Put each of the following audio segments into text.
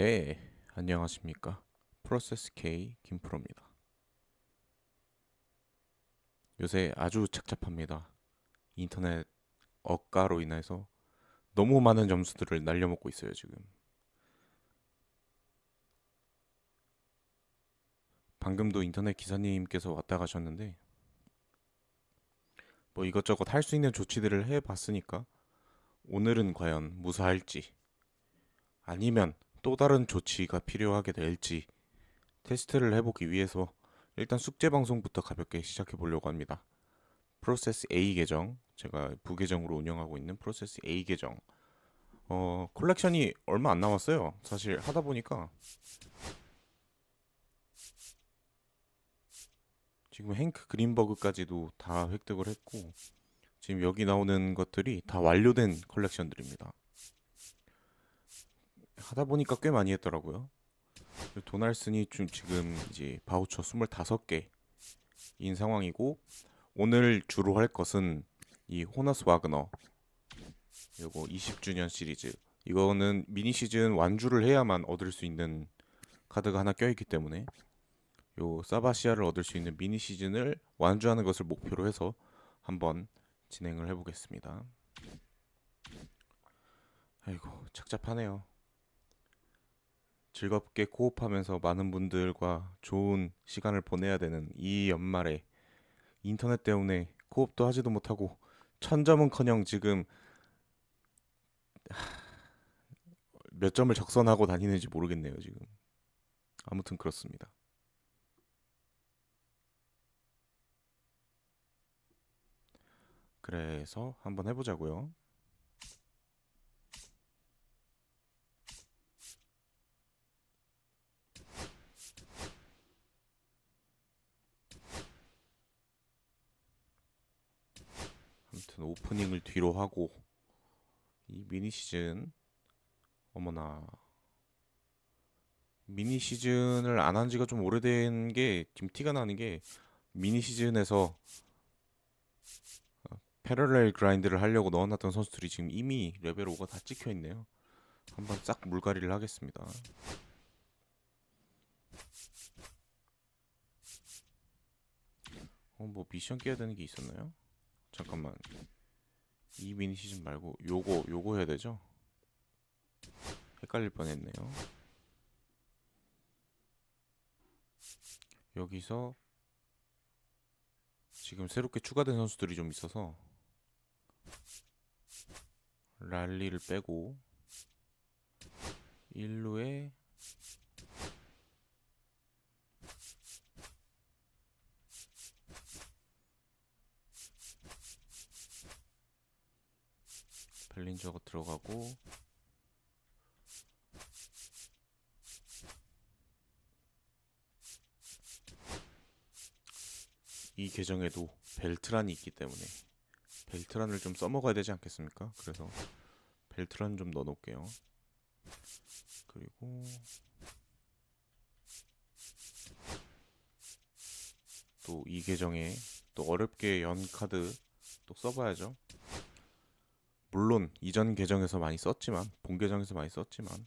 네, 안녕하십니까. 프로세스 K 김프로입니다. 요새 아주 착잡합니다. 인터넷 억가로 인해서 너무 많은 점수들을 날려먹고 있어요, 지금. 방금도 인터넷 기사님께서 왔다 가셨는데, 뭐 이것저것 할 수 있는 조치들을 해봤으니까, 오늘은 과연 무사할지, 아니면 또 다른 조치가 필요하게 될지, 테스트를 해보기 위해서 일단 숙제방송부터 가볍게 시작해 보려고 합니다. 프로세스 A 계정, 제가 부계정으로 운영하고 있는 프로세스 A 계정. 콜렉션이 얼마 안 남았어요. 사실 하다 보니까 지금 행크 그린버그까지도 다 획득을 했고, 지금 여기 나오는 것들이 다 완료된 컬렉션들입니다. 하다 보니까 꽤 많이 했더라고요. 도날슨이 지금 이제 바우처 25개인 상황이고, 오늘 주로 할 것은 이 호너스 와그너, 요거 20주년 시리즈. 이거는 미니 시즌 완주를 해야만 얻을 수 있는 카드가 하나 껴있기 때문에 요 사바시아를 얻을 수 있는 미니 시즌을 완주하는 것을 목표로 해서 한번 진행을 해보겠습니다. 아이고 착잡하네요. 즐겁게 코옵하면서 많은 분들과 좋은 시간을 보내야 되는 이 연말에 인터넷 때문에 코옵도 하지도 못하고 천점은커녕 지금 몇 점을 적선하고 다니는지 모르겠네요 지금. 아무튼 그렇습니다. 그래서 한번 해보자고요. 아무튼 오프닝을 뒤로 하고 이 미니 시즌, 어머나, 미니 시즌을 안 한 지가 좀 오래된 게 지금 티가 나는 게, 미니 시즌에서 패러렐 그라인드를 하려고 넣어놨던 선수들이 지금 이미 레벨 5가 다 찍혀 있네요. 한번 싹 물갈이를 하겠습니다. 뭐 미션 깨야 되는 게 있었나요? 잠깐만, 이 미니 시즌 말고 요거 해야 되죠? 헷갈릴 뻔했네요. 여기서 지금 새롭게 추가된 선수들이 좀 있어서 랄리를 빼고 1루에 벨린저가 들어가고, 이 계정에도 벨트란이 있기 때문에 벨트란을 좀 써먹어야 되지 않겠습니까? 그래서 벨트란 좀 넣어놓을게요. 그리고 또 이 계정에 또 어렵게 연 카드 또 써봐야죠. 물론 이전 계정에서 많이 썼지만, 본 계정에서 많이 썼지만,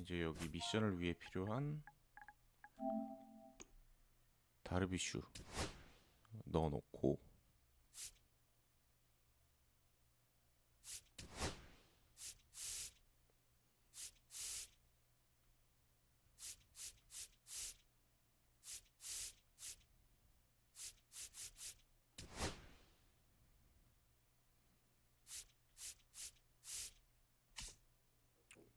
이제 여기 미션을 위해 필요한 다르비슈 넣어놓고,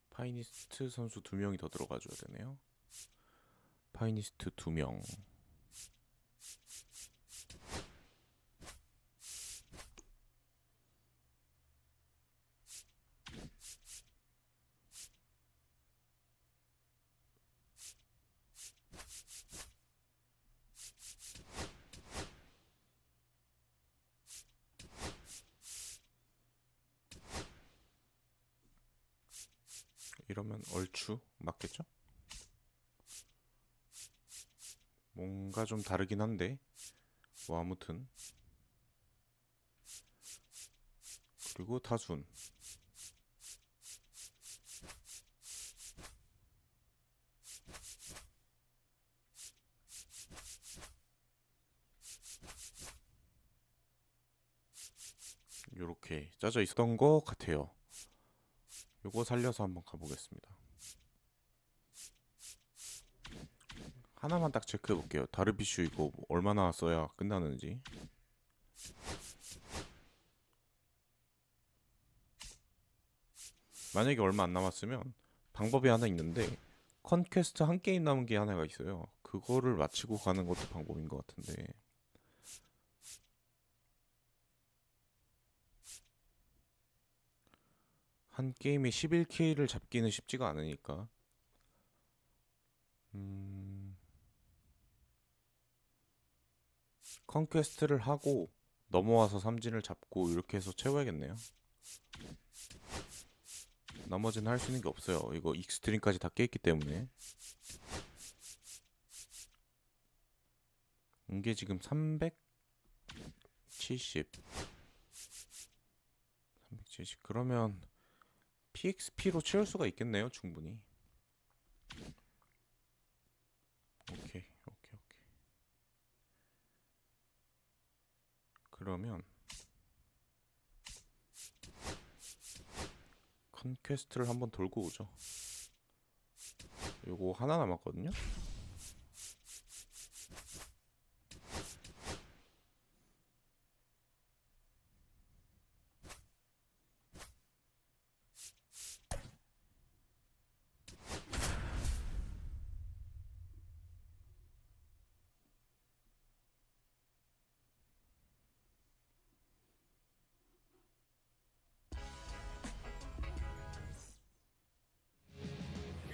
파이니스트 선수 2명이 더 들어가줘야 되네요. 파이니스트 2명. 이러면 얼추 맞겠죠? 뭔가 좀 다르긴 한데 뭐 아무튼. 그리고 타순. 요렇게 짜져 있었던 것 같아요. 요거 살려서 한번 가보겠습니다. 하나만 딱 체크해 볼게요. 다르비슈 이거 얼마나 써야 끝나는지. 만약에 얼마 안 남았으면 방법이 하나 있는데 컨퀘스트 한 게임 남은 게 하나가 있어요. 그거를 마치고 가는 것도 방법인 것 같은데. 한 게임에 11K를 잡기는 쉽지가 않으니까. 컨퀘스트를 하고 넘어와서 삼진을 잡고 이렇게 해서 채워야겠네요. 나머지는 할 수 있는 게 없어요. 이거 익스트림까지 다 깨있기 때문에. 이게 지금 370. 그러면 PXP로 채울 수가 있겠네요. 충분히. 오케이. 그러면 컨퀘스트를 한번 돌고 오죠. 요거 하나 남았거든요.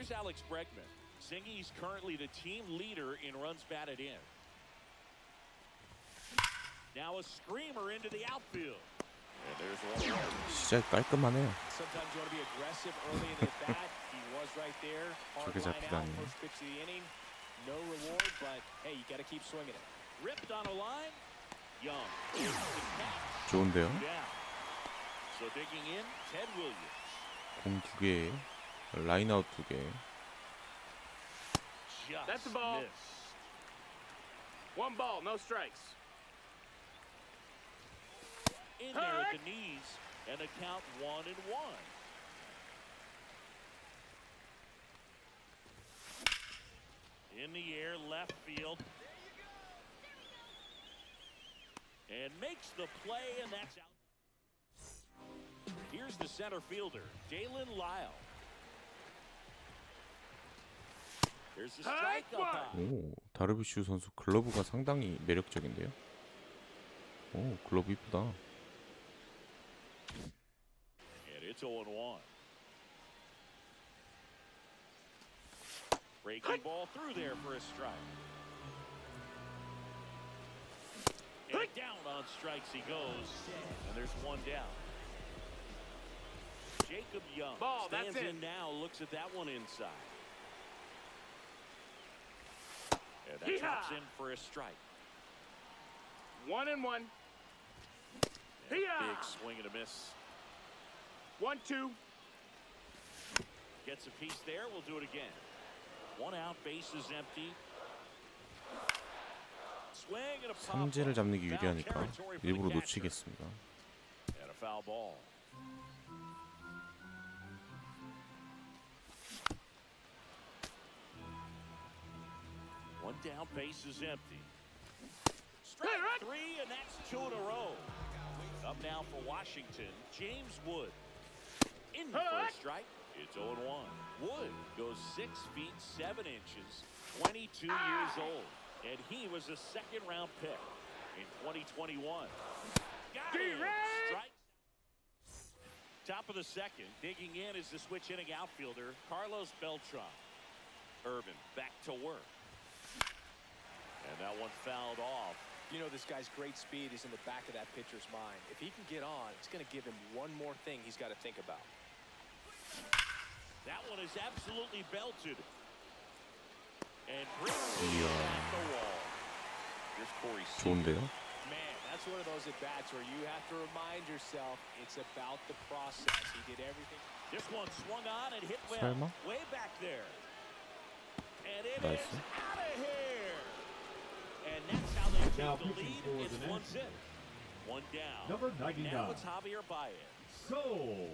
Here's Alex Bregman. Zingy's currently the team leader in runs batted in. Now a screamer into the outfield. And there's one. 시작 깔끔하네요. Sometimes you want to be aggressive early in the bat. He was right there. Hard line out, first pitch of the inning. No reward, but hey, you got to keep swinging it. Ripped on a line. Young. 좋은데요? Yeah. So digging in, Ted Williams. 공 2개, 라인아웃 2개. That's the ball. Missed. 1 ball, no strikes. In there at the knees, and a count 1-1. In the air, left field. And makes the play, and that's out. Here's the center fielder, Dalen Lyle. There's the strike up high. 오, 다르비슈 선수 글러브가 상당히 매력적인데요. 오, 글러브 이쁘다. And it's 0-1. Breaking ball through there for a strike. And down on strikes he goes. And there's one down. Jacob Young Ball, stands that's in now, looks at that one inside. And that chops in for a strike. 1-1. And big swing and a miss. 1-2. Gets a piece there. We'll do it again. One out, bases empty. Swing and a pop. 삼진을 잡는 게 유리하니까 일부러 놓치겠습니다. And a foul ball. One down, bases empty. Strike 3, and that's 2 in a row. Up now for Washington, James Wood. In for a strike. It's 0-1. Wood goes 6 feet 7 inches, 22 years old, and he was a second-round pick in 2021. Got him. Strike. Top of the second, digging in is the switch hitting outfielder Carlos Beltran. Urban back to work. And that one fouled off. You know, this guy's great speed is in the back of that pitcher's mind. If he can get on, it's going to give him one more thing he's got to think about. That one is absolutely belted. And brings it 이야. at the wall. Here's Corey Seager. 좋은데요? Man, that's one of those at-bats where you have to remind yourself it's about the process. He did everything. This one swung on and hit well. 설마? Way back there. And it 나이스. is out of here. And that's how they Now take the pitching lead. for It's the 1-0. One down. Number 99. Now it's Javier Baez. So,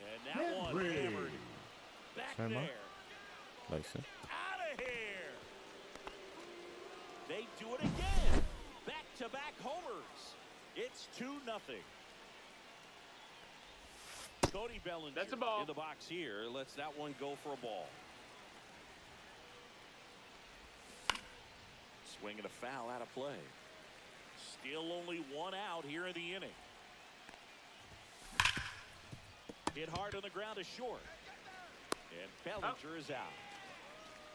And that one Henry. hammered back 설마? there. 나이스. Out of here. They do it again. Back-to-back homers. It's 2-0. Cody Bellinger That's a ball. in the box here. Lets that one go for a ball. Swing and a foul out of play. Still only one out here in the inning. Hit hard on the ground to short. And Bellinger is out.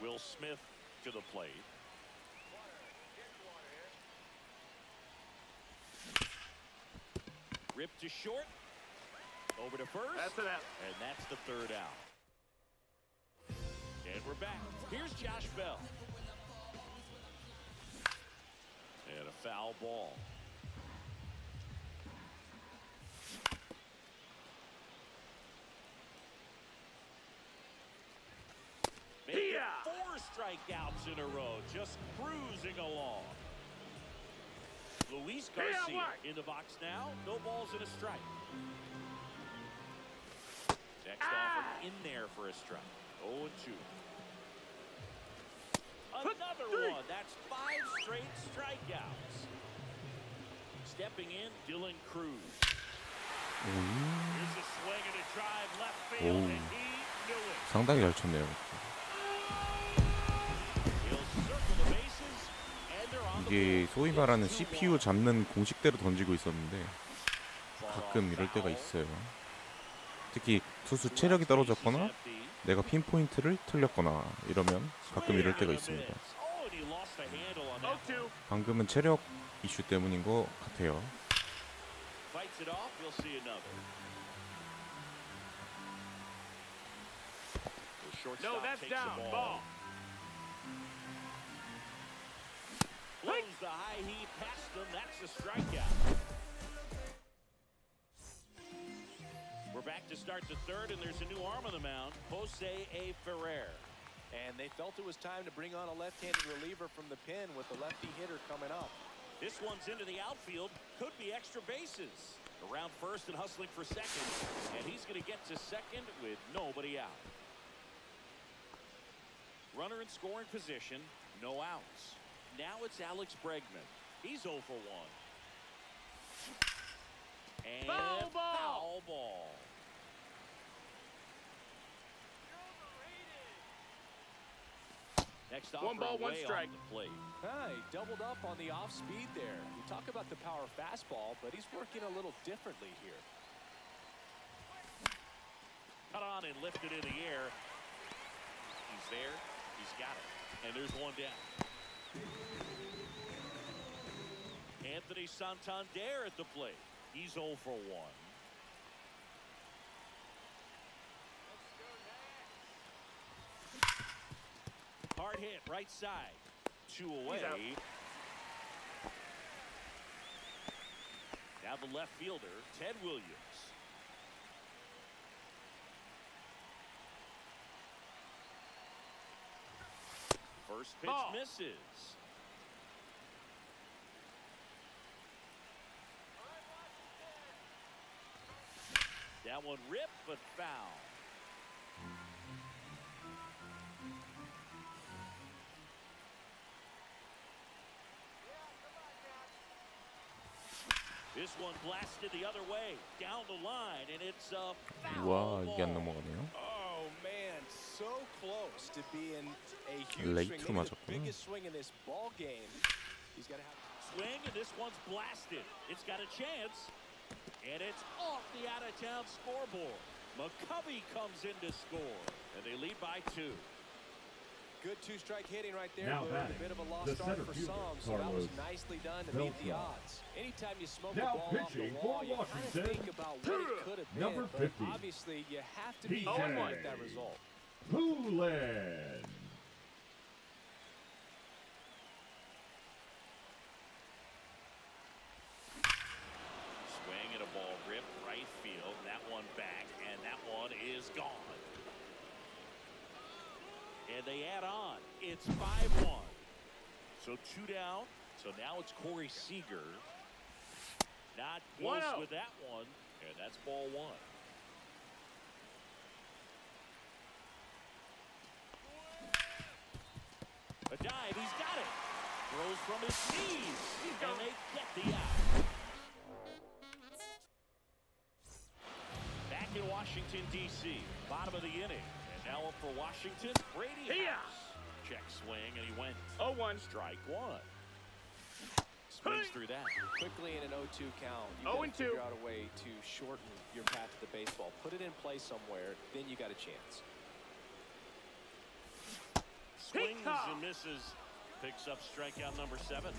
Will Smith to the plate. Rip to short. Over to first. That's it out. And that's the third out. And we're back. Here's Josh Bell. And a foul ball. Making Yeah. 4 strikeouts in a row, just cruising along. Luis Yeah, Garcia what? in the box now. No balls and a strike. Next offer in there for a strike. 0-2. Another one. That's 5 straight strikeouts. Stepping in, Dylan Cruz. Here's a swing and a drive left field, 오. and he knew it. 상당히 잘 쳤네요. He'll circle the bases, and they're on the 이게 board. 소위 말하는 It's 2-1. CPU 잡는 공식대로 던지고 있었는데 가끔 이럴 때가 있어요. 특히 투수 체력이 떨어졌거나 내가 핀포인트를 틀렸거나 이러면 가끔 이럴 때가 있습니다. Oh, and he lost the handle on that. 0-2. 방금은 체력 이슈 때문인 것 같아요. Fights it off. We'll see another. The shortstop No, that's takes the down. ball. Ball. Blows the high heat past him. That's a strikeout. We're back to start the third, and there's a new arm on the mound, Jose A. Ferrer. And they felt it was time to bring on a left-handed reliever from the pen with the lefty hitter coming up. This one's into the outfield. Could be extra bases. Around first and hustling for second. And he's going to get to second with nobody out. Runner in scoring position. No outs. Now it's Alex Bregman. He's 0 for 1. And Foul ball. foul ball. Next offer 1 ball, 1 away strike. on the plate. He doubled up on the off speed there. You talk about the power fastball, but he's working a little differently here. Cut on and lifted in the air. He's there. He's got it. And there's one down. Anthony Santander at the plate. He's 0 for 1. Hard hit, right side. 2 away. out. Now the left fielder, Ted Williams. First pitch Ball. misses. That one ripped, but foul. This one blasted the other way, down the line, and it's a foul 와, 이게 안 ball. 넘어가네요. Oh man, so close to being a huge Late swing. to Maybe the 맞았구나. biggest swing in this ball game. He's got to have. Swing, and this one's blasted. It's got a chance, and it's off the out-of-town scoreboard. McCovey comes in to score, and they lead by 2. Good two-strike hitting right there, Now but a batting, bit of a the lost start center for fielder, some, so that was Carlos nicely done to beat the Beltran. odds. Anytime you smoke Now the ball off the pitching wall, for you kind of Washington, think about what it could have Number but 50. obviously you have to be PK. happy with that result. Poulin. Swing and a ball ripped right field. That one back, and that one is gone. And they add on. It's 5-1. So 2 down. So now it's Corey Seager. Not close 1-0. with that one. And that's ball 1. A dive, he's got it. Throws from his knees, and they get the out. Back in Washington, D.C., bottom of the inning. And now up for Washington, Brady Here. House. Check swing, and he went 0-1. strike 1. Swings through that. Quickly in an 0-2 count, you 0-2. got to figure out a way to shorten your path to the baseball. Put it in play somewhere, then you got a chance. Swings and misses. Picks up strikeout number 7.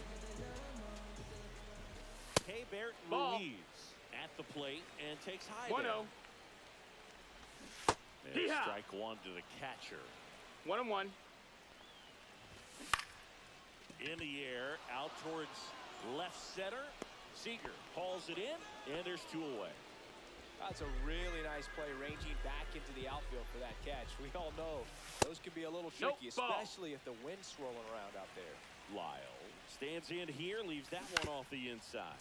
Hebert Ball. Ruiz at the plate and takes high 1-0. down. And Hee-haw. strike 1 to the catcher. 1-1. In the air, out towards left center. Seager hauls it in, and there's 2 away. That's a really nice play, ranging back into the outfield for that catch. We all know those can be a little Nope, tricky, ball. especially if the wind's swirling around out there. Lyle stands in here, leaves that one off the inside.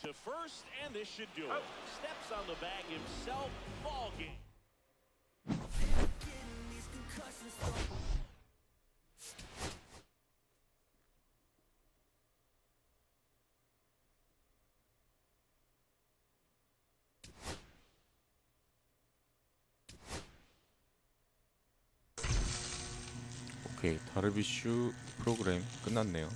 To first, and this should do it. Oh. Steps on the bag himself. Ball game. 오케이, 다르비슈 프로그램 끝났네요.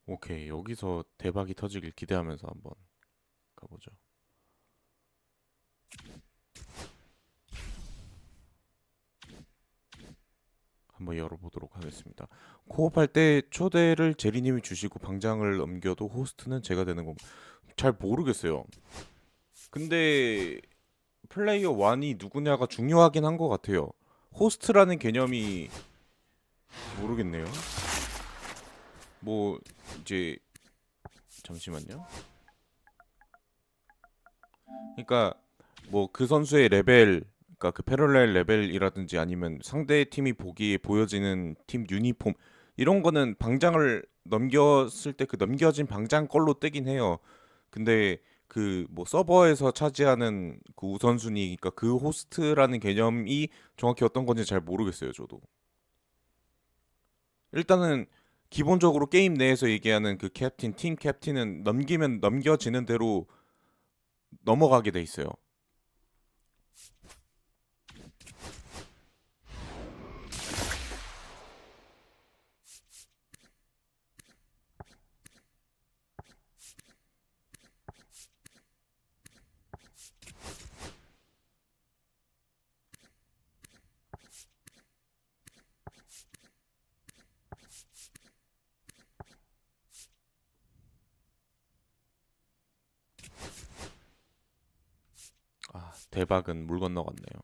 오케이, 여기서 대박이 터지길 기대하면서 한번 가보죠. 한번 열어보도록 하겠습니다. 코업할 때 초대를 제리님이 주시고 방장을 넘겨도 호스트는 제가 되는 건가? 잘 모르겠어요. 근데 플레이어 1이 누구냐가 중요하긴 한 것 같아요. 호스트라는 개념이 모르겠네요. 뭐 이제 잠시만요. 그러니까 뭐 그 선수의 레벨, 그러니까 그 패럴렐 레벨이라든지 아니면 상대 팀이 보기에 보여지는 팀 유니폼 이런 거는 방장을 넘겼을 때 그 넘겨진 방장 걸로 뜨긴 해요. 근데 그 뭐 서버에서 차지하는 그 우선순위, 그러니까 그 호스트라는 개념이 정확히 어떤 건지 잘 모르겠어요, 저도. 일단은 기본적으로 게임 내에서 얘기하는 그 캡틴, 팀 캡틴은 넘기면 넘겨지는 대로 넘어가게 돼 있어요. 대박은 물 건너갔네요.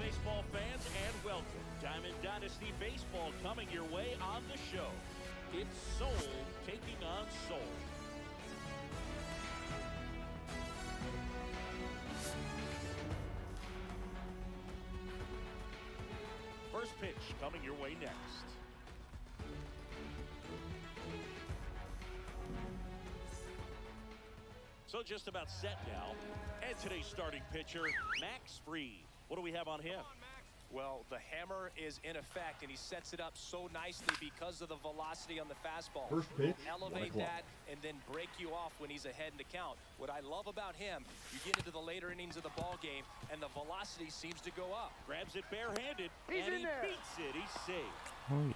baseball fans, and welcome. Diamond Dynasty Baseball coming your way on the show. It's Soul taking on Soul. First pitch coming your way next. So just about set now. And today's starting pitcher, Max Fried. What do we have on him? Well, the hammer is in effect, and he sets it up so nicely because of the velocity on the fastball. First pitch, Elevate 1 o'clock. that and then break you off when he's ahead in the count. What I love about him, you get into the later innings of the ball game, and the velocity seems to go up. Grabs it barehanded, He's and he in there. beats it. He's safe.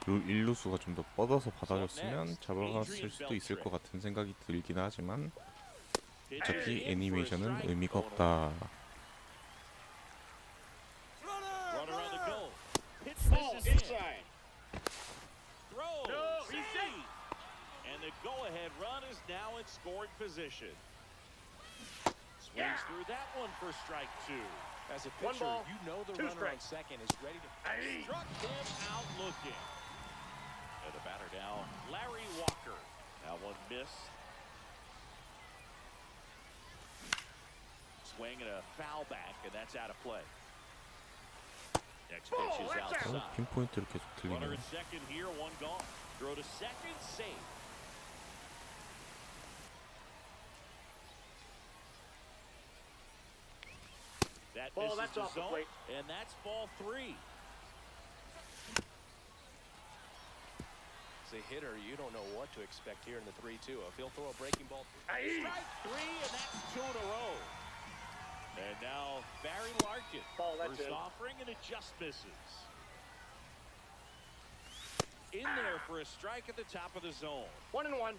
일루수가 좀 더 뻗어서 받아줬으면 잡아갔을 수도 있을 것 같은 생각이 들긴 하지만 어차피 애니메이션은 의미가 없다. Runner on the goal. Pitch Ball misses in. inside. Throw. No, he's Save. And the go-ahead run is now in scoring position. Swings through that one for strike 2. As a One pitcher, ball, you know the 2 runner on strikes. second is ready to... Struck him out looking. And the batter now, Larry Walker. That one missed. Swing and a foul back, and that's out of play. Next pitch is outside. 핀포인트를 계속 Runner 들리네요. at second here, one gone. Throw to second, safe. That Ball, misses that's the off the zone, plate. and that's ball 3. As a hitter, you don't know what to expect here in the 3-2. If he'll throw a breaking ball... Strike 3, and that's 2 in a row. And now Barry Larkin. Ball, that's First in. offering, and it just misses. In there for a strike at the top of the zone. 1-1.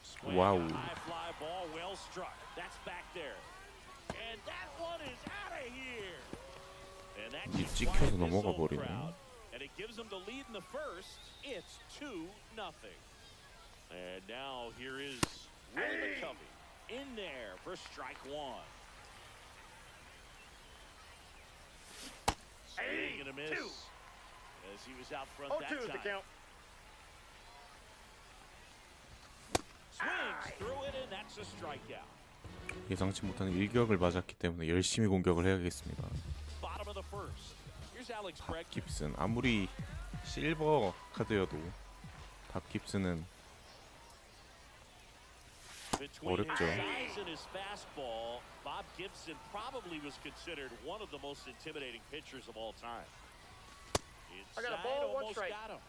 Swing, Wow. a high fly ball, well struck. That's back there. And that one is out of here. And that 이 just 찍혀서 quiet this 넘어가 whole 버리네. crowd. And it gives them the lead in the first. It's 2-0. And now here is Willie McCovey in there for strike 1. Swing and a miss. 2. As he was out front 0-2 that is the time. count. Swings through it, and that's a strikeout. 예상치 못한 일격을 맞았기 때문에 열심히 공격을 해야겠습니다. Bottom of the first. Here's Alex Bregman. 깁슨 아무리 실버 카드여도 박 깁슨은 Between 어렵죠. his size and his fastball, Bob Gibson probably was considered one of the most intimidating pitchers of all time. I got a Inside, ball, 1 almost strike. got him.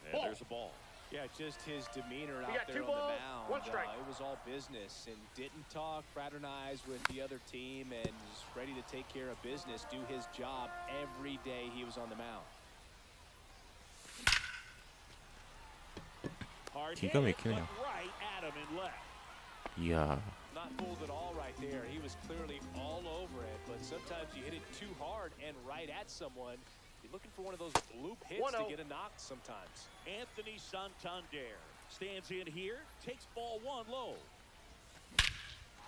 And Ball. there's a ball. Yeah, just his demeanor We out got there 2 on the balls, mound. 1 strike. It was all business and didn't talk, fraternize with the other team, and was ready to take care of business, do his job every day he was on the mound. Hard 기가 hit, 막히네요. but right at him and left. 이야, Not fooled at all right there. He was clearly all over it, but sometimes you hit it too hard and right at someone. You're looking for one of those loop hits to 1-0. get a knock sometimes. Anthony Santander stands in here, takes ball 1 low.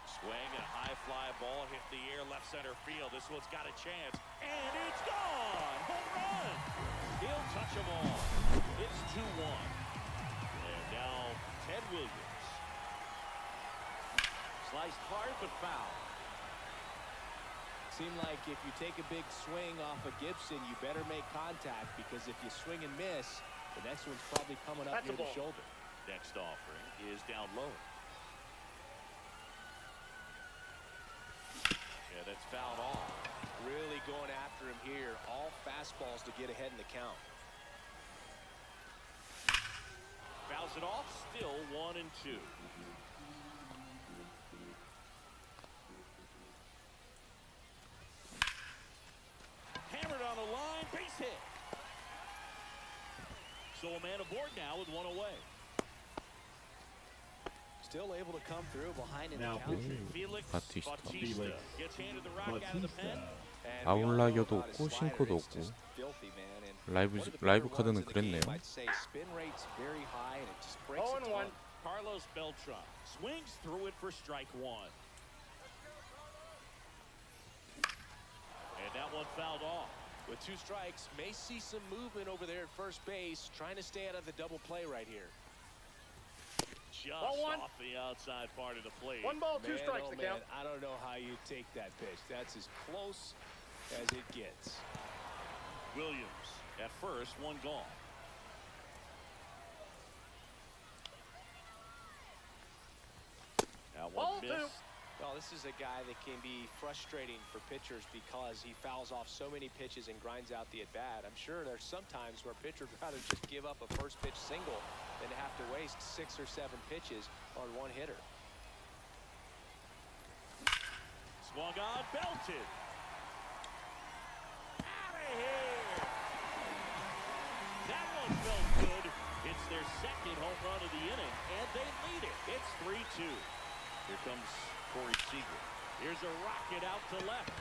Swing and a high fly ball hit the air left center field. This one's got a chance, and it's gone. Home run. He'll touch them all. It's 2-1. And now Ted Williams. Sliced hard but foul. Seemed like if you take a big swing off of Gibson, you better make contact, because if you swing and miss, the next one's probably coming up That's a near the ball. shoulder. Next offering is down low. Yeah, that's fouled off. Really going after him here. All fastballs to get ahead in the count. Fouls it off, still 1-2. Hammered on the line, base hit. So a man aboard now with 1 away. Still able to come through behind in the Now count. pitching. Felix Batista. Bautista gets handed the rock out of the pen. And we all know 아웃라이어도 about his 없고 slider. 싱커도 It's 없고 just filthy, man. And 라이브 one of the 라이브 better 카드는 ones in the game, 그랬네요. I'd say spin rate's very high, and it just breaks its 0-1. heart. Carlos Beltran swings through it for strike 1. And that one fouled off. With 2 strikes, may see some movement over there at first base, trying to stay out of the double play right here. Just Ball 1. off the outside part of the plate. 1 ball, 2 Man, strikes oh the man, count. I don't know how you take that pitch. That's as close as it gets. Williams at first, 1 gone. Ball 2. missed. Well, this is a guy that can be frustrating for pitchers because he fouls off so many pitches and grinds out the at-bat. I'm sure there's some times where pitchers would rather just give up a first pitch single than to have to waste 6 or 7 pitches on one hitter. Swung on, belted. Out of here. That one felt good. It's their second home run of the inning, and they lead it. It's 3-2. Here comes Corey Seager. Here's a rocket out to left.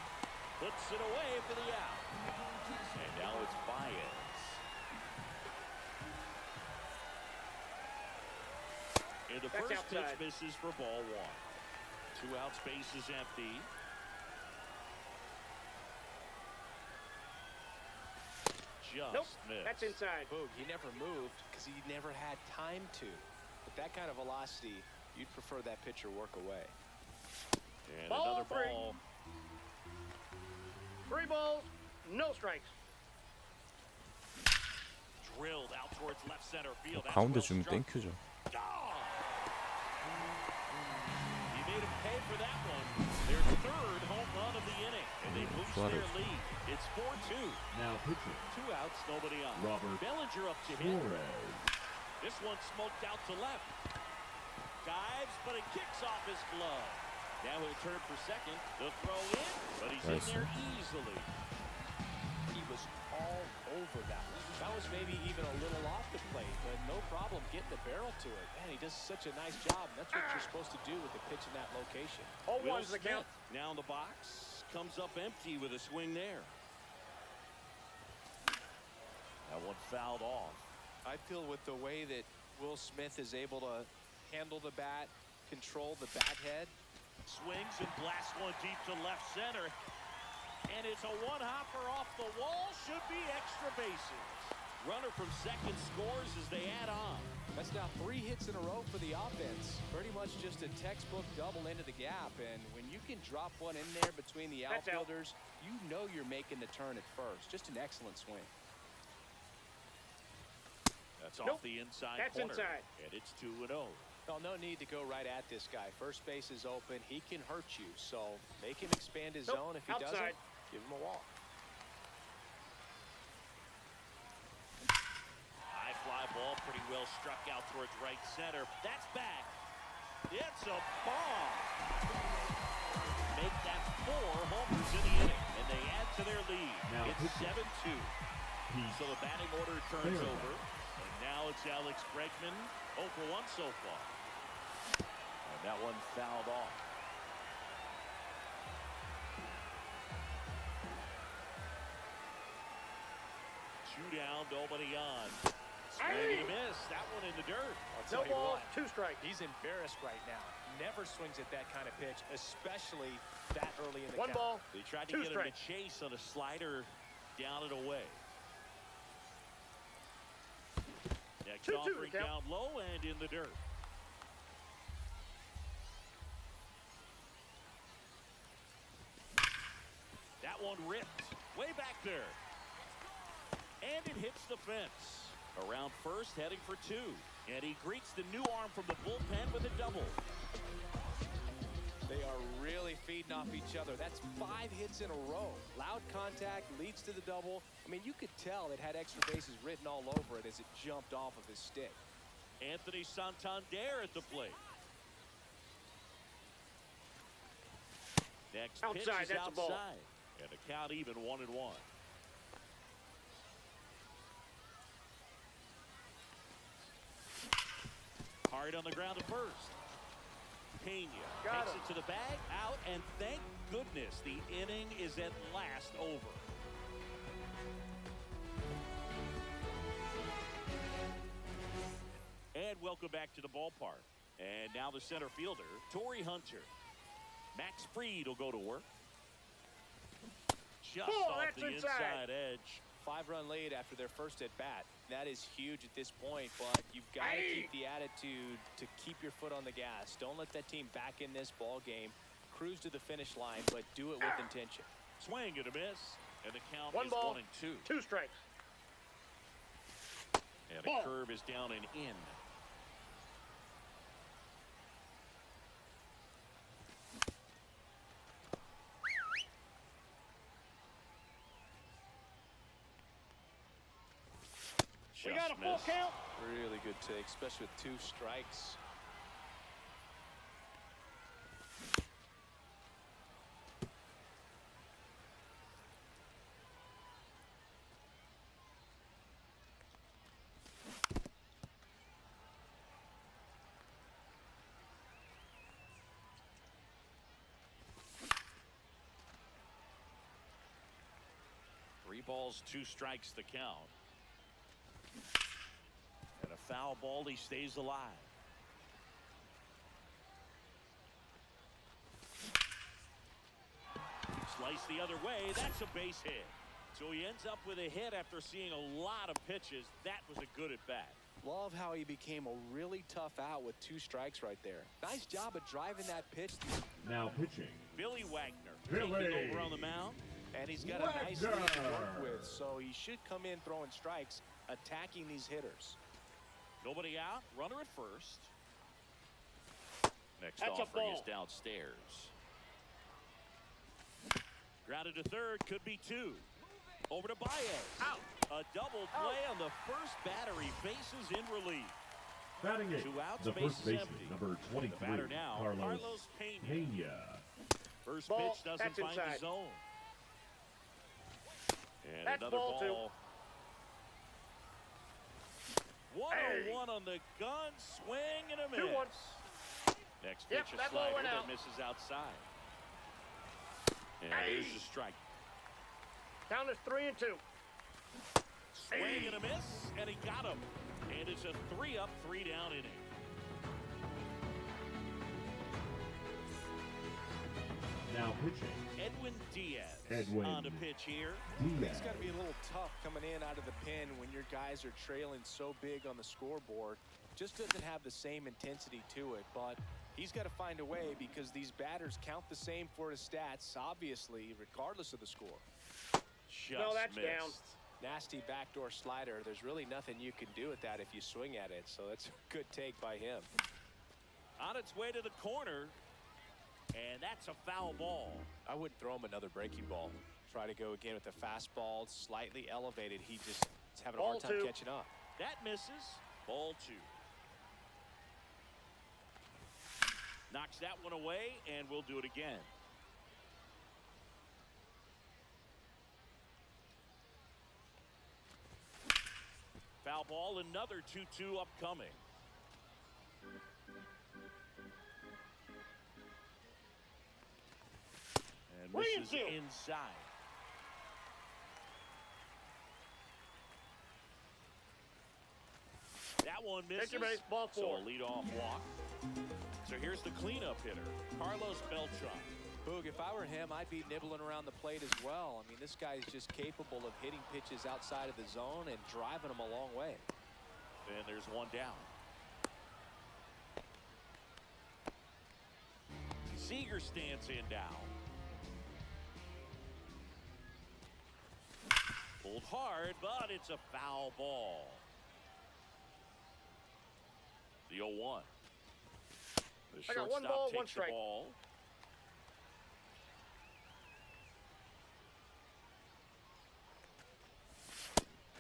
Puts it away for the out. And now it's Baez. And the first pitch misses for ball 1. 2 outs, base is empty. Just missed. That's inside. Boog, he never moved because he never had time to. With that kind of velocity, you'd prefer that pitcher work away. And Ball another 3. ball. 3 balls, no strikes. Drilled out towards left center field. That's 가운데 well 주면 struck. 땡큐죠. Oh! He made him pay for that one. Their third home run of the inning, and they boost their Suarez. lead. It's 4-2. Now pitching. 2 outs, nobody on. Robert Bellinger up to him. Suarez. This one smoked out to left. Dives, but it kicks off his glove. Now he'll turn for second. The throw in, but he's Nice. in there easily. He was all over that one. That was maybe even a little off the plate, but no problem getting the barrel to it. Man, he does such a nice job. That's what you're supposed to do with the pitch in that location. All Will one's the count. Smith now in the box. Comes up empty with a swing there. That one fouled off. I feel with the way that Will Smith is able to handle the bat, control the bat head. Swings and blasts one deep to left center. And it's a one-hopper off the wall. Should be extra bases. Runner from second scores as they add on. That's now 3 hits in a row for the offense. Pretty much just a textbook double into the gap. And when you can drop one in there between the That's out. outfielders, you know you're making the turn at first. Just an excellent swing. That's Nope. off the inside That's corner. inside. And it's 2-0. Well, no need to go right at this guy. First base is open. He can hurt you. So make him expand his Nope. zone. If he Outside. doesn't, give him a walk. High fly ball, pretty well struck out towards right center. That's back. It's a bomb. Make that 4 homers in the inning, and they add to their lead. Now It's pitching. 7-2. Pete So the batting order turns Fairbanks. over. And now it's Alex Bregman, 0 for 1 so far. And that one fouled off. Two down, nobody on. Swing and a miss. That one in the dirt. I'll No tell you balls, what, 2 strikes. he's embarrassed right now. Never swings at that kind of pitch, especially that early in the 1 count. ball, They tried to 2 get him to strikes. chase on a slider down and away. Next 2-2 offering the down count. low and in the dirt. That one ripped way back there. And it hits the fence. Around first, heading for 2. And he greets the new arm from the bullpen with a double. They are really feeding off each other. That's 5 hits in a row. Loud contact leads to the double. I mean, you could tell it had extra bases written all over it as it jumped off of his stick. Anthony Santander at the plate. Next pitch Outside, is that's a ball. outside. And the count even 1-1. Hard on the ground at first. Pena Got takes him. it to the bag, out, and thank goodness the inning is at last over. And welcome back to the ballpark. And now the center fielder, Torrey Hunter. Max Fried will go to work. Just Ball, off that's the inside. inside edge. 5-run lead after their first at bat. That is huge at this point, but you've got to keep the attitude to keep your foot on the gas. Don't let that team back in this ball game. Cruise to the finish line, but do it with intention. Swing and a miss. And the count 1 is ball, 1-2. 2 strikes. And Ball. a curve is down and in. We got a full missed. count. Really good take, especially with 2 strikes. Three balls, 2 strikes to count. And a foul ball, he stays alive. Slice the other way, that's a base hit. So he ends up with a hit after seeing a lot of pitches. That was a good at bat. Love how he became a really tough out with 2 strikes right there. Nice job of driving that pitch. Now pitching. Billy Wagner Billy taking over on the mound. And he's got a nice lead to Wagner. work with, so he should come in throwing strikes, attacking these hitters. Nobody out, runner at first. Next That's a offering is ball. downstairs. Grounded to third, could be 2. Over to Baez. Out. A double play on the first batter. He faces in relief. Batting 8, 2 outs, the base first is baseman, empty. number The 23, batter now, Carlos Carlos Pena. Pena. First Ball. pitch doesn't That's find the inside. zone. And That's another ball 2. ball. 101 on the gun, swing and a miss. 2-1. Next Yep, pitch, a that ball slider went that out. misses outside. And Hey. there's the strike. Count is 3-2. Swing and a miss, and he got him. And it's a 3-up, 3-down inning. Now pitching. Edwin Diaz Edwin on the pitch here. It's got to be a little tough coming in out of the pen when your guys are trailing so big on the scoreboard. Just doesn't have the same intensity to it, but he's got to find a way because these batters count the same for his stats, obviously, regardless of the score. Just No, that's missed. down. Nasty backdoor slider. There's really nothing you can do with that if you swing at it, so that's a good take by him. On its way to the corner, and that's a foul ball. I wouldn't throw him another breaking ball. Try to go again with the fastball, slightly elevated. He just is having a Ball hard time 2. catching up. That misses. Ball 2. Knocks that one away, and we'll do it again. Foul ball, another 2-2 upcoming. And misses 3-2. inside. That one misses. Pitcher base, ball 4. So a leadoff walk. So here's the cleanup hitter, Carlos Beltran. Boog, if I were him, I'd be nibbling around the plate as well. I mean, this guy is just capable of hitting pitches outside of the zone and driving them a long way. And there's one down. Seager stands in now. Pulled hard, but it's a foul ball. The 0-1. The I got 1 shortstop ball, 1 takes the strike. ball.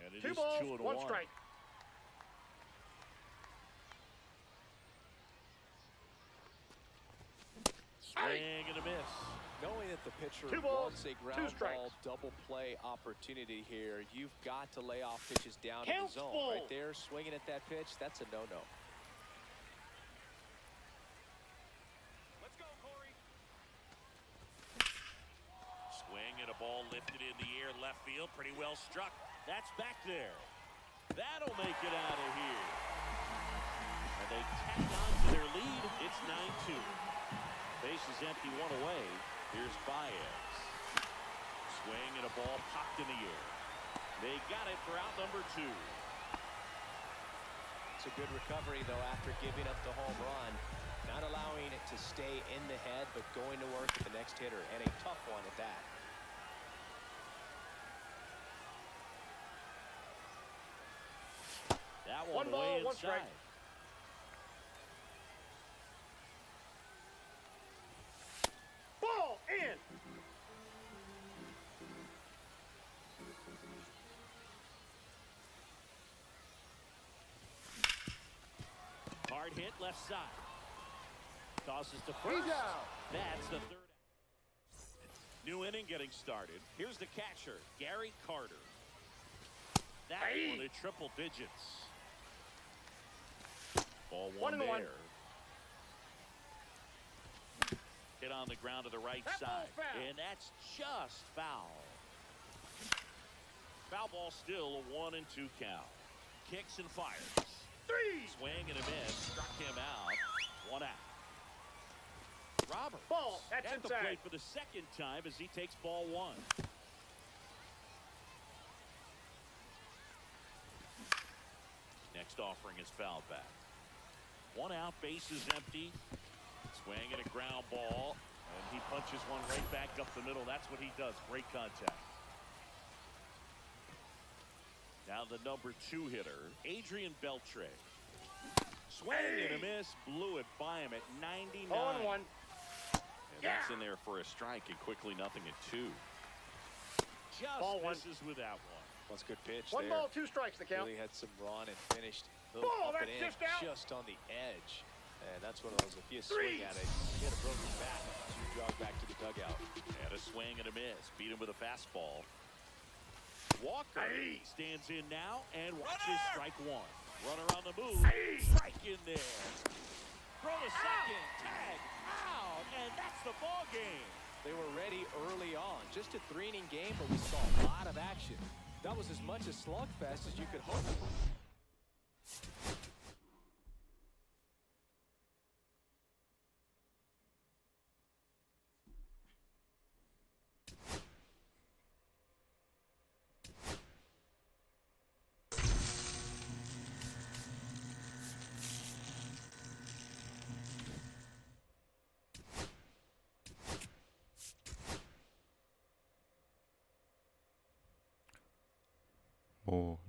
And it 2 is balls, 2-1. 1 strike. Swing and a miss. Knowing that the pitcher 2 balls, wants a 2 ground strikes. ball double play opportunity here, you've got to lay off pitches down in the Count zone. full. Right there, swinging at that pitch, that's a no-no. Let's go, Corey. Swing and a ball lifted in the air, left field, pretty well struck. That's back there. That'll make it out of here. And they tack on to their lead. It's 9-2. Base is empty, 1 away. Here's Baez. Swing and a ball popped in the air. They got it for out number 2. It's a good recovery, though, after giving up the home run. Not allowing it to stay in the head, but going to work at the next hitter, and a tough one at that. That one 1 away ball, 1 inside. strike. Ball in. Hard hit left side. Tosses to first. That's the third. New inning getting started. Here's the catcher, Gary Carter. That one at triple digits. Ball one there. 1-1. Hit on the ground to the right side. And that's just foul. Foul ball still a 1-2 count. Kicks and fires. Swing and a miss. Struck him out. One out. Robert. Ball. That's at the inside. plate for the second time as he takes ball one. Next offering is foul back. One out, base is empty. Swing and a ground ball. And he punches one right back up the middle. That's what he does. Great contact. Now the number 2 hitter, Adrian Beltre. Swing and a miss. Blew it by him at 99. 0-1. And that's in there for a strike, and quickly 0-2. Just Ball one. misses with that one. That's a good pitch 1 there. ball, 2 strikes the count. Really had some run and finished a little Ball, up and that's in, just out. on the edge. And that's one of those, if you swing at it, you get a broken back, you jog back to the dugout. And a swing and a miss. Beat him with a fastball. Walker stands in now and watches strike one. Runner on the move. Strike in there. Throw to second. Tag out. And that's the ball game. They were ready early on. Just a 3-inning game, but we saw a lot of action. That was as much a slugfest as you could hope.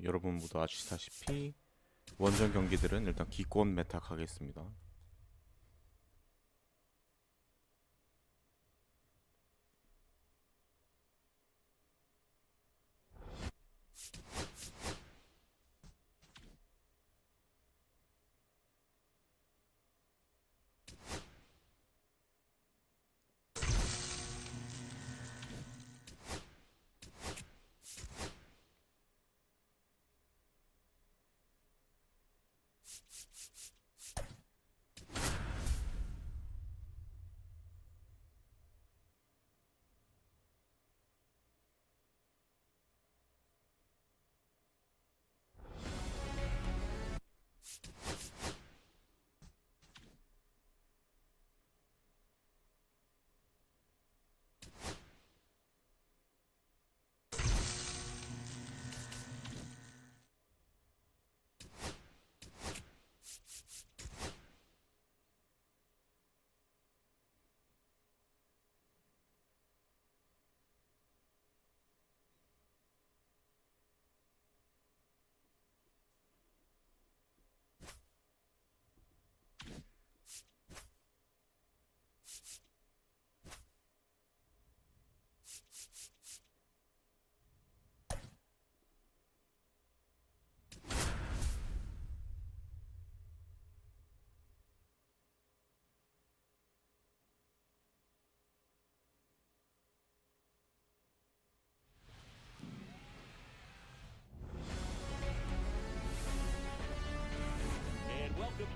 여러분 모두 아시다시피 원정 경기들은 일단 기권 매탁하겠습니다.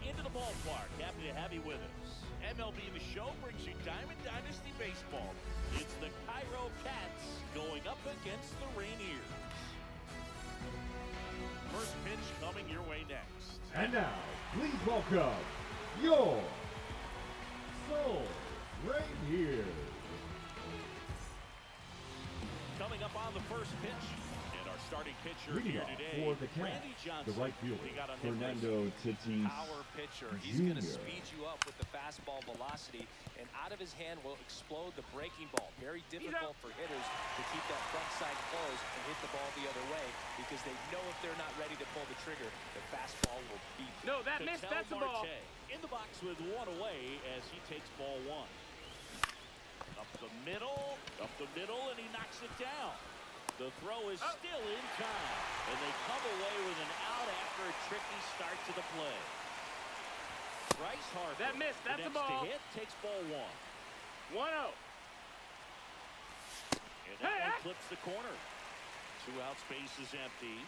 Into the ballpark. Happy to have you with us. MLB The Show brings you Diamond Dynasty Baseball. It's the Cairo Cats going up against the Rainiers. First pitch coming your way next. And now, please welcome your Soul Rainiers. Coming up on the first pitch. Our starting pitcher Leading here off today, for the Cats, Randy Johnson. the right fielder, He got on Fernando Tatis Power pitcher. He's going to Jr. speed you up with the fastball velocity, and out of his hand will explode the breaking ball. Very difficult for hitters to keep that front side closed and hit the ball the other way because they know if they're not ready to pull the trigger, the fastball will beat them. No, that missed. That's the ball. In the box with one away as he takes ball one. Up the middle, and he knocks it down. The throw is still in time, and they come away with an out after a tricky start to the play. Bryce Harper. That missed. The That's a next ball. to hit takes ball 1. 1-0. And that one clips the corner. 2 outs, base is empty.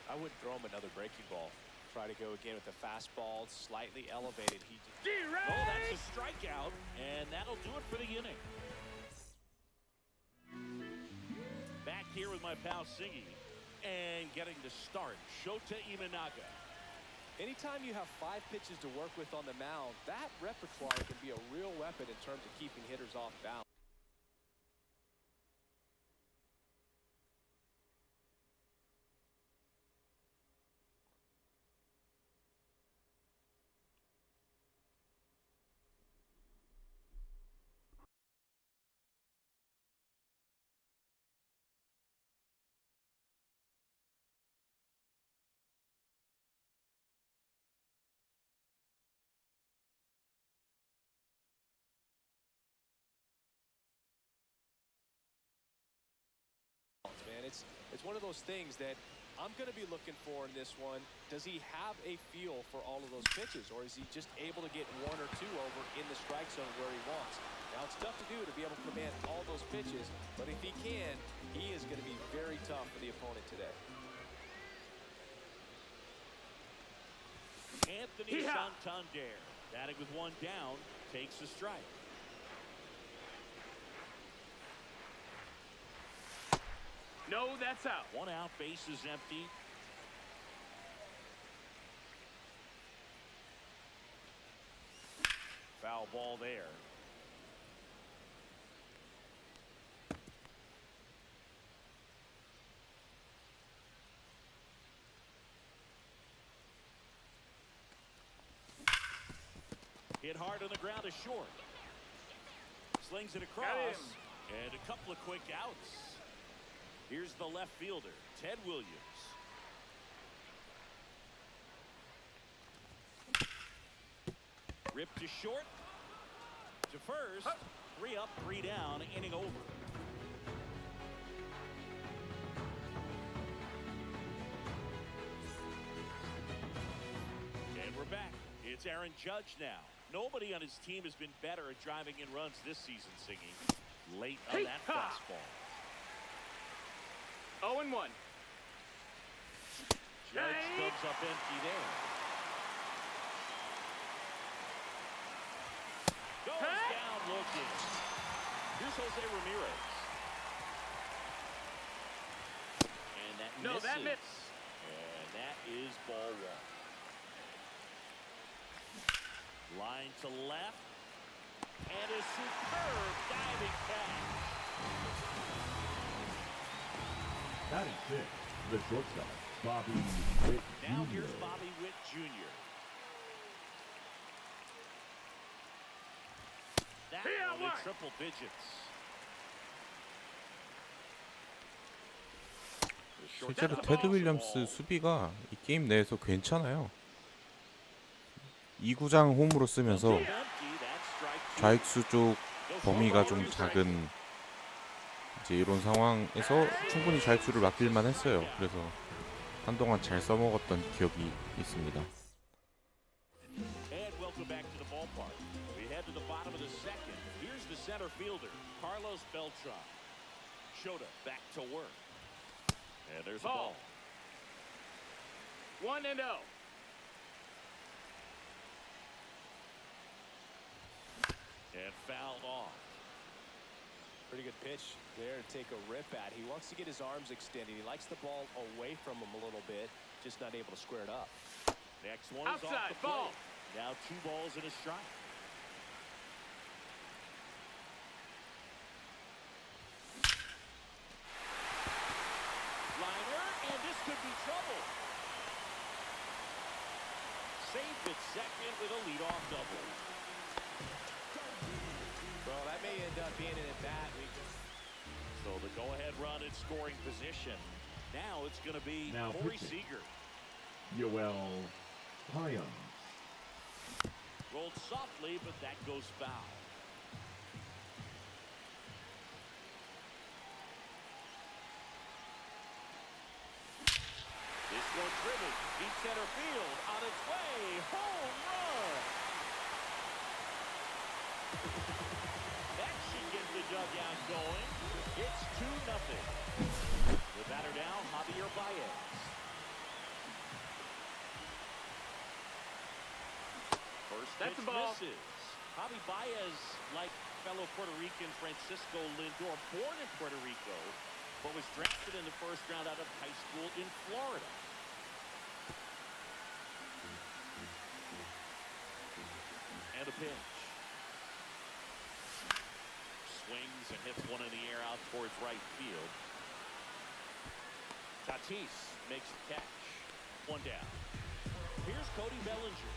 I wouldn't throw him another breaking ball. Try to go again with the fastball, slightly elevated. Oh, that's a strikeout, and that'll do it for the inning. Back here with my pal Singy, and getting the start, Shota Imanaga. Anytime you have 5 pitches to work with on the mound, that repertoire can be a real weapon in terms of keeping hitters off balance. Man, it's one of those things that I'm going to be looking for in this one. Does he have a feel for all of those pitches, or is he just able to get 1 or 2 over in the strike zone where he wants? Now, it's tough to do to be able to command all those pitches, but if he can, he is going to be very tough for the opponent today. Anthony Santander, batting with 1 down, takes a strike. No, that's out. 1 out, base is empty. Foul ball there. Hit hard on the ground to short. Slings it across. And a couple of quick outs. Here's the left fielder, Ted Williams. Ripped to short. To first. 3 up, 3 down, inning over. And we're back. It's Aaron Judge now. Nobody on his team has been better at driving in runs this season, Singing. Late on that fastball. 0-1. Judge comes up empty there. Goes down looking. Here's Jose Ramirez. And that No, misses. that missed. And that is ball 1. Line to left. And a superb diving catch. Batting 6, the shortstop, Bobby Witt Now Jr. here's Bobby Witt Jr. That one in triple digits. 실제로 테드 윌리엄스 수비가 이 게임 내에서 괜찮아요. 2구장 홈으로 쓰면서 좌익수 쪽 범위가 좀 작은 이제 이런 상황에서 충분히 좌익수를 맡길만 했어요. 그래서 한동안 잘 써먹었던 기억이 있습니다. And welcome back to the ballpark. We head to the bottom of the second. Here's the center fielder, Carlos Beltran. Shota back to work. And there's a ball. 1-0. And fouled off. Pretty good pitch there to take a rip at. He wants to get his arms extended. He likes the ball away from him a little bit, just not able to square it up. Next one is Outside, off the ball. plate. Now 2 balls and a strike. Liner, and this could be trouble. Saved at second with a leadoff double. Well, that may end up being an at-bat. So the go-ahead run in scoring position. Now it's going to be Now Corey pitching. Seager. Yoel Hyams. Rolled softly, but that goes foul. This One driven, deep center field, on its way, home run. That should get the dugout going. It's 2-0. The batter now, Javier Baez. First That's pitch the ball. misses. Javi Baez, like fellow Puerto Rican Francisco Lindor, born in Puerto Rico, but was drafted in the first round out of high school in Florida. And a pitch. Swings and hits one in the air out towards right field. Tatis makes the catch. One down. Here's Cody Bellinger.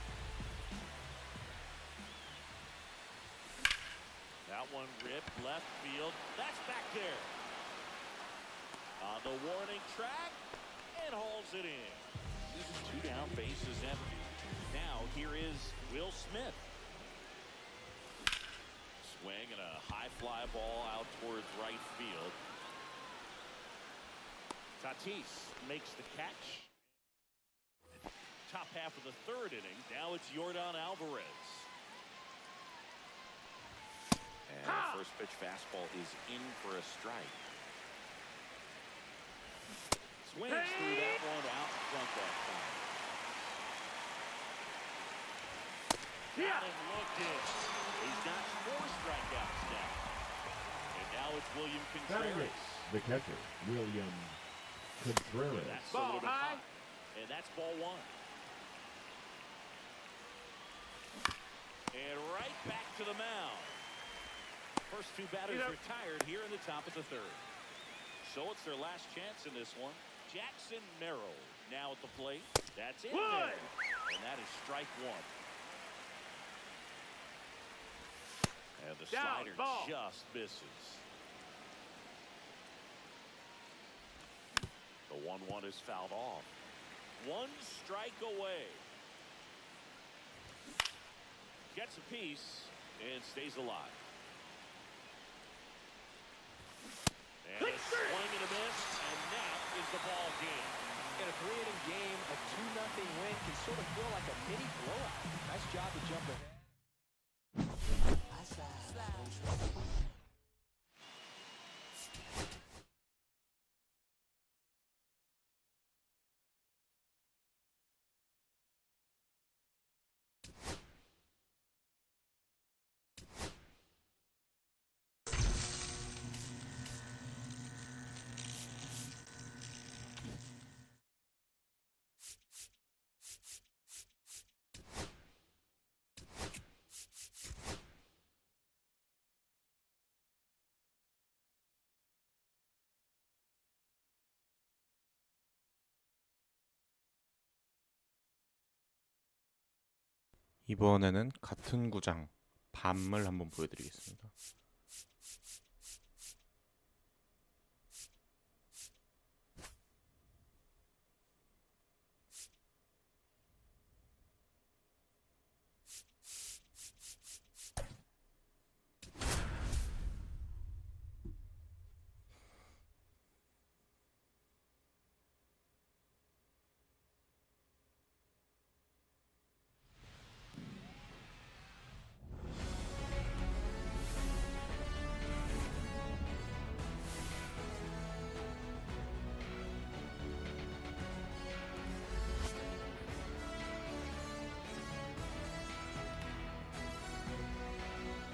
That one ripped left field. That's back there. On the warning track and hauls it in. This is 2 down, bases empty. Now here is Will Smith. Swing and a high fly ball out towards right field. Tatis makes the catch. Top half of the third inning. Now it's Yordan Alvarez. And the first pitch fastball is in for a strike. Swings through that one out in front that time. Got him looked in. He's got 4 strikeouts now. And now it's William Batting Contreras. it, the catcher, William Contreras. That's a Ball little bit high. high. And that's ball 1. And right back to the mound. First 2 batters retired here in the top of the third. So it's their last chance in this one. Jackson Merrill now at the plate. That's it there. And that is strike 1. And the Down, slider ball. just misses. The 1-1 is fouled off. 1 strike away. Gets a piece and stays alive. And a swing and a miss, and that is the ball game. In a 3-inning game, a 2-0 win can sort of feel like a mini blowout. Nice job to jump ahead. 이번에는 같은 구장 밤을 한번 보여드리겠습니다.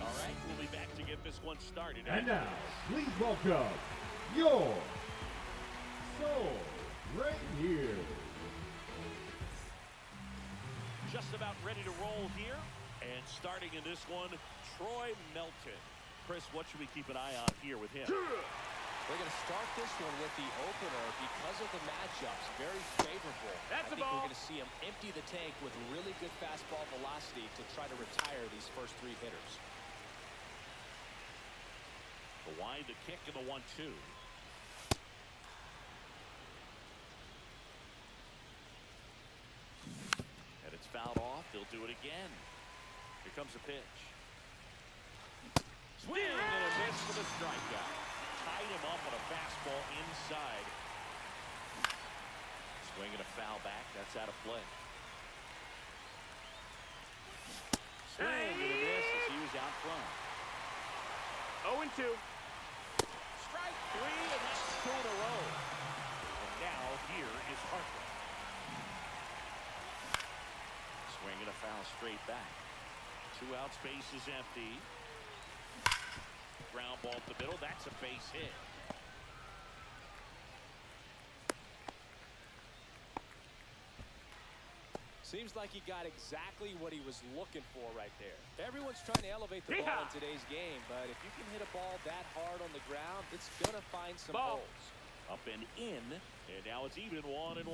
All right, we'll be back to get this one started. And now, please welcome your soul right here. Just about ready to roll here. And starting in this one, Troy Melton. Chris, what should we keep an eye on here with him? We're going to start this one with the opener because of the matchups. Very favorable. That's I the think ball. we're going to see him empty the tank with really good fastball velocity to try to retire these first 3 hitters. The wind, the kick, and the 1-2. And it's fouled off. They'll do it again. Here comes a pitch. Swing and a miss for the strikeout. Tied him up on a fastball inside. Swinging a foul back. That's out of play. Swing and a miss as he was out front. 0-2. Strike three, and that's 2 in a row. And now here is Harper. Swinging a foul straight back. 2 outs, base is empty. Ground ball up the middle. That's a base hit. Seems like he got exactly what he was looking for right there. Everyone's trying to elevate the ball in today's game, but if you can hit a ball that hard on the ground, it's going to find some holes. Up and in, and now it's even 1-1.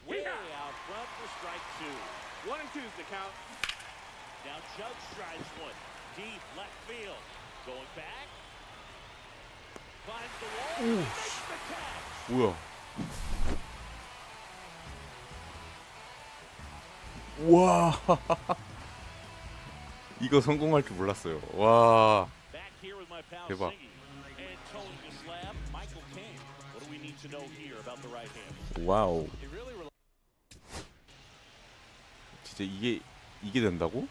Way out front for strike 2. 1-2's the count. Now Judge strikes one. Deep left field. Going back. Finds the wall. Makes the catch. 뭐야? 와. 이거 성공할 줄 몰랐어요. 와. Back here with my pal 대박. Siggy. And towing the slab, Michael King. What do we need to know here about the right hand? 와우. He really 진짜 이게 된다고?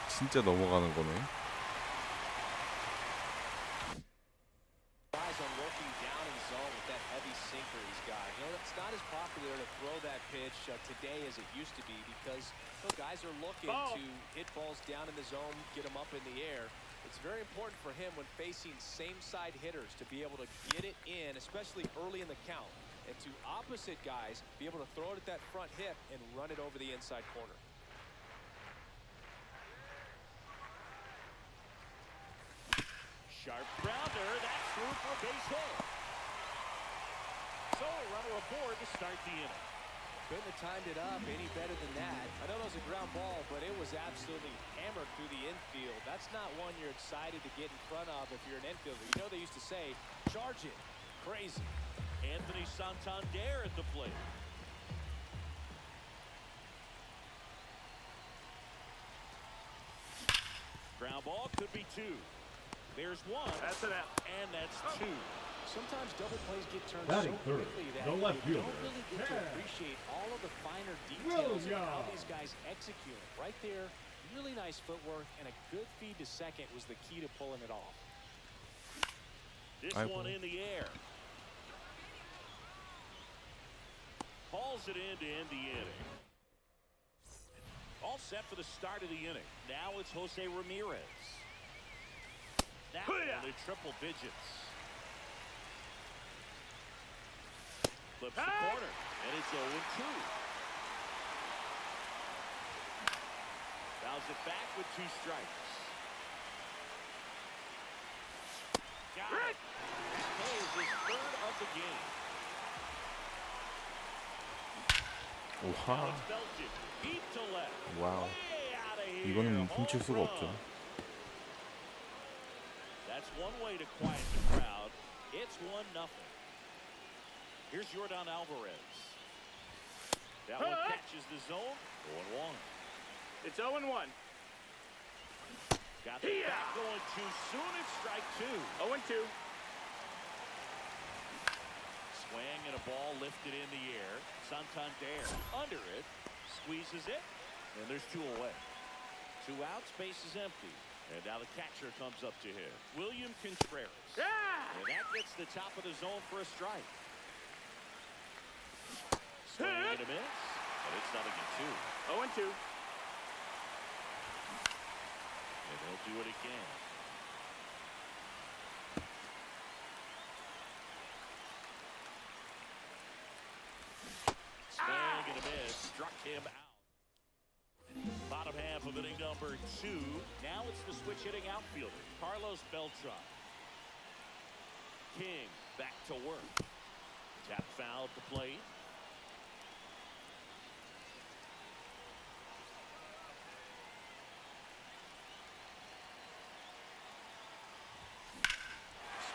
진짜 넘어가는 거네. Guys on working down in zone with that heavy sinker he's got. You know, it's not as popular to throw that pitch today as it used to be because guys are looking to hit balls down in the zone, get them up in the air. It's very important for him when facing same-side hitters to be able to get it in, especially early in the count, and to opposite guys be able to throw it at that front hip and run it over the inside corner. Sharp grounder. That's through for a base hit. So a runner aboard to start the inning. Couldn't have timed it up any better than that. I know it was a ground ball, but it was absolutely hammered through the infield. That's not one you're excited to get in front of if you're an infielder. You know they used to say, charge it. Crazy. Anthony Santander at the plate. Ground ball could be 2. There's 1. That's an out. And that's 2. Sometimes double plays get turned Batting so third, quickly that the you left don't fielder, really get to Ted. appreciate all of the finer details of how Williams. these guys execute it. Right there, really nice footwork, and a good feed to second was the key to pulling it off. This Aye, one boy. in the air. Hauls it in to end the inning. All set for the start of the inning. Now it's Jose Ramirez. That one in triple digits. Flips the corner, and it's 0-2. Fouls it back with 2 strikes. Got it. This play is his 3rd of the game. Now 와. it's belted deep to left. 와우. Way out of here. 이거는 훔칠 Home 수가 run. 없죠. That's one way to quiet the crowd. It's 1-0. Here's Yordan Alvarez. That one catches the zone. 0-1. It's 0-1. Got the back going too soon. It's strike 2. 0-2. Swing and a ball lifted in the air. Santander under it. Squeezes it. And there's 2 away. 2 outs. Base is empty. And now the catcher comes up to him. William Contreras. And that gets the top of the zone for a strike. Swing and a miss. But it's 0-2. 0-2. And they'll do it again. Swing and a miss. Struck him out. Bottom half of inning number 2. Now it's the switch hitting outfielder, Carlos Beltran. King back to work. Tap foul at the plate.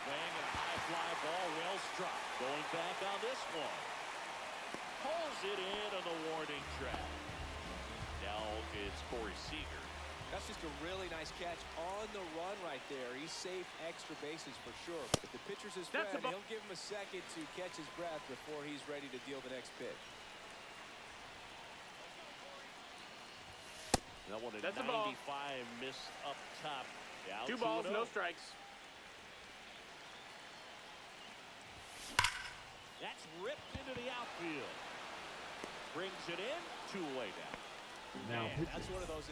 Swing and a high fly ball, well struck. Going back on this one. Pulls it in on the warning track. Now it's Corey Seager. That's just a really nice catch on the run right there. He's safe extra bases for sure. If the pitcher's his friend, That's a ball. he'll give him a second to catch his breath before he's ready to deal the next pitch. That one at That's a ball. 95, missed up top. Down 2 balls, 2-0. no strikes. That's ripped into the outfield. Brings it in, 2 away now. Now Man, pitching. that's one of those.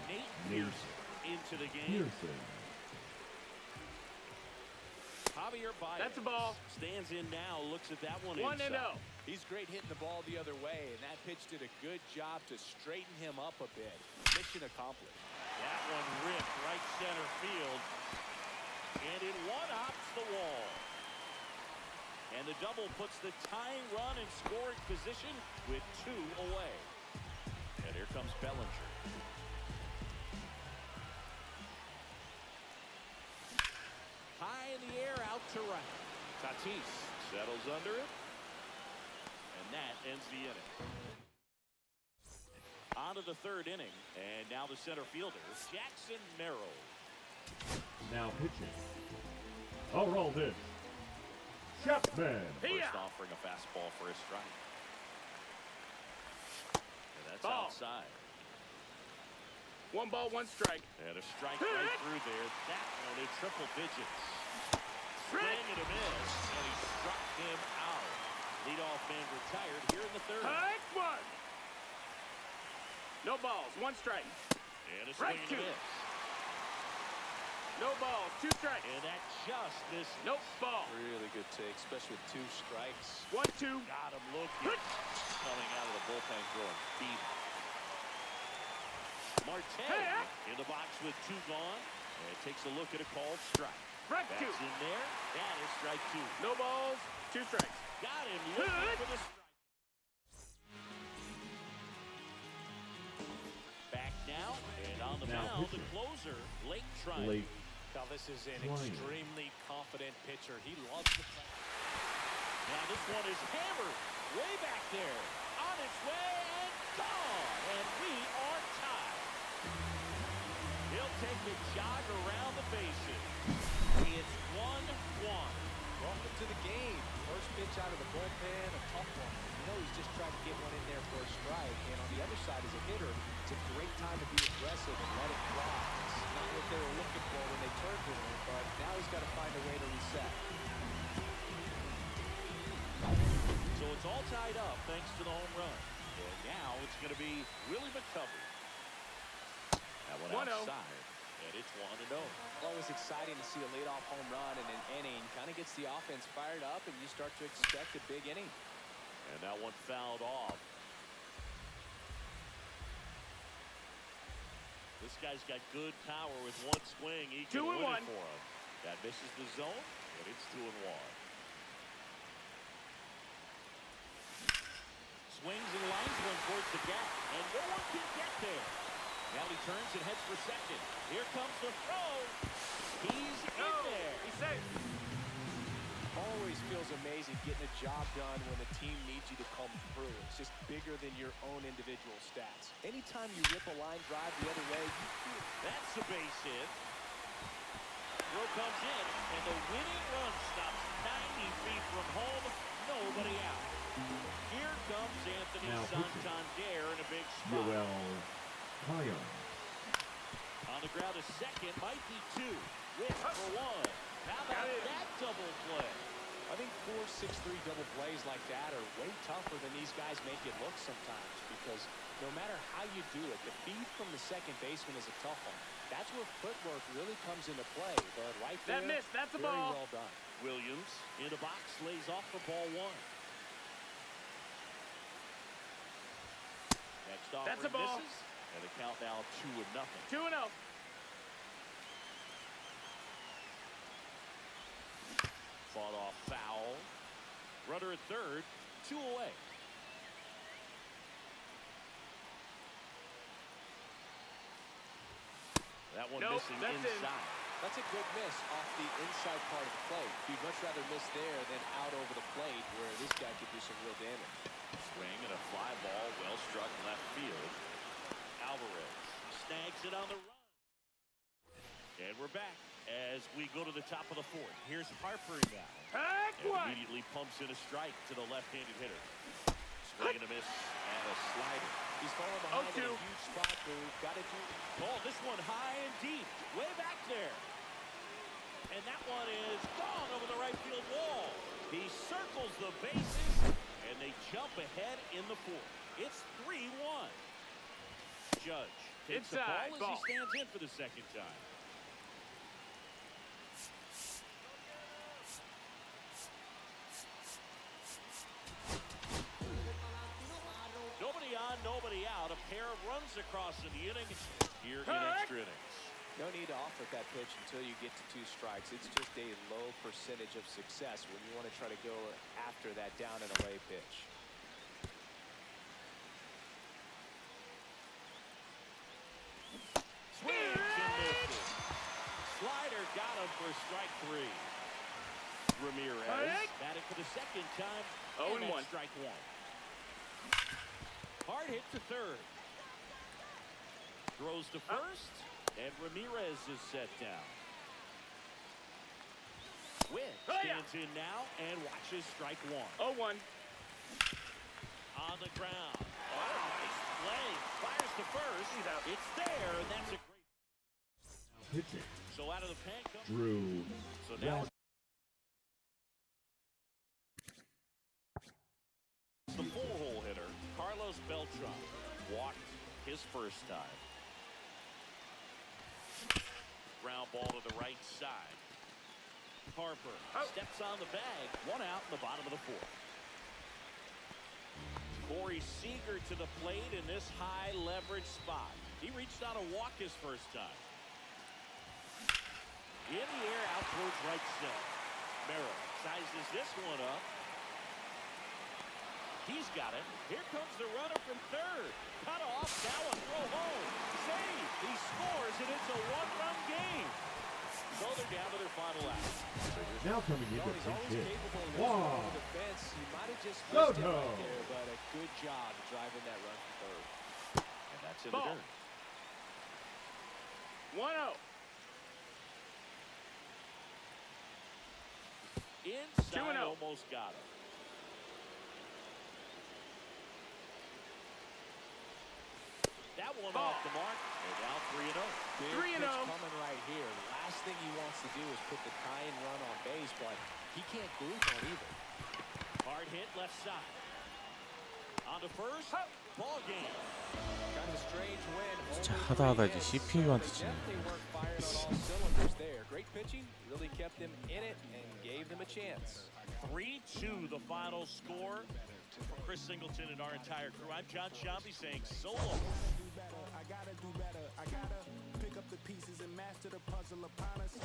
Nate Nate Pearson into the game. Pearson. Javier Baez That's a ball. stands in now, looks at that one 1-0. inside. He's great hitting the ball the other way, and that pitch did a good job to straighten him up a bit. Mission accomplished. That one ripped right center field, and it one-hops the wall. And the double puts the tying run in scoring position with 2 away. And here comes Bellinger. High in the air, out to right. Tatis settles under it. And that ends the inning. On to the 3rd inning. And now the center fielder, Jackson Merrill. Now pitching. Overall this. Chapman. First offering a fastball for a strike. And that's Ball. outside. 1 ball, 1 strike. And a strike right through there. That one in triple digits. Swing and a miss. And he struck him out. Leadoff man retired here in the 3rd. Hike 1. No balls, 1 strike. And a swing Strike and a 2. miss. No balls, 2 strikes. And that just missed. Nope, ball. Really good take, especially with 2 strikes. 1-2. Got him looking. Coming out of the bullpen throwing speed. Marte in the box with 2 gone. And takes a look at a called strike. Strike 2. That's in there. That is strike 2. No balls, 2 strikes. Got him looking for the strike. Back now, and on the Now mound, the pitching. closer, Blake Tribe. Blake. Now, this is an Ryan. extremely confident pitcher. He loves the play. Now this one is hammered way back there. On its way and gone. And we are tied. He'll take the jog around the bases. It's 1-1. Welcome to the game. First pitch out of the bullpen, a tough one. You know he's just trying to get one in there for a strike. And on the other side, as a hitter, it's a great time to be aggressive and let it fly. It's not what they were looking for when they turned to him, but now he's got to find a way to reset. So it's all tied up thanks to the home run. And now it's going to be Willie McCovey. That one 1-0. outside. And it's 1-0. Always exciting to see a leadoff home run in an inning. Kind of gets the offense fired up, and you start to expect a big inning. And that one fouled off. This guy's got good power with 1 swing. He can 2 and win 1. it for him. That misses the zone, and it's 2 and 1. Swings and lines one towards the gap, and no one can get there. Now he turns and heads for second. Here comes the throw. He's in there. He's safe. Always feels amazing getting a job done when the team needs you to come through. It's just bigger than your own individual stats. Anytime you rip a line drive the other way, you feel That's the base hit. Throw comes in, and the winning run stops 90 feet from home. Nobody out. Here comes Anthony Now pitching. Santander in a big spot. Yoel Kyle. On the ground, a second, might be 2. Rick for 1. How about Got it. that double play? I think 4-6-3 double plays like that are way tougher than these guys make it look sometimes, because no matter how you do it, the feed from the second baseman is a tough one. That's where footwork really comes into play, but right there, That missed. That's a very ball. well done. Williams in the box, lays off for ball 1. Next offering That's a ball. misses, and the count now 2-0. 2-0. Fought off foul. Runner at third, 2 away. That one Nope, missing that's in. inside. That's a good miss off the inside part of the plate. You'd much rather miss there than out over the plate where this guy could do some real damage. Swing and a fly ball, well struck left field. Alvarez snags it on the run. And we're back as we go to the top of the fourth. Here's Harper now. Heck, And what? immediately pumps in a strike to the left-handed hitter. Swing and a miss and a slider. He's falling behind in a 0-2. huge spot move. Got to do. Oh, this one high and deep, way back there. And that one is gone over the right field wall. He circles the bases, and they jump ahead in the fourth. It's 3-1. Judge takes Inside, the ball. ball as he stands in for the second time. Nobody on, nobody out. A pair of runs across in the inning here in extra innings. No need to offer that pitch until you get to 2 strikes. It's just a low percentage of success when you want to try to go after that down and away pitch. Swings and misses. Slider got him for strike 3. Ramirez batting for the second time. 0-1. that's strike 1. Hard hit to third. Throws to first, and Ramirez is set down. Wynn stands in now and watches strike 1. 0-1. On the ground. Oh, nice play. Fires to first. It's there, and that's a great. Pitching. So out of the pen comes. Drew. So now the 4-hole hitter, Carlos Beltran, walked his first time. Ground ball to the right side. Harper steps on the bag. 1 out in the bottom of the fourth. Corey Seager to the plate in this high leverage spot. He reached out a walk his first time. In the air out towards right center. Merrill sizes this one up. He's got it. Here comes the runner from third. Cut off. Now a throw home. Save. He scores, and it's a 1-run game. So they're down to their final out. Now coming into He's always pitch hit. capable of Wow. moving over the fence. He might have just missed it Soto. right there, but a good job driving that run from third. And that's in Ball. the dirt. 1-0. Inside 2-0. almost got him. That one Ball. off the mark. They're down 3-0. Big 3-0. pitch coming right here. Last thing he wants to do is put the tying run on base, but he can't glue on either. Hard hit left side. On to first. Ball game. Kind of a strange win. 진짜 Only 하다 하다 3 이제 hits. CPU한테 They 지는 definitely weren't firing on all cylinders there. Great pitching, really kept them in it and gave them a chance. 3-2 the final score. For Chris Singleton and our entire crew, I'm John Shambi saying so long. I gotta do better. I gotta pick up the pieces and master the puzzle upon us.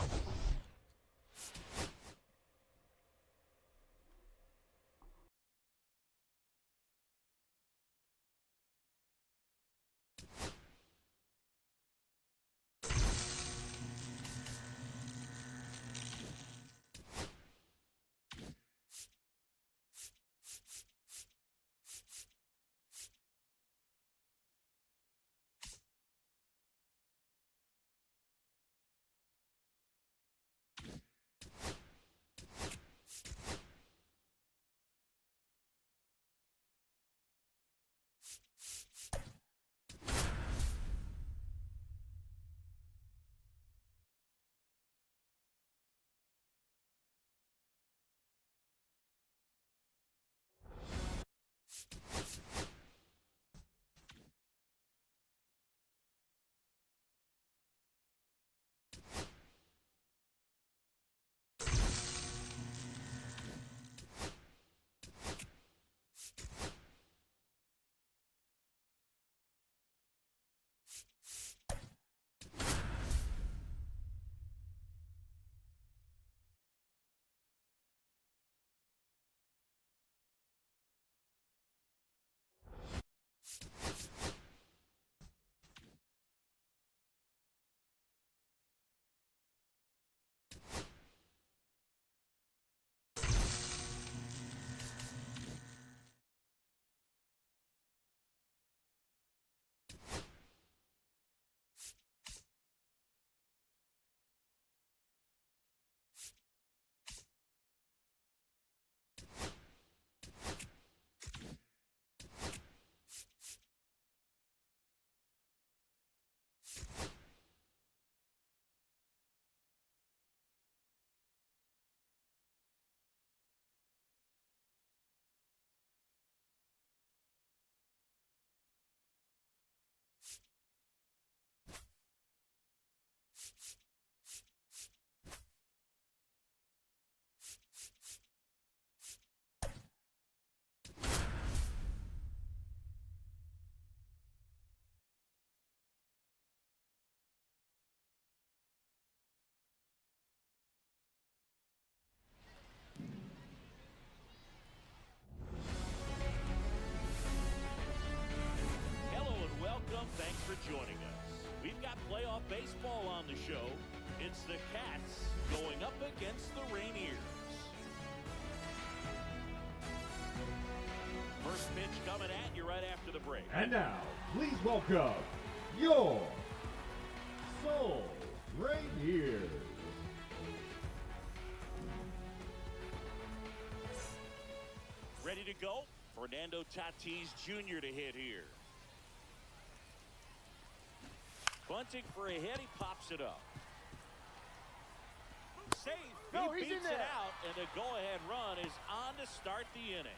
joining us. We've got playoff baseball on the show. It's the Cats going up against the Rainiers. First pitch coming at you right after the break. And now, please welcome your Soul Rainiers. Ready to go? Fernando Tatis Jr. to hit here. Bunting for a hit, he pops it up. Safe, he beats it out, and the go-ahead run is on to start the inning.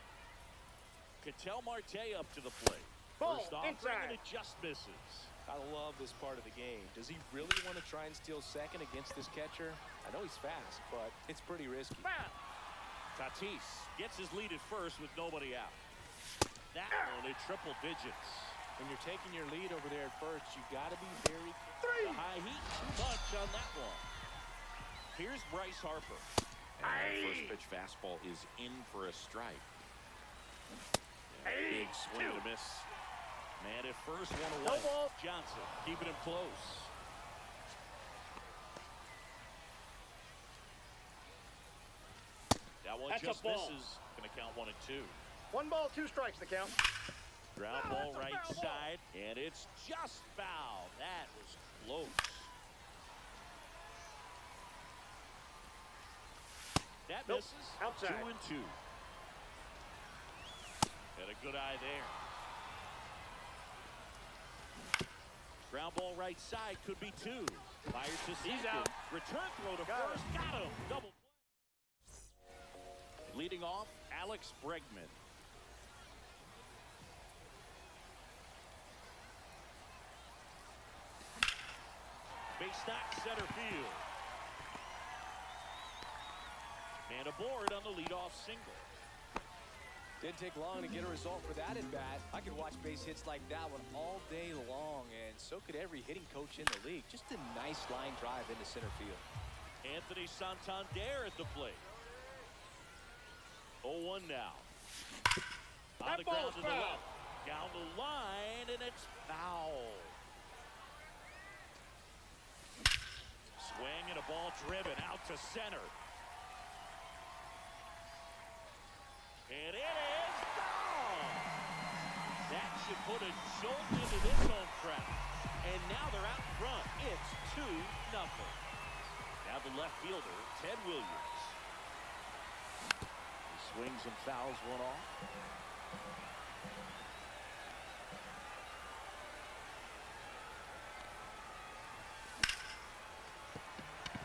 Ketel Marte up to the plate. First offering, and it just misses. I love this part of the game. Does he really want to try and steal second against this catcher? I know he's fast, but it's pretty risky. Tatis gets his lead at first with nobody out. That one in triple digits. When you're taking your lead over there at first, you've got to be very... The high heat, too much on that one. Here's Bryce Harper. And that first pitch fastball is in for a strike. Big swing and a miss. Man at first, one away. Johnson keeping him close. That one just misses. Going to count 1 and 2. 1 ball, 2 strikes the count. Ground ball right side, and it's just foul. That was close. That misses. Outside. 2 and 2. Got a good eye there. Ground ball right side, could be 2. Fires to second. He's out. Return throw to first. Got him. Double play. Leading off, Alex Bregman. Base knock center field. Man aboard on the leadoff single. Didn't take long to get a result for that at bat. I could watch base hits like that one all day long, and so could every hitting coach in the league. Just a nice line drive into center field. Anthony Santander at the plate. 0-1 now. On the ground to the left. Down the line, and it's foul. Swing and a ball driven out to center. And it is gone. That should put a jolt into this home crowd. And now they're out front. It's 2-0. Now the left fielder, Ted Williams. He swings and fouls one off.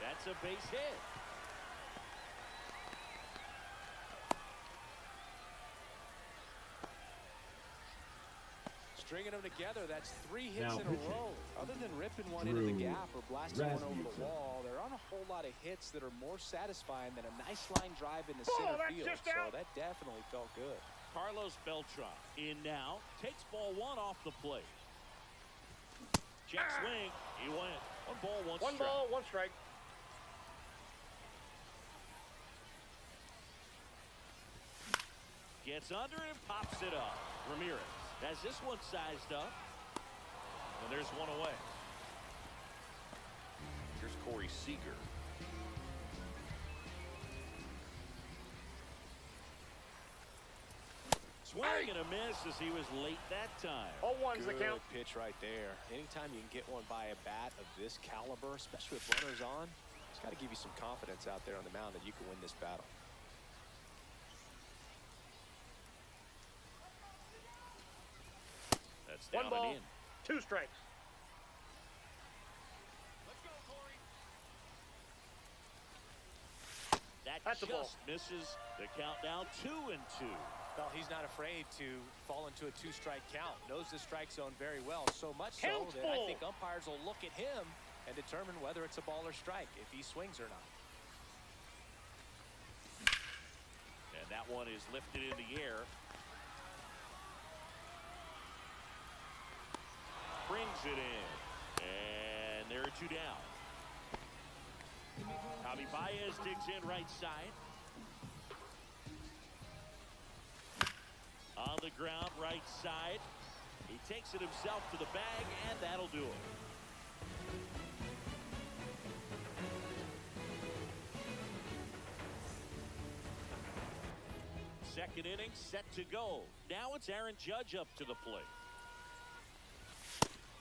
That's a base hit. Stringing them together, that's 3 hits Now in a pitching. row. Other than ripping one into the Drew gap or blasting one over the Rasmussen. wall, there aren't a whole lot of hits that are more satisfying than a nice line drive into center field. So that definitely felt good. Carlos Beltran in now. Takes ball 1 off the plate. Check swing. He went. 1 ball, 1 strike. 1 ball, 1 strike. Gets under it and pops it up. Ramirez has this one sized up. And there's 1 away. Here's Corey Seager. Swing and a miss as he was late that time. 0-1's the count. Good pitch right there. Anytime you can get one by a bat of this caliber, especially with runners on, it's got to give you some confidence out there on the mound that you can win this battle. That's 1 down ball, and in. 2 strikes. That That's a ball. just misses. The count down 2-2. Well, he's not afraid to fall into a 2-strike count. Knows the strike zone very well. So much so Count's that I full. think umpires will look at him and determine whether it's a ball or strike, if he swings or not. And that one is lifted in the air. Brings it in. And there are 2 down. Javi Baez digs in right side. On the ground right side. He takes it himself to the bag, and that'll That'll do it. Second inning set to go. Now it's Aaron Judge up to the plate.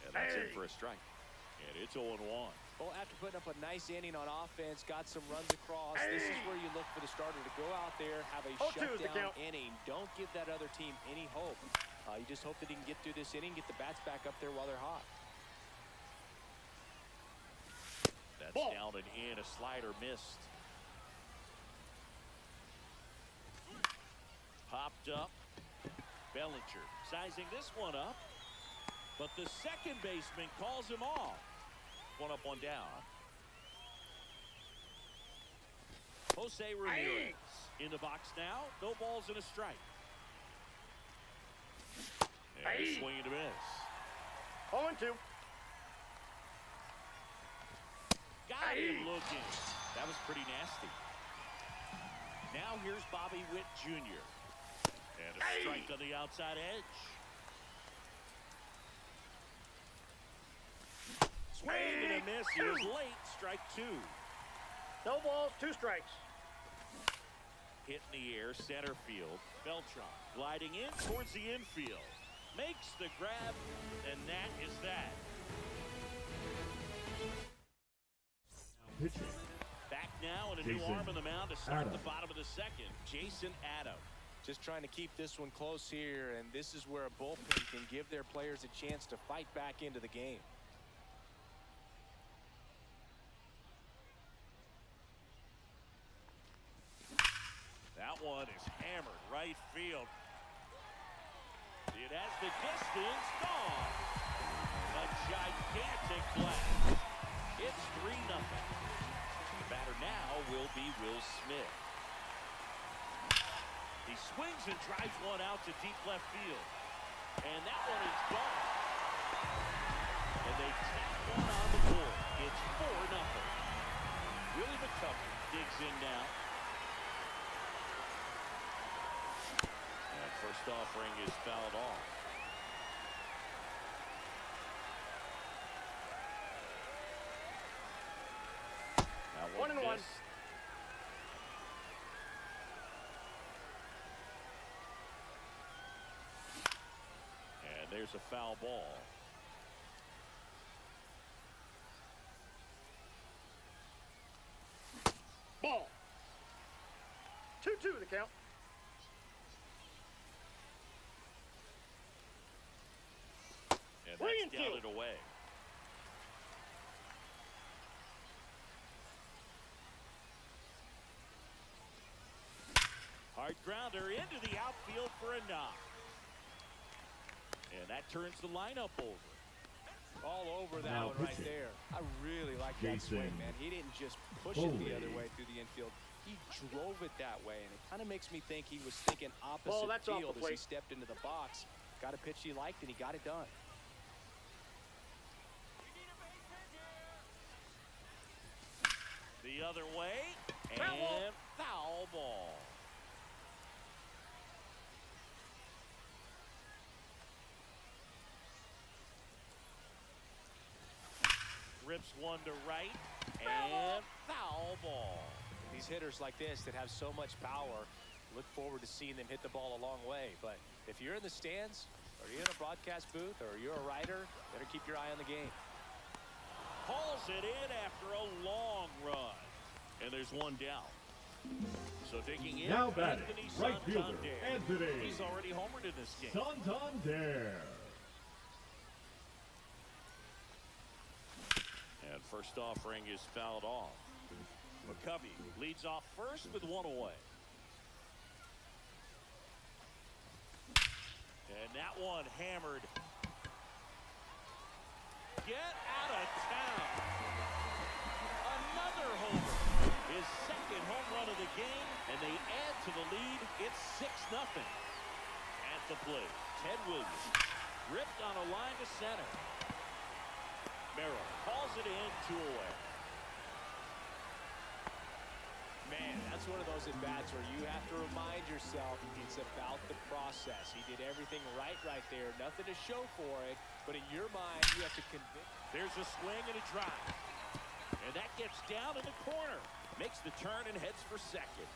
And that's in for a strike. And it's 0-1. Well, after putting up a nice inning on offense, got some runs across, this is where you look for the starter to go out there, have a 0-2 is the shutdown count. inning. Don't give that other team any hope. You just hope that he can get through this inning, get the bats back up there while they're hot. That's Ball. down and in. A slider missed. Popped up. Bellinger sizing this one up. But the second baseman calls him off. One up, one down. Jose Ramirez in the box now. No balls and a strike. And a swing and a miss. 0-2. Got him looking. That was pretty nasty. Now here's Bobby Witt Jr. And a strike on the outside edge. Swing and a miss. He was late. Strike two. No balls, 2 strikes. Hit in the air, center field. Beltran gliding in towards the infield. Makes the grab, and that is that. Pitching. Back now and a new Jason arm on the mound to start the Adam. bottom of the second. Jason Adam. Just trying to keep this one close here, and this is where a bullpen can give their players a chance to fight back into the game. That one is hammered right field. It has the distance gone. A gigantic blast. It's 3-0. The batter now will be Will Smith. He swings and drives one out to deep left field. And that one is gone. And they tap one on the board. It's 4-0. Willie McCovey digs in now. And first offering is fouled off. That 1-1. missed. And there's a foul ball. Ball. 2-2 the count. And Swing that's and down kill. and away. Hard grounder into the outfield for a knock. And that turns the lineup over. All over that Now one right pitching. there. I really like that Jason swing, man. He didn't just push it the other Foley. way through the infield. He drove it that way, and it kind of makes me think he was thinking opposite Ball, that's off the field as he plate. stepped into the box. Got a pitch he liked, and he got it done. The other way, and Foul ball. foul ball. Rips one to right, and foul ball. These hitters like this that have so much power, look forward to seeing them hit the ball a long way. But if you're in the stands, or you're in a broadcast booth, or you're a writer, better keep your eye on the game. Hauls it in after a long run. And there's one down. So digging in, Now batting, Anthony right fielder, Santander. Anthony He's already homered in this game. Santander. And first offering is fouled off. McCovey leads off first with one away. And that one hammered. Get out of town. Another homer. His second home run of the game, and they add to the lead. It's 6-0. At the plate, Ted Williams ripped on a line to center. Merrill calls it in, 2 away. Man, that's one of those at-bats where you have to remind yourself it's about the process. He did everything right there. Nothing to show for it. But in your mind, you have to There's a swing and a drive. And that gets down in the corner. Makes the turn and heads for second.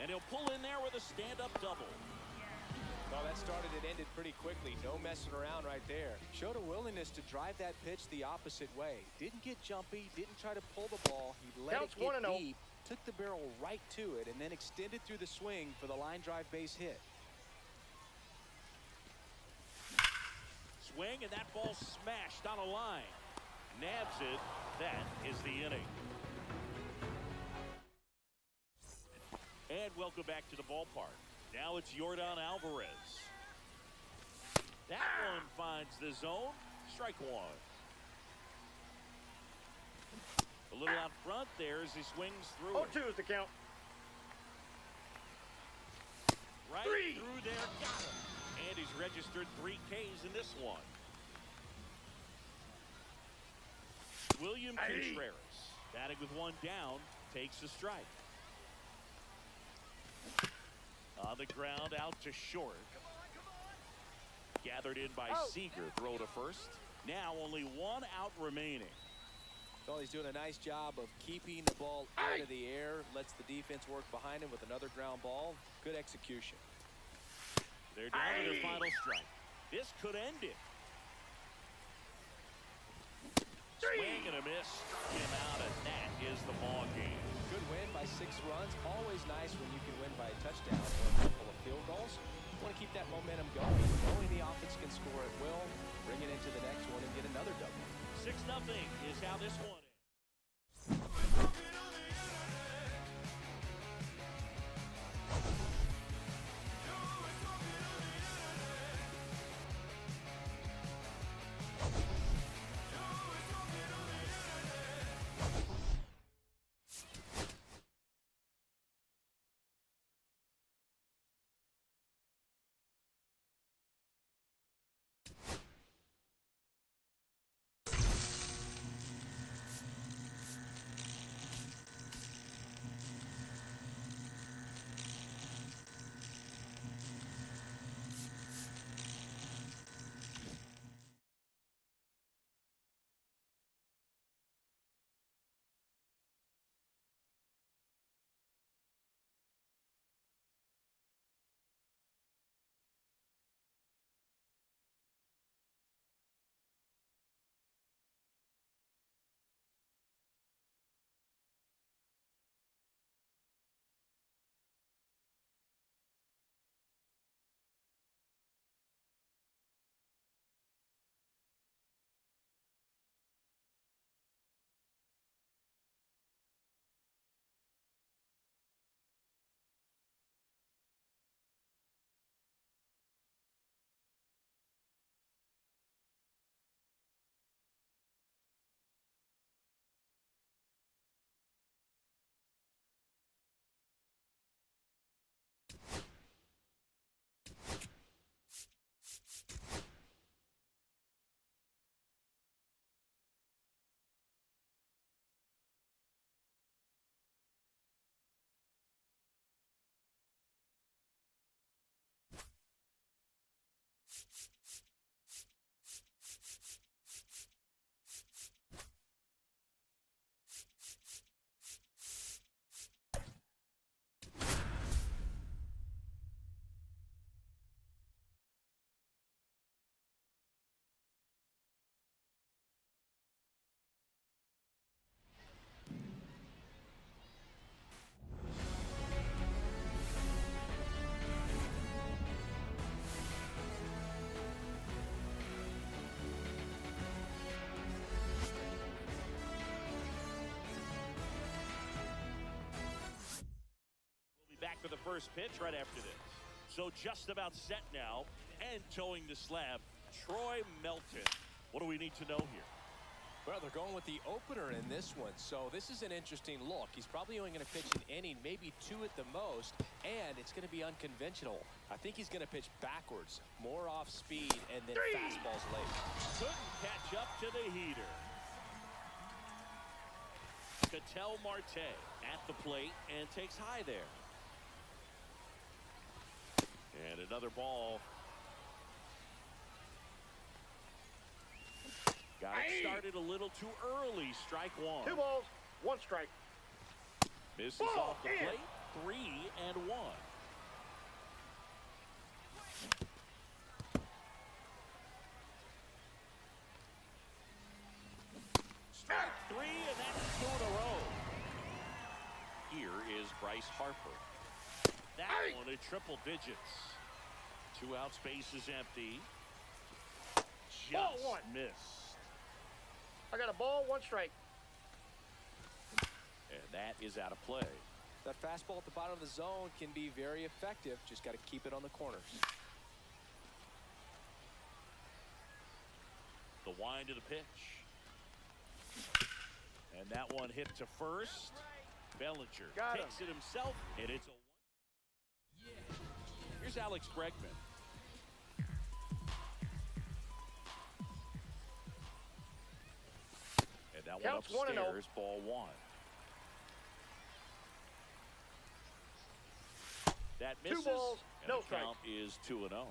And he'll pull in there with a stand-up double. Well, that started and ended pretty quickly. No messing around right there. Showed a willingness to drive that pitch the opposite way. Didn't get jumpy, didn't try to pull the ball. He let Counts it get 1-0. deep, took the barrel right to it, and then extended through the swing for the line drive base hit. Swing, and that ball smashed on a line. Nabs it. That is the inning. And welcome back to the ballpark. Now it's Yordan Alvarez. That one finds the zone. Strike one. A little out front there as he swings through it. 0-2 is the count. Right 3. through there, got him. And he's registered 3 Ks in this one. William Contreras, batting with one down, takes a strike. On the ground, out to short. Gathered in by Seager, throw to first. Now only 1 out remaining. Well, he's doing a nice job of keeping the ball out of the air. Lets the defense work behind him with another ground ball. Good execution. They're down to their final strike. This could end it. Swing and a miss. Struck him out, and that is the ball game. Good win by 6 runs. Always nice when you can win by a touchdown or a couple of field goals. Want to keep that momentum going. Knowing the offense can score at will, bring it into the next one and get another double. 6-0 is how this one ends. For the first pitch right after this. So just about set now and towing the slab, Troy Melton. What do we need to know here? Well, they're going with the opener in this one, so this is an interesting look. He's probably only going to pitch an inning, maybe 2 at the most, and it's going to be unconventional. I think he's going to pitch backwards, more off speed, and then fastballs late. Couldn't catch up to the heater. Ketel Marte at the plate and takes high there. And another ball. Got it started a little too early. Strike one. 2 balls, 1 strike. Misses Ball off the in. plate. 3-1. Strike 3, and that's 2 in a row. Here is Bryce Harper. That one at triple digits. 2 out, space is empty. Ball Just 1. missed. I got a ball, 1 strike. And that is out of play. That fastball at the bottom of the zone can be very effective. Just got to keep it on the corners. The wind of the pitch. And that one hit to first. Bellinger Got him. takes it himself, and it's a 1. Here's Alex Bregman. And that Counts one 1-0. upstairs, ball 1. That 2 misses, balls, and no the strikes. count is 2-0.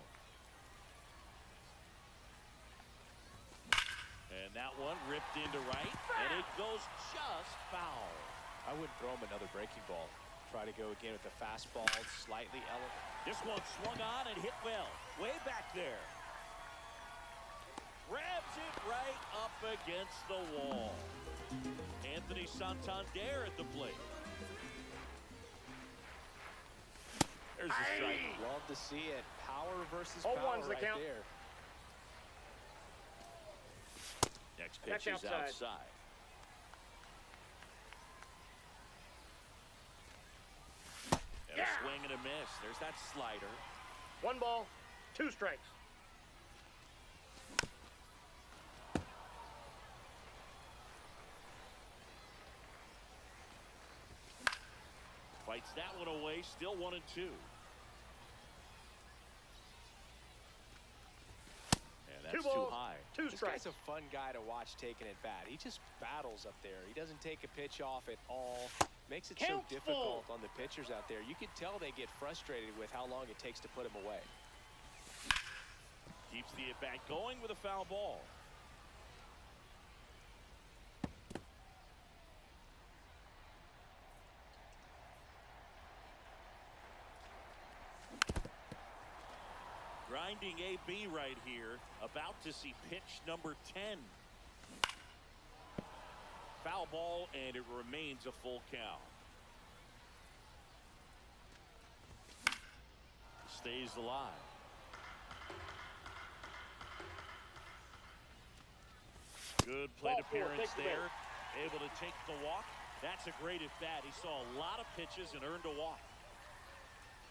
And that one ripped into right, and it goes just foul. I wouldn't throw him another breaking ball. Try to go again with the fastball, slightly elevated. This one swung on and hit well, way back there. Grabs it right up against the wall. Anthony Santander at the plate. There's the strike. Love to see it. Power versus 0-1's power the right count. there. Next That's pitch is outside. outside. And a swing and a miss. There's that slider. 1 ball, 2 strikes. Fights that one away. Still 1-2. And that's 2 too balls, high. 2 This strikes. guy's a fun guy to watch taking at bat. He just battles up there. He doesn't take a pitch off at all. Makes it so Count difficult full. on the pitchers out there. You could tell they get frustrated with how long it takes to put him away. Keeps the at-bat going with a foul ball. Grinding AB right here. About to see pitch number 10. Foul ball, and it remains a full count. Stays alive. Good plate Ball 4, appearance take the there. Able to take the walk. That's a great at bat. He saw a lot of pitches and earned a walk.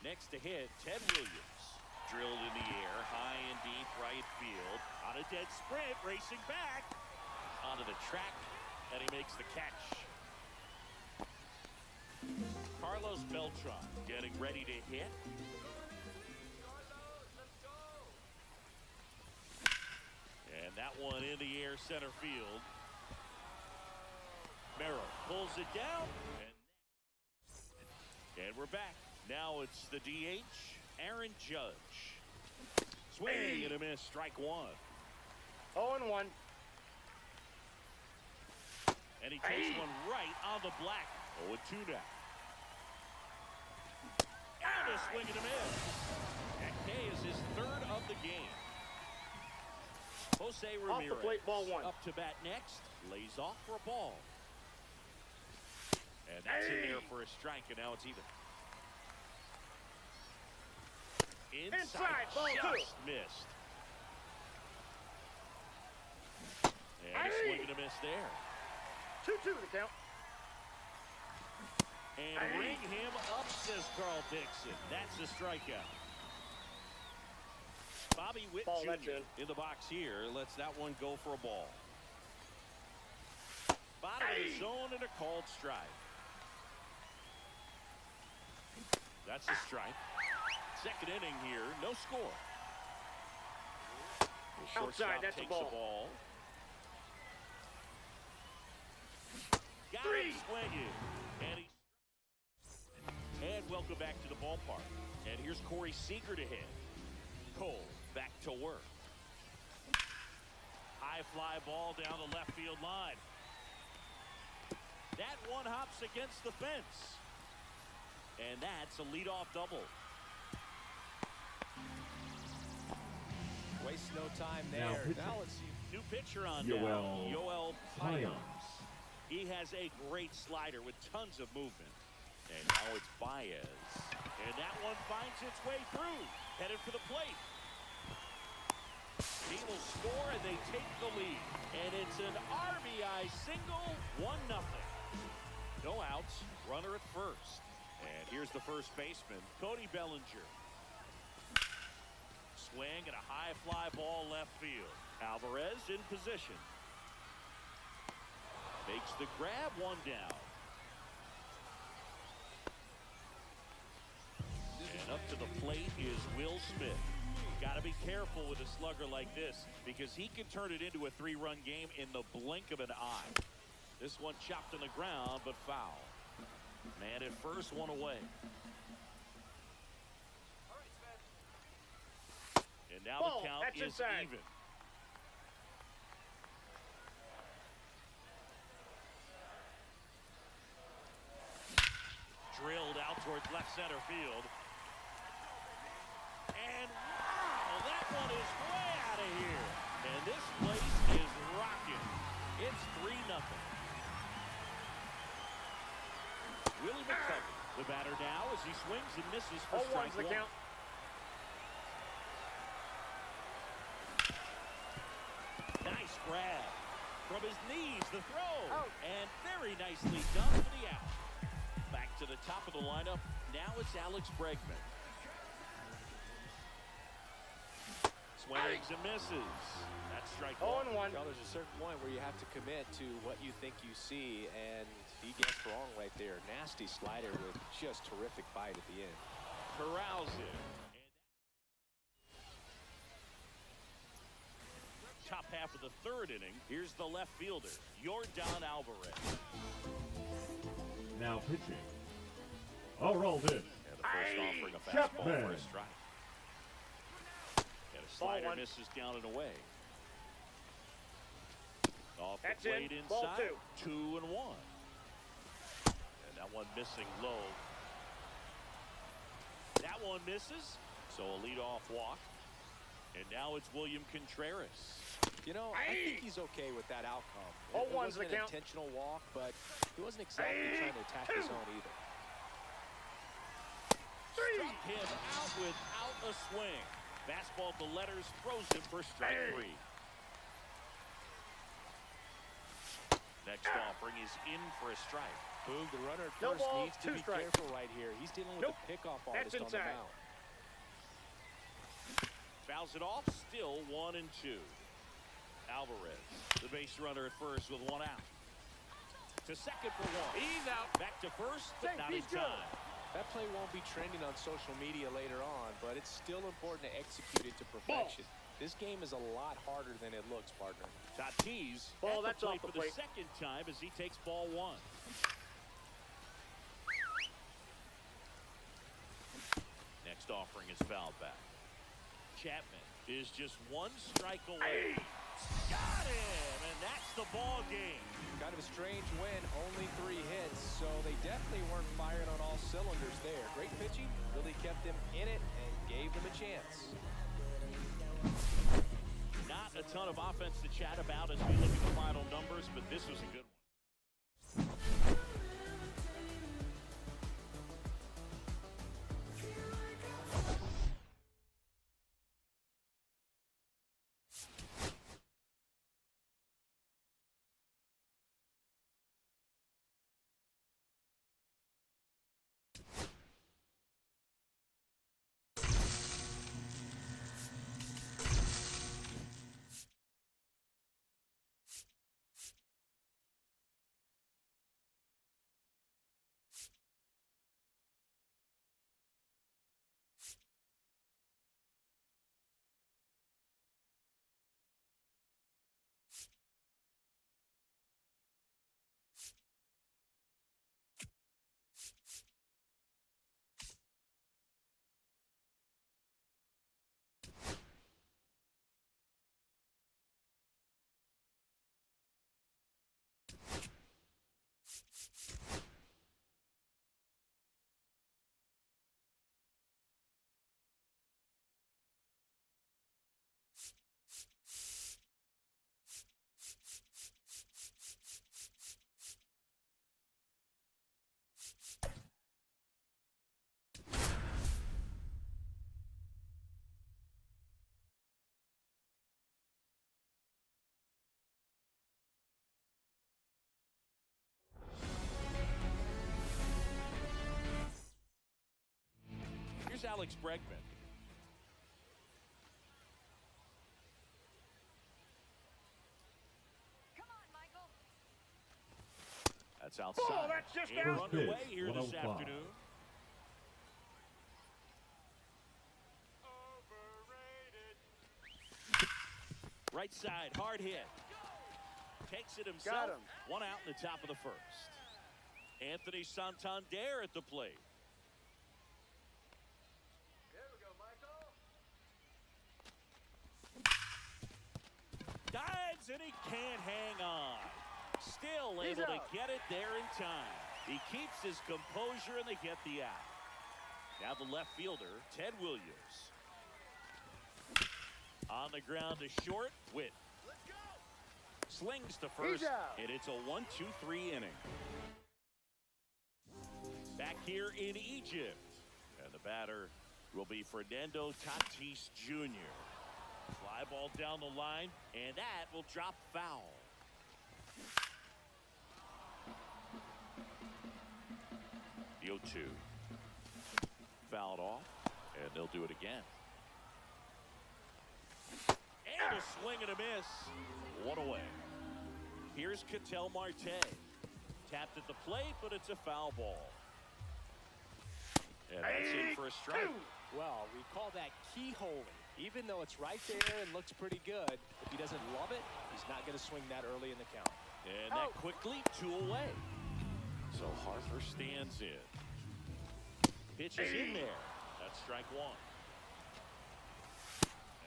Next to hit, Ted Williams. Drilled in the air, high and deep right field. On a dead sprint, racing back. Onto the track, and he makes the catch. Carlos Beltran getting ready to hit. And that one in the air, center field. Merrill pulls it down. And we're back. Now it's the DH, Aaron Judge. Swing and a miss, strike 1. 0-1. And he takes one right on the black. 0-2 now. And a swing and a miss. And K is his 3rd of the game. Jose Off the Ramirez plate, ball 1. up to bat next. Lays off for a ball. And that's in there for a strike, and now it's even. Inside, ball 2. just missed. And a swing and a miss there. 2-2 the count. And ring him up, says Carl Dixon. That's a strikeout. Bobby Witt Ball, Jr. that's in the box here lets that one go for a ball. Bottom of the zone and a called strike. That's a strike. Second inning here, no score. The shortstop Outside, that's a takes ball. the ball. Got 3. him swinging. And welcome back to the ballpark. And here's Corey Seager to hit. Cole back to work. High high fly ball down the left field line. That one hops against the fence. And that's a leadoff double. Waste no time Now there. pitching. Now let's see. New pitcher on Yoel down, Yoel Payams. He has a great slider with tons of movement. And now it's Baez. And that one finds its way through. Headed for the plate. He will score and they take the lead. And it's an RBI single, 1-0. No outs, runner at first. And here's the first baseman, Cody Bellinger. Swing and a high fly ball left field. Alvarez in position. Makes the grab, one down. And up to the plate is Will Smith. Got to be careful with a slugger like this because he can turn it into a 3-run game in the blink of an eye. This one chopped on the ground, but foul. Man at first, one away. And now Ball, the count that's is inside. even. Drilled out towards left center field. And wow, that one is way out of here. And this place is rocking. It's 3-0. Willie McCovey, the batter now as he swings and misses for 0-1's strike the one. count. Nice grab. From his knees, the throw. Out. And very nicely done for the out. Back to the top of the lineup. Now it's Alex Bregman. Swings and misses. That's strike one. 0-1. Well, there's a certain point where you have to commit to what you think you see, and he gets wrong right there. Nasty slider with just terrific bite at the end. Corrals it. Top half of the third inning. Here's the left fielder, Yordan Alvarez. Now pitching. Oraldis. And the first offering a fastball for a Chapman. strike. And a slider Ball one. misses down and away. Off That's the plate in. Ball inside. two. 2-1. And that one missing low. That one misses. So a leadoff walk. And now it's William Contreras. You know, I think he's okay with that outcome. It 0-1's wasn't the an count. intentional walk, but he wasn't exactly trying to attack the zone either. Struck him out without a swing. Fastball to letters throws him for strike three. Next offering is in for a strike. Boog, the runner at No first ball, needs to 2 be strikes. careful right here. He's dealing with Nope. a pickoff That's artist on the inside. mound. Fouls it off, still 1-2. Alvarez, the base runner at first with one out. To second for one. He's out. Back to first, but Safe, not in he's good. time. That play won't be trending on social media later on, but it's still important to execute it to perfection. This game is a lot harder than it looks, partner. Tatis Ball, at that's the plate off the for the plate. second time as he takes ball one. Next offering is fouled back. Chapman is just one strike away. Got him, and that's the ball game. Kind of a strange win, only 3 hits, so they definitely weren't firing on all cylinders there. Great pitching, really kept them in it and gave them a chance. Not a ton of offense to chat about as we look at the final numbers, but this was a good one. Alex Bregman. That's outside. Ball, that's just And out. underway Pitch, here this 105. afternoon. Right side, hard hit. Takes it himself. Got him. One out in the top of the first. Anthony Santander at the plate. There we go, Michael. Dives and he can't hang on. Still He's able to out. get it there in time. He keeps his composure and they get the out. Now the left fielder, Ted Williams. On the ground to short, Witt. Slings to first, out. and it's a 1-2-3 inning. Back here in Egypt, and the batter will be Fernando Tatis Jr. Fly ball down the line, and that will drop foul. The 0-2. Fouled off, and they'll do it again. And a swing and a miss. One away. Here's Ketel Marte. Tapped at the plate, but it's a foul ball. And that's in for a strike. Well, we call that keyholing. Even though it's right there and looks pretty good, if he doesn't love it, he's not going to swing that early in the count. And that quickly, 2 away. So Harper stands in. Pitch is in there. That's strike 1.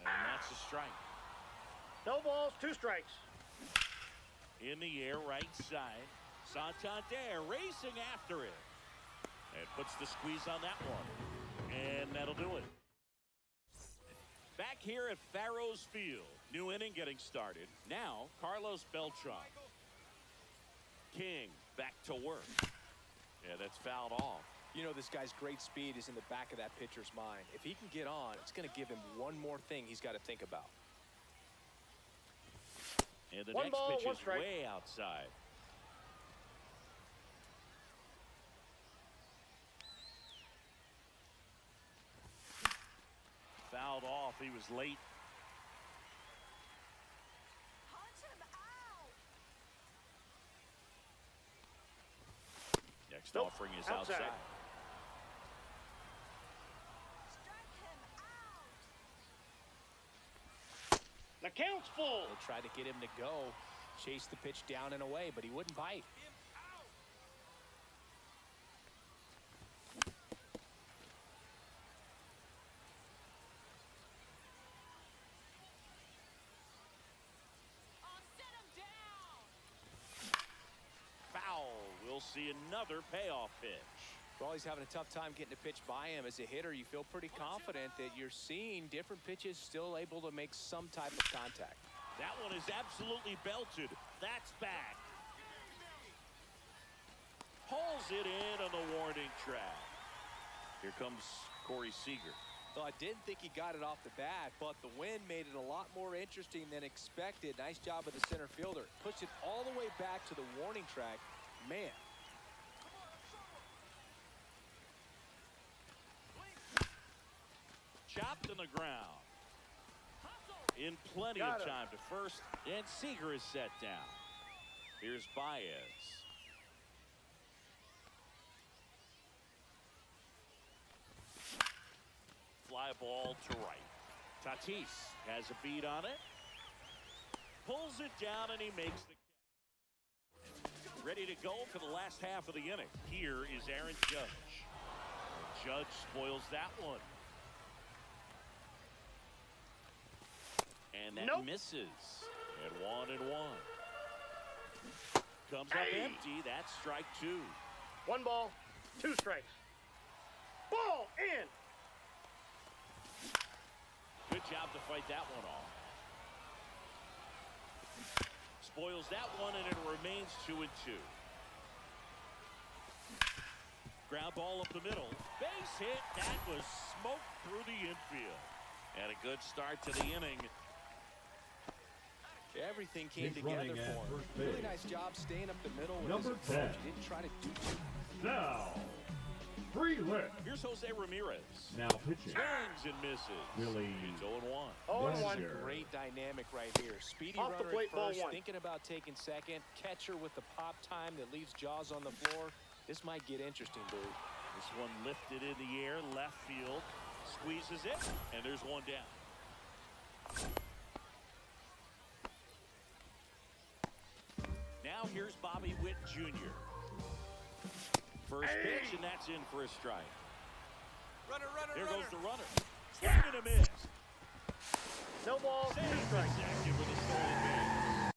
And that's a strike. No balls, 2 strikes. In the air, right side. Santander racing after it. And puts the squeeze on that one. And that'll do it. Back here at Farrows Field. New inning getting started. Now, Carlos Beltran. King back to work. Yeah, that's fouled off. You know, this guy's great speed is in the back of that pitcher's mind. If he can get on, it's going to give him one more thing he's got to think about. And the One next ball, pitch one is strike. way outside. Fouled off. He was late. Next Nope. offering is Outside. outside. The count's full. They tried to get him to go, chase the pitch down and away, but he wouldn't bite. Foul. We'll see another payoff pitch. Well, he's having a tough time getting a pitch by him. As a hitter, you feel pretty confident that you're seeing different pitches still able to make some type of contact. That one is absolutely belted. That's back. Pulls it in on the warning track. Here comes Corey Seager. Well, I didn't think he got it off the bat, but the wind made it a lot more interesting than expected. Nice job of the center fielder. Pushed it all the way back to the warning track. Man. Chopped in the ground. In plenty Got of him. time to first, and Seager is set down. Here's Baez. Fly ball to right. Tatis has a beat on it. Pulls it down and he makes the catch. Ready to go for the last half of the inning. Here is Aaron Judge. Judge spoils that one. And that Nope. misses. At 1-1. Comes up empty. That's strike 2. 1 ball, 2 strikes. Ball in. Good job to fight that one off. Spoils that one, and it remains 2-2. Ground ball up the middle. Base hit. That was smoked through the infield. And a good start to the inning. Everything came He's together running at for him. first Really base. nice job staying up the middle with Number his approach. 10. He didn't try to do too Now, Freeland. Here's Jose Ramirez. Now pitching. Swings and misses. Billy. It's 0-1. 0-1. Wonder. Great dynamic right here. Speedy Off the runner plate, at ball first, one. thinking about taking second. Catcher with the pop time that leaves Jaws on the floor. This might get interesting, dude. This one lifted in the air, left field. Squeezes it, and there's one down. Now here's Bobby Witt Jr. First pitch, and that's in for a strike. There goes the runner. Swing and a miss. No balls, 2 strikes. Executive with a stolen base.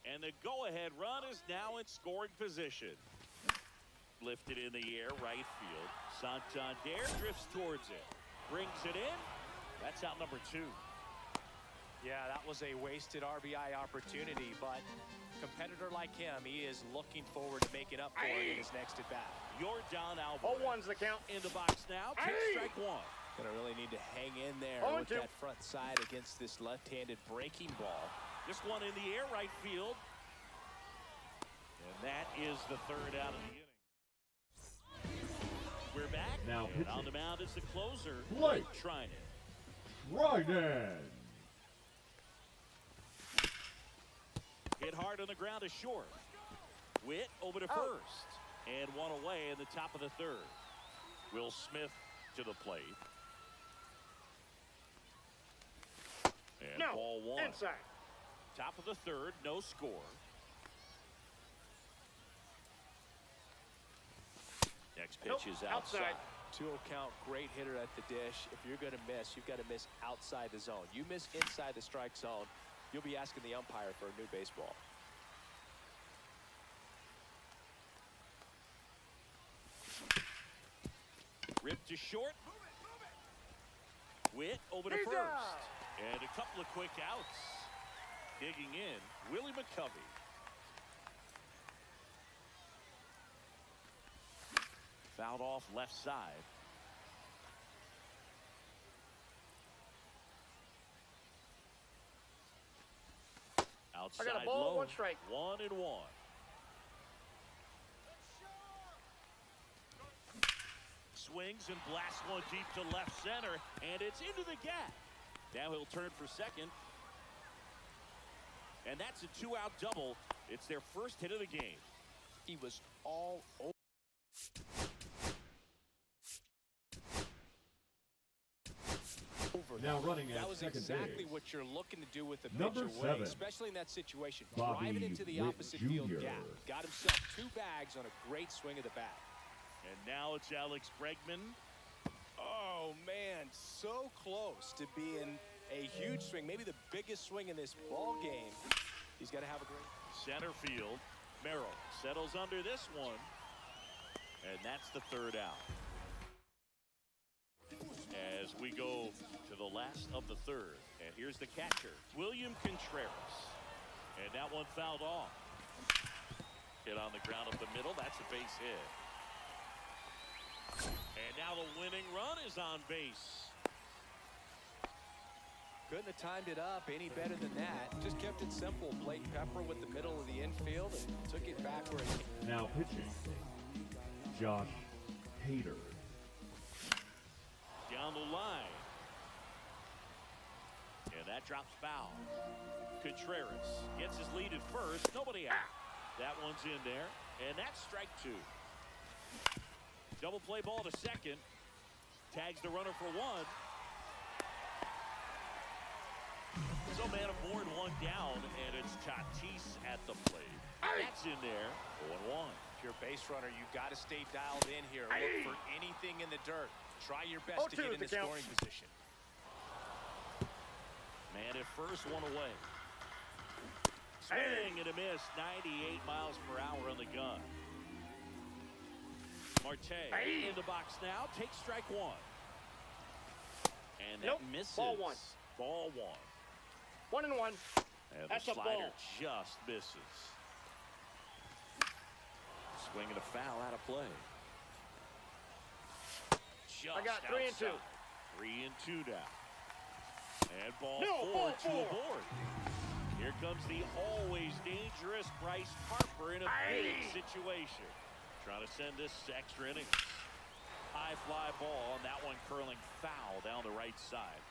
And the go-ahead run is now in scoring position. Lifted in the air, right field. Santander drifts towards it. Brings it in. That's out number 2. Yeah, that was a wasted RBI opportunity, but competitor like him, he is looking forward to making up for it in his next at-bat. Yordan Alvarez 0-1's the count. in the box now. Take strike 1. Gonna really need to hang in there 0-2. with that front side against this left-handed breaking ball. This one in the air, right field. And that is the 3rd out of the inning. We're back. Now and on pitching. the mound is the closer, Blake Trinan. Trinan. Hit hard on the ground to short. Witt over to first. And one away in the top of the 3rd. Will Smith to the plate. And No, ball 1. inside. Top of the 3rd, no score. Next pitch Nope, is outside. 2-0 count, great hitter at the dish. If you're going to miss, you've got to miss outside the zone. You miss inside the strike zone, you'll be asking the umpire for a new baseball. Ripped to short. Witt over to He's first. out. And a couple of quick outs. Digging in, Willie McCovey. Fouled off left side. Outside I got a ball, low. 1 strike. 1-1. Swings and blasts one deep to left center, and it's into the gap. Now he'll turn for second. And that's a 2-out double. It's their first hit of the game. He was all over. Now running at That was second exactly base. what you're looking to do with the Number pitcher winning, 7, especially in that situation. Bobby Driving into the Witt opposite field Jr. gap. Got himself 2 bags on a great swing of the bat. And now it's Alex Bregman. Oh, man, so close to being a huge swing, maybe the biggest swing in this ball game. He's got to have a great... Center field. Merrill settles under this one. And that's the 3rd out. As we go to the last of the 3rd. And here's the catcher, William Contreras. And that one fouled off. Hit on the ground up the middle. That's a base hit. And now the winning run is on base. Couldn't have timed it up any better than that. Just kept it simple. Played Pepper with the middle of the infield and took it back where it... Now pitching. Josh Hader. Down the line. And that drops foul. Contreras gets his lead at first. Nobody out. That one's in there. And that's strike 2. Double play ball to second. Tags the runner for 1. So man aboard, 1 down, and it's Tatis at the plate. That's in there. 0-1. If you're a base runner, you've got to stay dialed in here. Look for anything in the dirt. Try your best to get in the scoring position. Man at first, 1 away. Swing and a miss. 98 miles per hour on the gun. Marte in the box now. Takes strike 1. And that misses. Ball 1. Ball 1. 1-1. And the That's a slider ball. just misses. Swinging a foul out of play. Just I got 3 and 2. outside. 3 and 2 now. And ball No, 4 ball to 4. aboard. Here comes the always dangerous Bryce Harper in a big situation. Trying to send this to extra innings. High fly ball, and that one curling foul down the right side.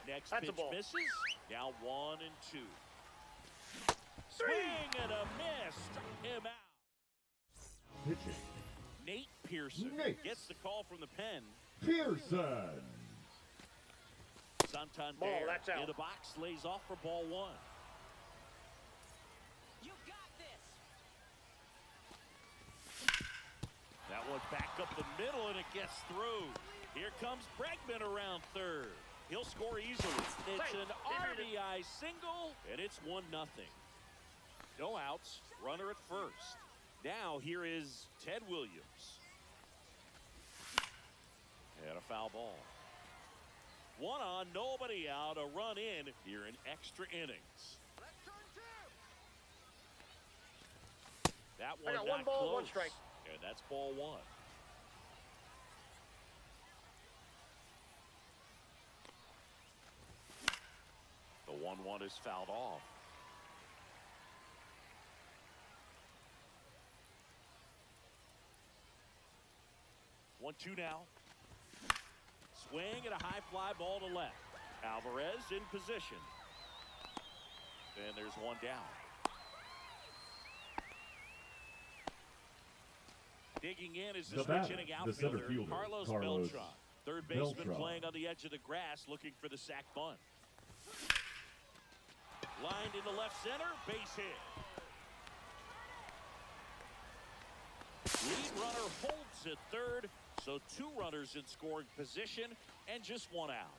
Next That's a pitch ball. misses. Now 1 and 2. Swing and a miss. Struck him out. Pitching. Nate Pearson Nate. gets the call from the pen. Pearson. Santander Ball, that's out. in the box, lays off for ball 1. You got this. That one back up the middle, and it gets through. Here comes Bregman around third. He'll score easily. It's an RBI single, and it's 1-0. No outs, runner at first. Now here is Ted Williams. And a foul ball. 1 on, nobody out, a run in here in extra innings. That one I got not 1 ball, close. 1 strike. And that's ball 1. The 1-1 is fouled off. One, 2 now. Swing and a high fly ball to left. Alvarez in position. And there's 1 down. Digging in is the The switch batter, inning the center outfielder, fielder, Carlos Carlos Beltran. Third baseman Beltran. playing on the edge of the grass looking for the sac bunt. Lined into left center, base hit. Lead runner holds at third, so 2 runners in scoring position and just 1 out.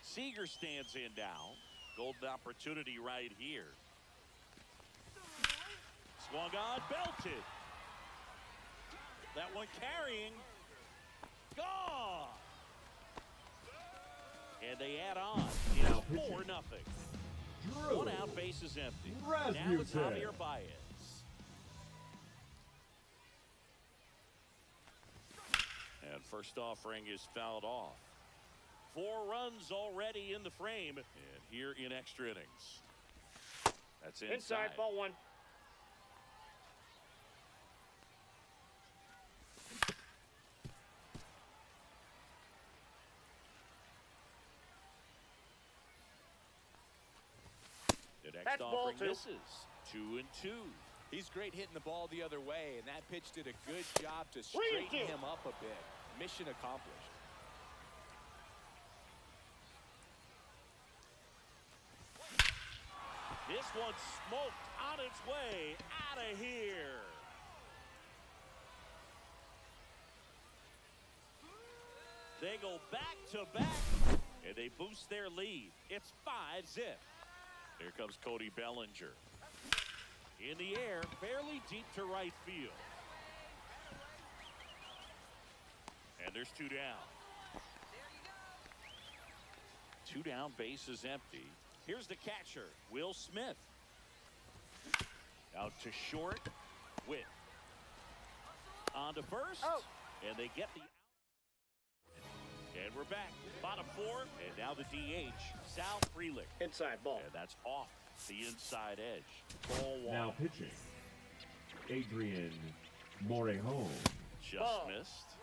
Seager stands in now. Golden opportunity right here. Swung on, belted. That one carrying. Gone. And they add on. It's Now pitching. 4-0. Drew. 1 out, base is empty. Now Rasmussen. it's Javier Baez. And first offering is fouled off. 4 runs already in the frame, and here in extra innings. That's inside. Ball 1. The next That's ball offering 2. misses. 2 and 2. He's great hitting the ball the other way, and that pitch did a good job to 3 and straighten 2. him up a bit. Mission accomplished. This one smoked on its way out of here. They go back to back, and they boost their lead. It's 5-0. Here comes Cody Bellinger. In the air, fairly deep to right field. And there's 2 down. 2 down, base is empty. Here's the catcher, Will Smith. Out to short, Witt. On to first, and they get the out. And we're back, bottom 4, and now the DH, Sal Frelick. Inside ball. And that's off the inside edge. Ball 1. Now pitching. Adrian Morejon. Just Ball. missed.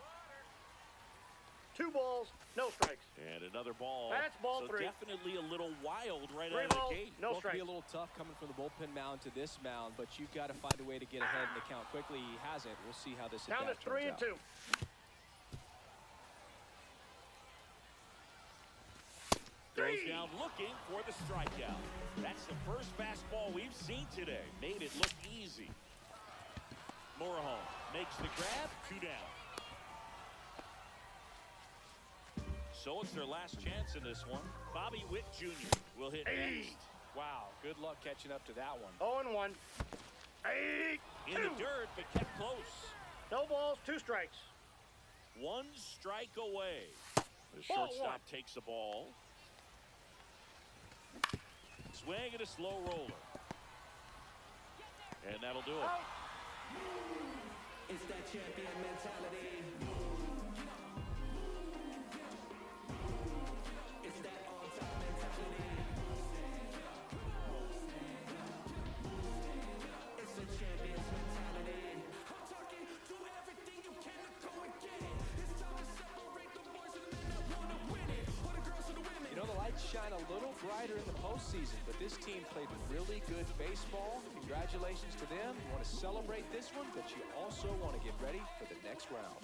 2 balls, no strikes. And another ball. That's ball so 3. Definitely a little wild right 3 out of balls, the gate. no Both strikes. be a little tough coming from the bullpen mound to this mound, but you've got to find a way to get ahead in the count quickly. He hasn't. We'll see how this Down to at-bat 3 and turns 2. Goes down looking for the strikeout. That's the first fastball we've seen today. Made it look easy. Morejon makes the grab, 2 down. So it's their last chance in this one. Bobby Witt Jr. will hit next. Wow, good luck catching up to that one. 0 and 1. In the dirt, but kept close. No balls, 2 strikes. 1 strike away. The Ball shortstop 1. takes the ball. Swing and a slow roller. And that'll do it. It's that champion mentality. It's that on-top mentality. It's a champion's mentality. I'm talking, do everything you can to go and get it. It's time to separate the boys and the men that want to win it. Or the girls and the women. You know, the lights shine a little brighter in the postseason, but this team played really good baseball. Congratulations to them. You want to celebrate this one, but you also want to get ready for the next round.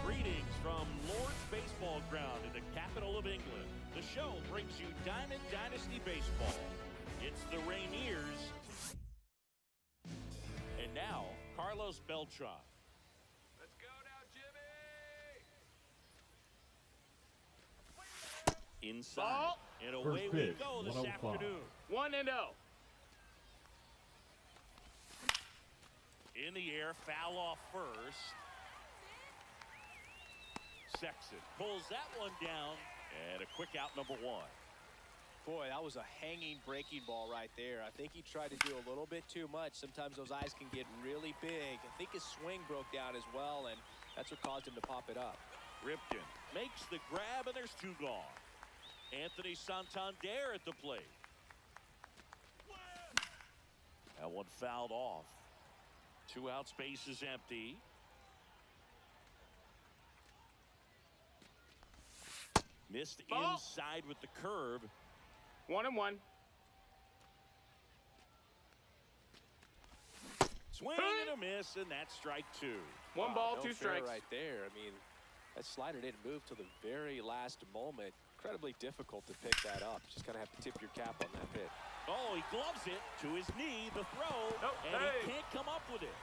Greetings from Lord's Baseball Ground in the capital of England. The show brings you Diamond Dynasty Baseball. It's the Rainiers. And now, Carlos Beltran. Let's go now, Jimmy! Inside. Ball. And away First we pitch, go this 105. afternoon. 1-0. In the air, foul off first. Sexton pulls that one down, and a quick out, number one. Boy, that was a hanging breaking ball right there. I think he tried to do a little bit too much. Sometimes those eyes can get really big. I think his swing broke down as well, and that's what caused him to pop it up. Ripken makes the grab, and there's two gone. Anthony Santander at the plate. That one fouled off. 2 out, space is empty. Missed Ball. inside with the curve. 1-1. Swing and a miss, and that's strike two. One ball, no 2 fair strikes. right there. I mean, that slider didn't move till the very last moment. Incredibly difficult to pick that up. Just kind of have to tip your cap on that pitch. Oh, he gloves it to his knee, the throw, Nope, and hey. he can't come up with it.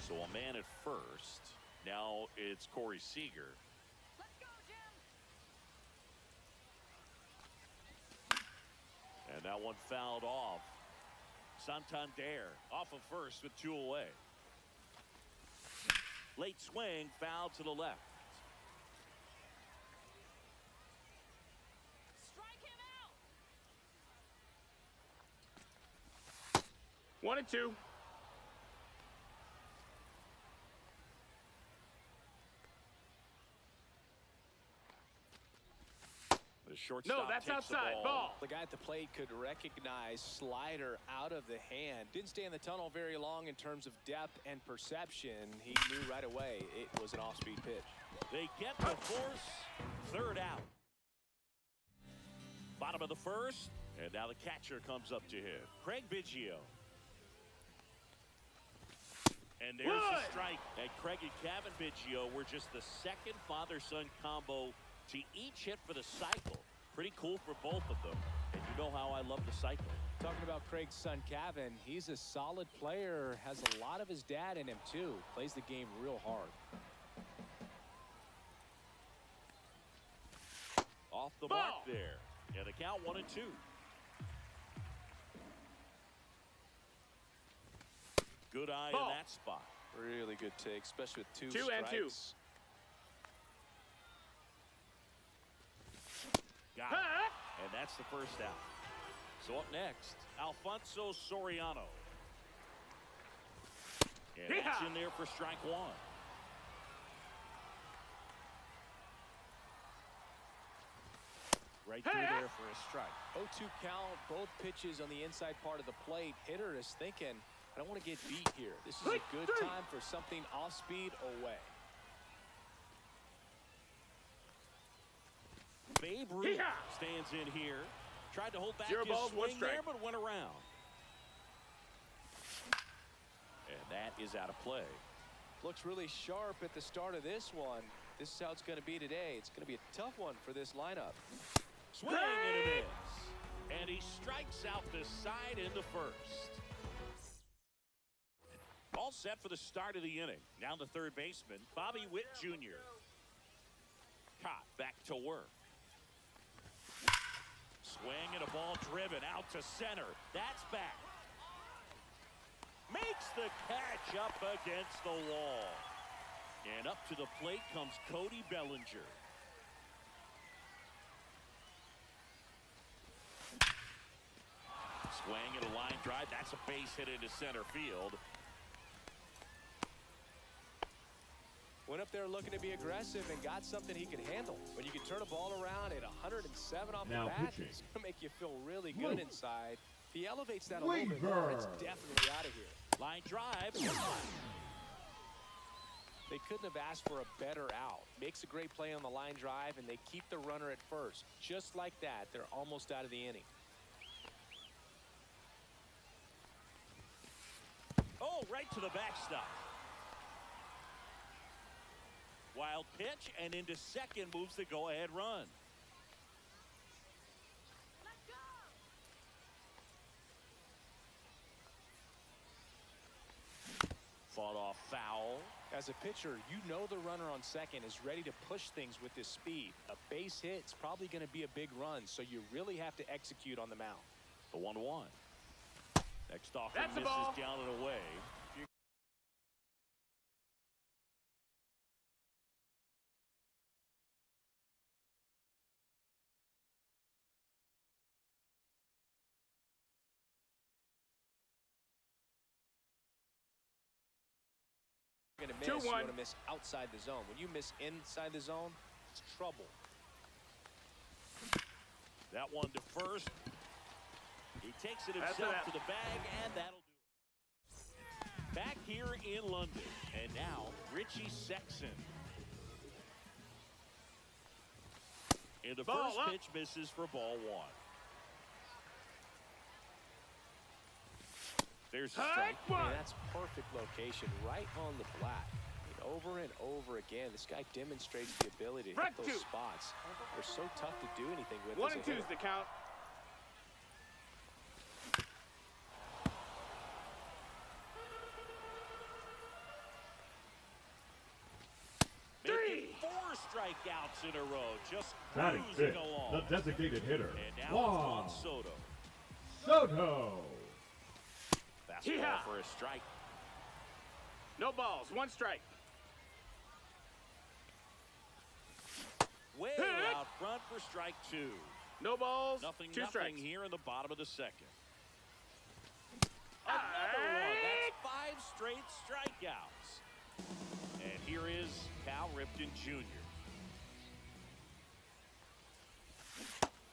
So a man at first. Now it's Corey Seager. And that one fouled off. Santander off of first with 2 away. Late swing, foul to the left. Strike him out. 1-2. The shortstop No, that's takes the outside. Ball. The guy at the plate could recognize slider out of the hand. Didn't stay in the tunnel very long in terms of depth and perception. He knew right away it was an off-speed pitch. They get the force. 3rd out. Bottom of the 1st. And now the catcher comes up to him. Craig Biggio. And there's the strike. And Craig and Kevin Biggio were just the second father-son combo to each hit for the cycle. Pretty cool for both of them. And you know how I love the cycle. Talking about Craig's son, Kevin, he's a solid player, has a lot of his dad in him, too. Plays the game real hard. Off the Ball. mark there. And the count 1-2. Good eye Ball. in that spot. Really good take, especially with 2 2 strikes. and 2. Got it. And that's the 1st out. So up next, Alfonso Soriano. And that's Yeehaw. in there for strike 1. Right through Hey. there for a strike. 0-2 count, both pitches on the inside part of the plate. Hitter is thinking, I don't want to get beat here. This is a good time for something off speed away. Babe Ruth Yeehaw! stands in here. Tried to hold back 0 his balls, 1 swing there, strike. but went around. And that is out of play. Looks really sharp at the start of this one. This is how it's going to be today. It's going to be a tough one for this lineup. Swing and a miss. And he strikes out the side into first. All set for the start of the inning. Now the third baseman, Bobby Witt Jr. Caught back to work. Swing and a ball driven out to center. That's back. Makes the catch up against the wall. And up to the plate comes Cody Bellinger. Swing and a line drive. That's a base hit into center field. Went up there looking to be aggressive and got something he could handle. When you can turn a ball around at 107 off Now the bat, pitching. it's going to make you feel really good Luke. inside. If he elevates that a little bit more, it's definitely out of here. Line drive. They couldn't have asked for a better out. Makes a great play on the line drive, and they keep the runner at first. Just like that, they're almost out of the inning. Oh, right to the backstop. Wild pitch, and into second moves the go-ahead run. Fought off foul. As a pitcher, you know the runner on second is ready to push things with his speed. A base hit is probably going to be a big run, so you really have to execute on the mound. The 1-1. Next offering That's the misses ball. down and away. You're going to miss. You 2-1. want to miss outside the zone. When you miss inside the zone, it's trouble. That one to first. He takes it That's himself it. to the bag, and that'll do it. Back here in London, and now Richie Sexson. And the Ball first up. pitch misses for ball one. There's a strike. Strike 1. And that's perfect location, right on the flat. And over again, this guy demonstrates the ability to Front hit those two. spots. They're so tough to do anything with. 1 as a and 2 is hitter. the count. Making 4 strikeouts in a row, just Batting cruising fifth, along. the designated hitter, And now it's Juan Juan Soto. Soto. Fastball Yeehaw. for a strike. No balls, 1 strike. Way Hit. out front for strike 2. No balls, Nothing 2 strikes. here in the bottom of the second. Another one. That's 5 straight strikeouts. And here is Cal Ripken Jr.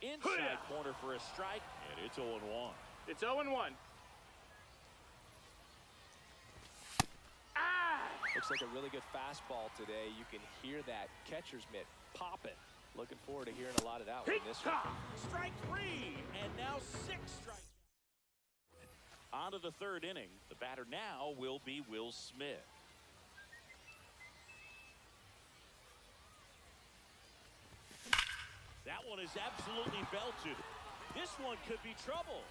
Inside corner for a strike, and it's 0-1. It's 0 and 1. Ah! Looks like a really good fastball today. You can hear that catcher's mitt popping. Looking forward to hearing a lot of that one in this one. Strike 3, and now 6 strikeouts. On to the third inning. The batter now will be Will Smith. That one is absolutely belted. This one could be trouble.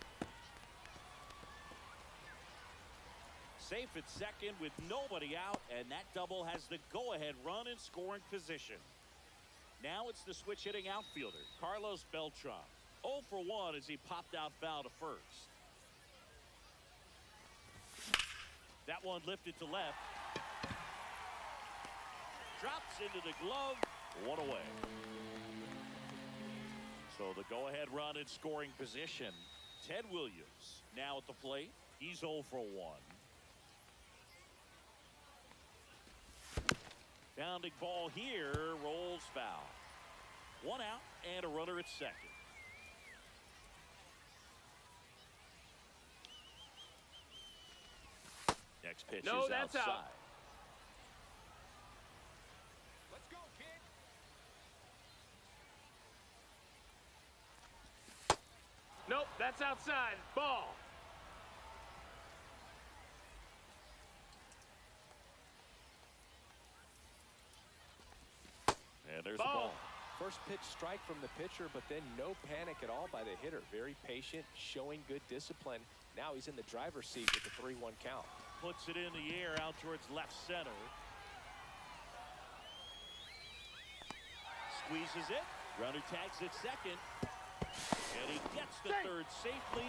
Safe at second with nobody out, and that double has the go-ahead run in scoring position. Now it's the switch-hitting outfielder, Carlos Beltran. 0 for 1 as he popped out foul to first. That one lifted to left. Drops into the glove. 1 away. So the go-ahead run in scoring position. Ted Williams now at the plate. He's 0 for 1. Pounding ball here, rolls foul. 1 out and a runner at second. Next pitch No, is that's outside. out. Let's go, kid. That's outside. Ball. And there's the ball. First pitch strike from the pitcher, but then no panic at all by the hitter. Very patient, showing good discipline. Now he's in the driver's seat with the 3-1 count. Puts it in the air out towards left center. Squeezes it. Runner tags at second. And he gets the third safely,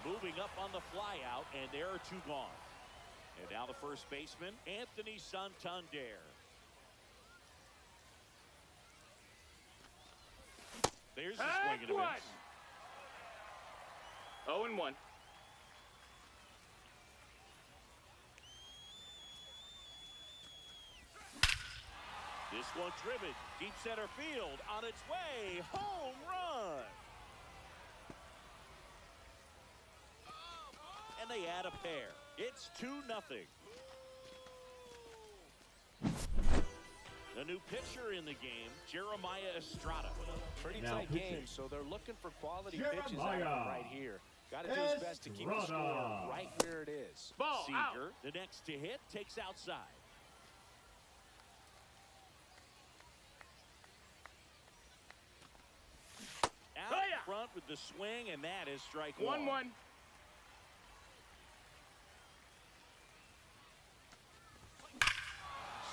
moving up on the flyout, and there are two gone. And now the first baseman, Anthony Santander. There's the swing and a miss. 0-1. This one driven, deep center field, on its way, home run! And they add a pair. It's 2-0. The new pitcher in the game, Jeremiah Estrada. Pretty Now tight pitching. game, so they're looking for quality pitches out of him Jeremiah right here. Got to do his best to keep the score Estrada. right where it is. Ball out. Seager, the next to hit, takes outside. Out in front with the swing, and that is strike 1-1.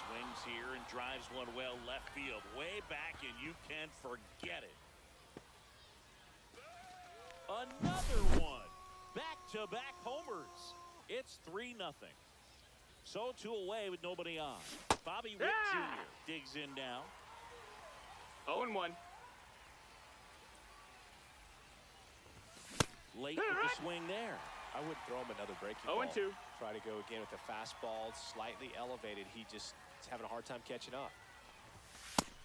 Swings here and drives one well left field, way back, and you can forget it. Another one. Back-to-back homers. It's 3-0. So 2 away with nobody on. Bobby Witt Jr. digs in now. 0-1. Late with the swing there. I wouldn't throw him another breaking ball. 0-2. Try to go again with the fastball, slightly elevated. He just is having a hard time catching up.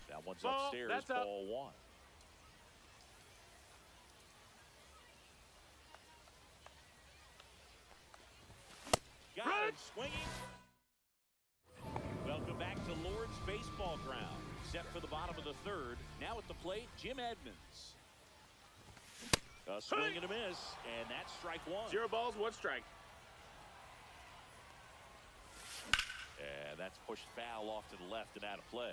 That one's Ball, upstairs, that's up. ball 1. Got him swinging. Welcome back to Lord's Baseball Ground. Set for the bottom of the third. Now at the plate, Jim Edmonds. A swing and a miss, and that's strike 1. 0 balls, 1 strike. And that's pushed foul off to the left and out of play.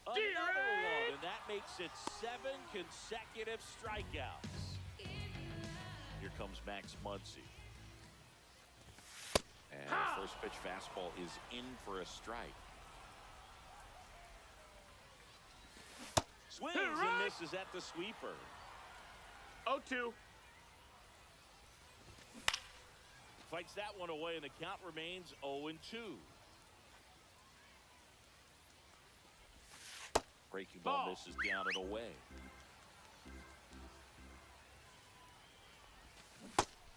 Another one, and that makes it 7 consecutive strikeouts. Here comes Max Muncy. And the first pitch fastball is in for a strike. Swings and misses at the sweeper. 0-2. Fights that one away, and the count remains 0-2. Breaking ball misses down and away.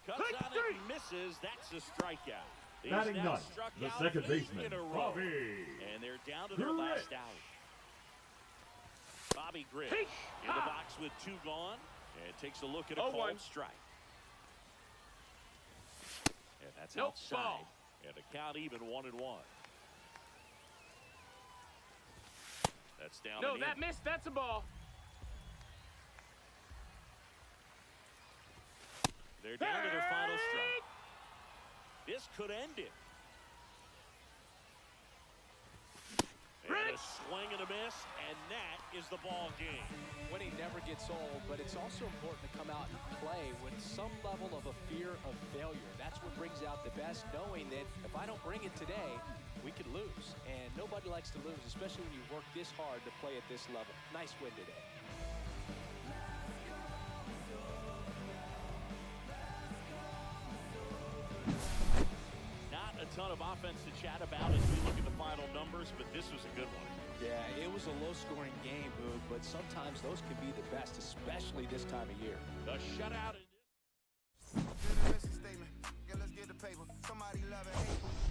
Cuts on it and misses. That's a strikeout. He's Batting now ninth, struck the out second 8 baseman, in a row. Bobby And they're down to their last out. Bobby Grish in the box with 2 gone. And takes a look at a 0-1. called strike. And that's Nope, outside. ball. And the count even 1-1. That's down. No, and that in. missed. That's a ball. They're down to their final strike. This could end it. And a swing and a miss, and that is the ball game. Winning never gets old, but it's also important to come out and play with some level of a fear of failure. That's what brings out the best, knowing that if I don't bring it today, we could lose. And nobody likes to lose, especially when you work this hard to play at this level. Nice win today. Not a ton of offense to chat about as we look at the final numbers, but this was a good one. Yeah, it was a low-scoring game, Boog, but sometimes those can be the best, especially this time of year. The shutout. Statement. Yeah, let's get the paper. Somebody love it, hate.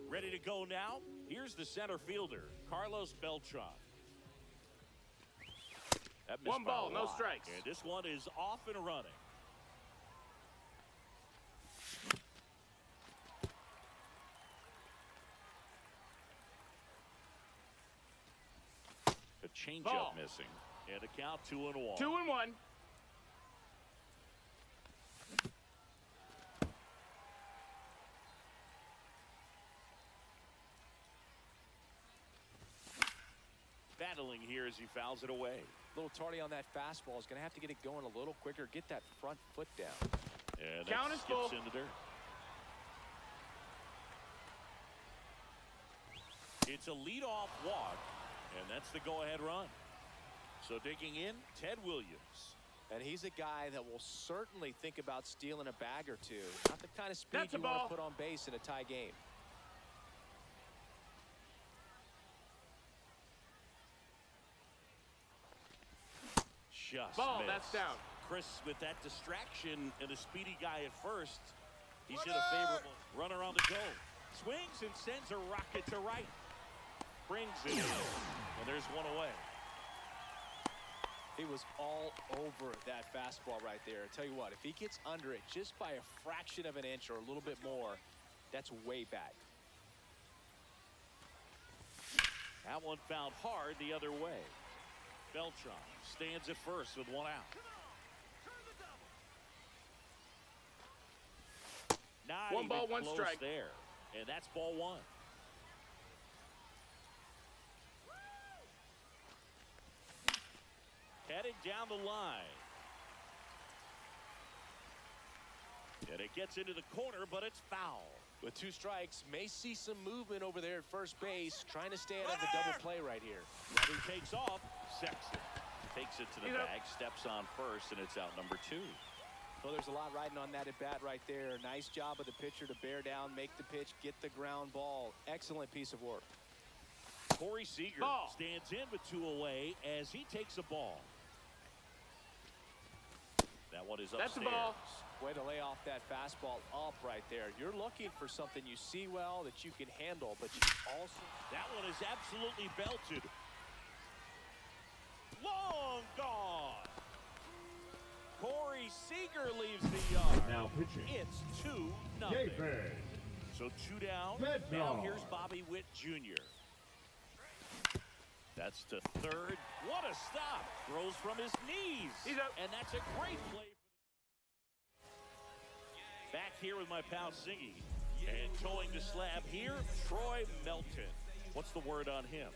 Ready to go now? Here's the center fielder, Carlos Beltran. That missed One by a ball, no lot. strikes. And this one is off and running. A changeup Ball. missing. And a count 2-1. 2-1. Battling here as he fouls it away. A little tardy on that fastball. Is going to have to get it going a little quicker. Get that front foot down. And Count that is skips full. in the dirt. It's a leadoff walk, and that's the go-ahead run. So digging in, Ted Williams. And he's a guy that will certainly think about stealing a bag or two. Not the kind of speed That's a you want ball. to put on base in a tie game. Just Ball, missed. that's down. Chris with that distraction and a speedy guy at first. He's got a favorable runner on the go. Swings and sends a rocket to right. Brings it in. And there's one away. He was all over that fastball right there. I tell you what, if he gets under it just by a fraction of an inch or a little bit more, that's way back. That one found hard the other way. Beltran stands at first with one out. Not One ball, even one close strike. there. And that's ball one. Headed down the line. And it gets into the corner, but it's foul. With two strikes, may see some movement over there at first base, trying to stay out of the double play right here. Runner takes off. Sexton takes it to the He's up. bag, steps on first, and it's out number 2. Well, there's a lot riding on that at bat right there. Nice job of the pitcher to bear down, make the pitch, get the ground ball. Excellent piece of work. Corey Seager Ball. stands in with 2 away as he takes a ball. That one is upstairs. That's a ball. Way to lay off that fastball up right there. You're looking for something you see well that you can handle, but you also... That one is absolutely belted. Long gone. Corey Seager leaves the yard. Now pitching. It's 2-0. David. So 2 down. Bednar. Now here's Bobby Witt Jr. That's to third. What a stop. Throws from his knees. He's up. And that's a great play. Back here with my pal Siggy. And towing the slab here, Troy Melton. What's the word on him?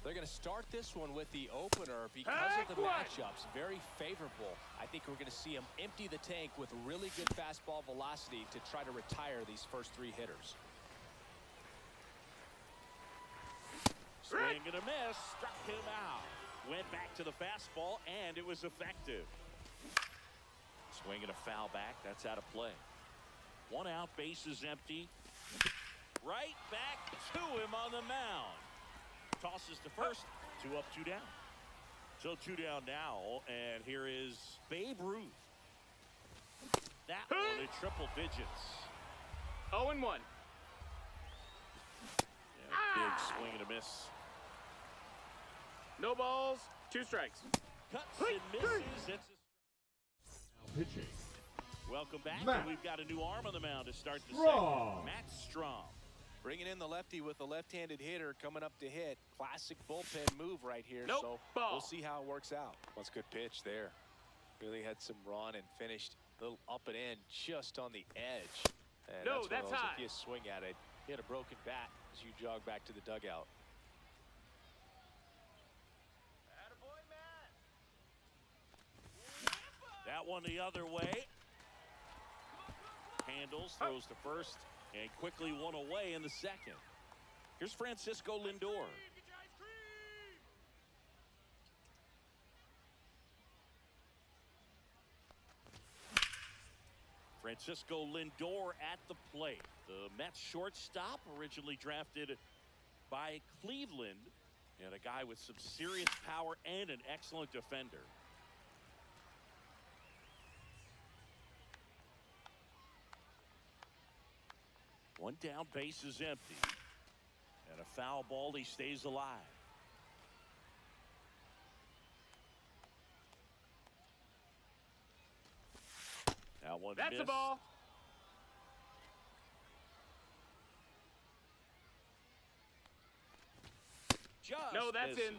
They're going to start this one with the opener because of the matchups. Very favorable. I think we're going to see him empty the tank with really good fastball velocity to try to retire these first 3 hitters. Swing and a miss. Struck him out. Went back to the fastball, and it was effective. Swing and a foul back. That's out of play. 1 out, base is empty. Right back to him on the mound. Tosses to first. 2 up, 2 down. So 2 down now, and here is Babe Ruth. That one in triple digits. 0-1. Yeah, big swing and a miss. No balls, 2 strikes. Cuts and misses. It's Now pitching. welcome back. Matt. And we've got a new arm on the mound to start the Strom. second. Matt Strom. Bringing in the lefty with the left-handed hitter coming up to hit. Classic bullpen move right here. Nope. So Ball. we'll see how it works out. That's a good pitch there. Really had some run and finished a little up and in just on the edge. And No, that's, one of that's those, high. if you swing at it, you had a broken bat as you jog back to the dugout. That one the other way. Handles, throws to first, and quickly 1 away in the second. Here's Francisco Lindor. Francisco Lindor at the plate. The Mets shortstop, originally drafted by Cleveland, and a guy with some serious power and an excellent defender. One down, base is empty. And a foul ball, he stays alive. That one That's missed. a ball. Just No, that's misses. in.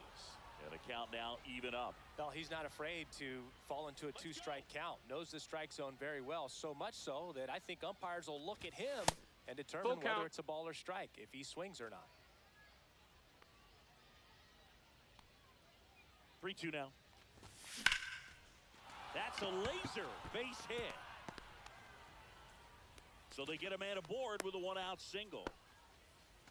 And a count now even up. Well, he's not afraid to fall into a two-strike count. Knows the strike zone very well, so much so that I think umpires will look at him and determine Full whether count. it's a ball or strike, if he swings or not. 3-2 now. That's a laser base hit. So they get a man aboard with a one-out single.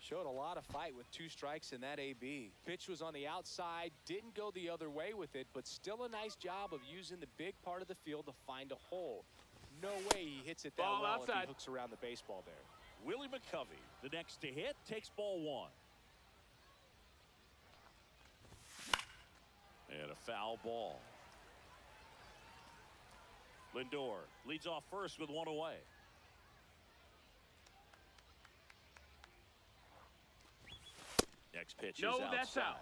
Showed a lot of fight with two strikes in that AB. Pitch was on the outside, didn't go the other way with it, but still a nice job of using the big part of the field to find a hole. No way he hits it that Ball well if outside. he hooks around the baseball there. Willie McCovey, the next to hit, takes ball one. And a foul ball. Lindor leads off first with one away. Next pitch No, is outside. that's out.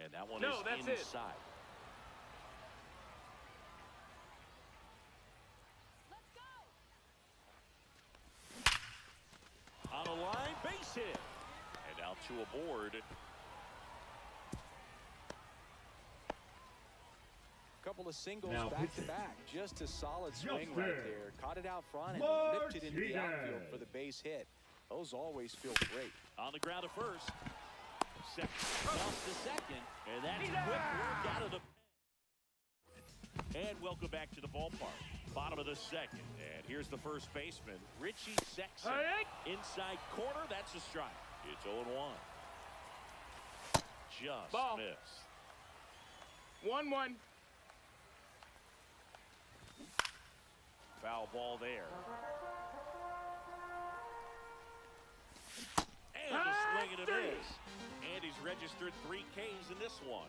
And that one No, is that's it. inside. On a line, base hit. And out to a board. Couple of singles Now back to pitching. back. Just a solid swing Justin right there. Caught it out front and ripped it into the outfield for the base hit. Those always feel great. On the ground at first. Second, off to second. And that's quick work out of the pen. And welcome back to the ballpark. Bottom of the second. And here's the first baseman, Richie Sexton. Inside corner, that's a strike. It's 0-1. Just Ball. missed. 1-1. Foul ball there. And a swing and a miss. And he's registered 3 Ks in this one.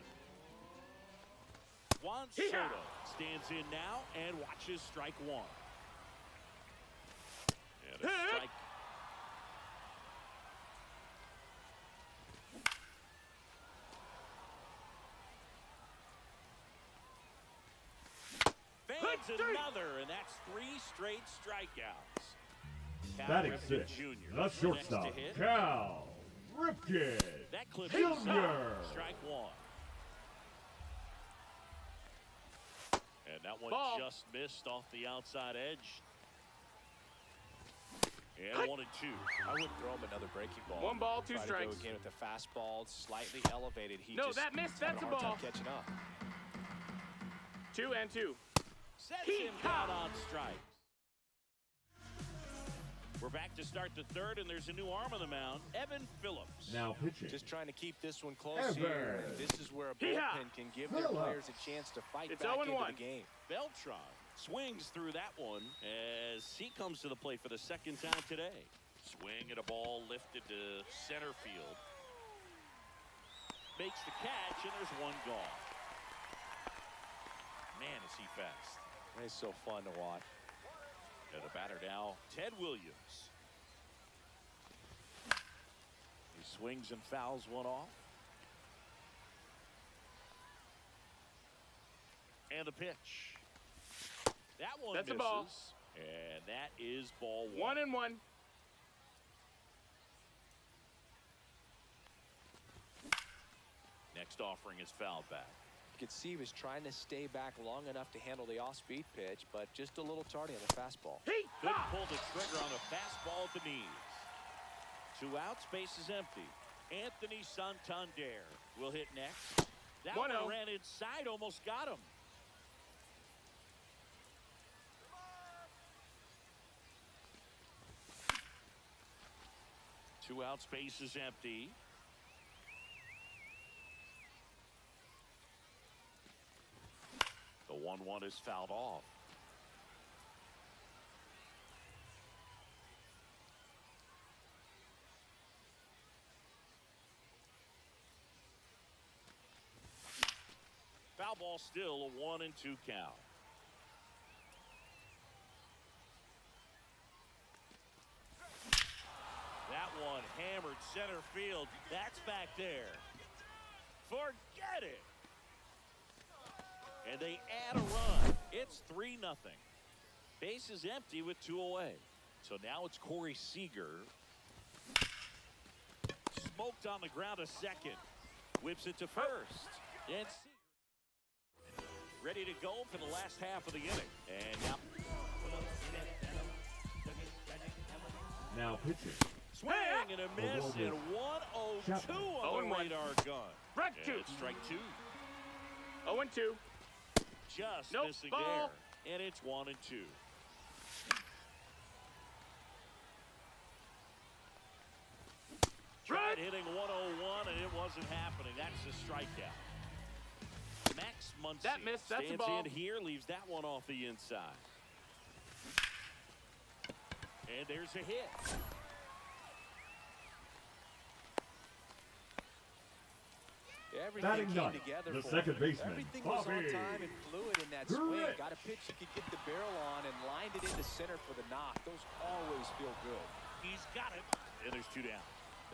Juan Soto stands in now and watches strike one. And a strike. Fans another, and that's 3 straight strikeouts. Cal Batting Ripken six, Jr. the next shortstop, to hit. Cal Ripken That clip Jr. is strike one. And that one Ball. just missed off the outside edge. And 1-2. I wouldn't throw him another breaking ball. 1 ball, 2 Try to strikes. go again with the fastball, slightly elevated. He No, just that missed. having That's a hard time ball. catching up. 2 and 2. Sets him down on strikes. We're back to start the third, and there's a new arm on the mound, Evan Phillips. Now pitching. Just trying to keep this one close Ever. here. And this is where a bullpen can give their Phillips. players a chance to fight It's back into 0-1. the game. Beltran swings through that one as he comes to the plate for the second time today. Swing and a ball lifted to center field. Makes the catch, and there's one gone. Man, is he fast. It's so fun to watch. And a batter now, Ted Williams. He swings and fouls one off. And the pitch. That one That's a misses. ball. And that is ball 1 and 1. Next offering is fouled back. You could see he was trying to stay back long enough to handle the off-speed pitch, but just a little tardy on the fastball. Couldn't pull the trigger on a fastball at the knees. 2 outs, base is empty. Anthony Santander will hit next. That one 1-0. ran inside, almost got him. Two outs, base is empty. 1-1 is fouled off. Foul ball, still a 1-2 count. That one hammered center field. That's back there. Forget it. And they add a run. It's 3-0. Base is empty with 2 away. So now it's Corey Seager. Smoked on the ground a second. Whips it to first. And Seager ready to go for the last half of the inning. And now pitching. swing and a miss, and 1-0-2 on the radar gun. Strike two. And strike 2. 0-2. Just Nope, missing ball. there. And it's 1-2. Tried hitting 101 and it wasn't happening. That's a strikeout. Max Muncy That missed, that's a stands ball. in here, leaves that one off the inside. And there's a hit. Everything Batting came ninth, together the for second him. baseman, Everything was on Bobby time and fluid in that swing. Grich. Got a pitch he could get the barrel on and lined it into center for the knock. Those always feel good. He's got it. And there's 2 down.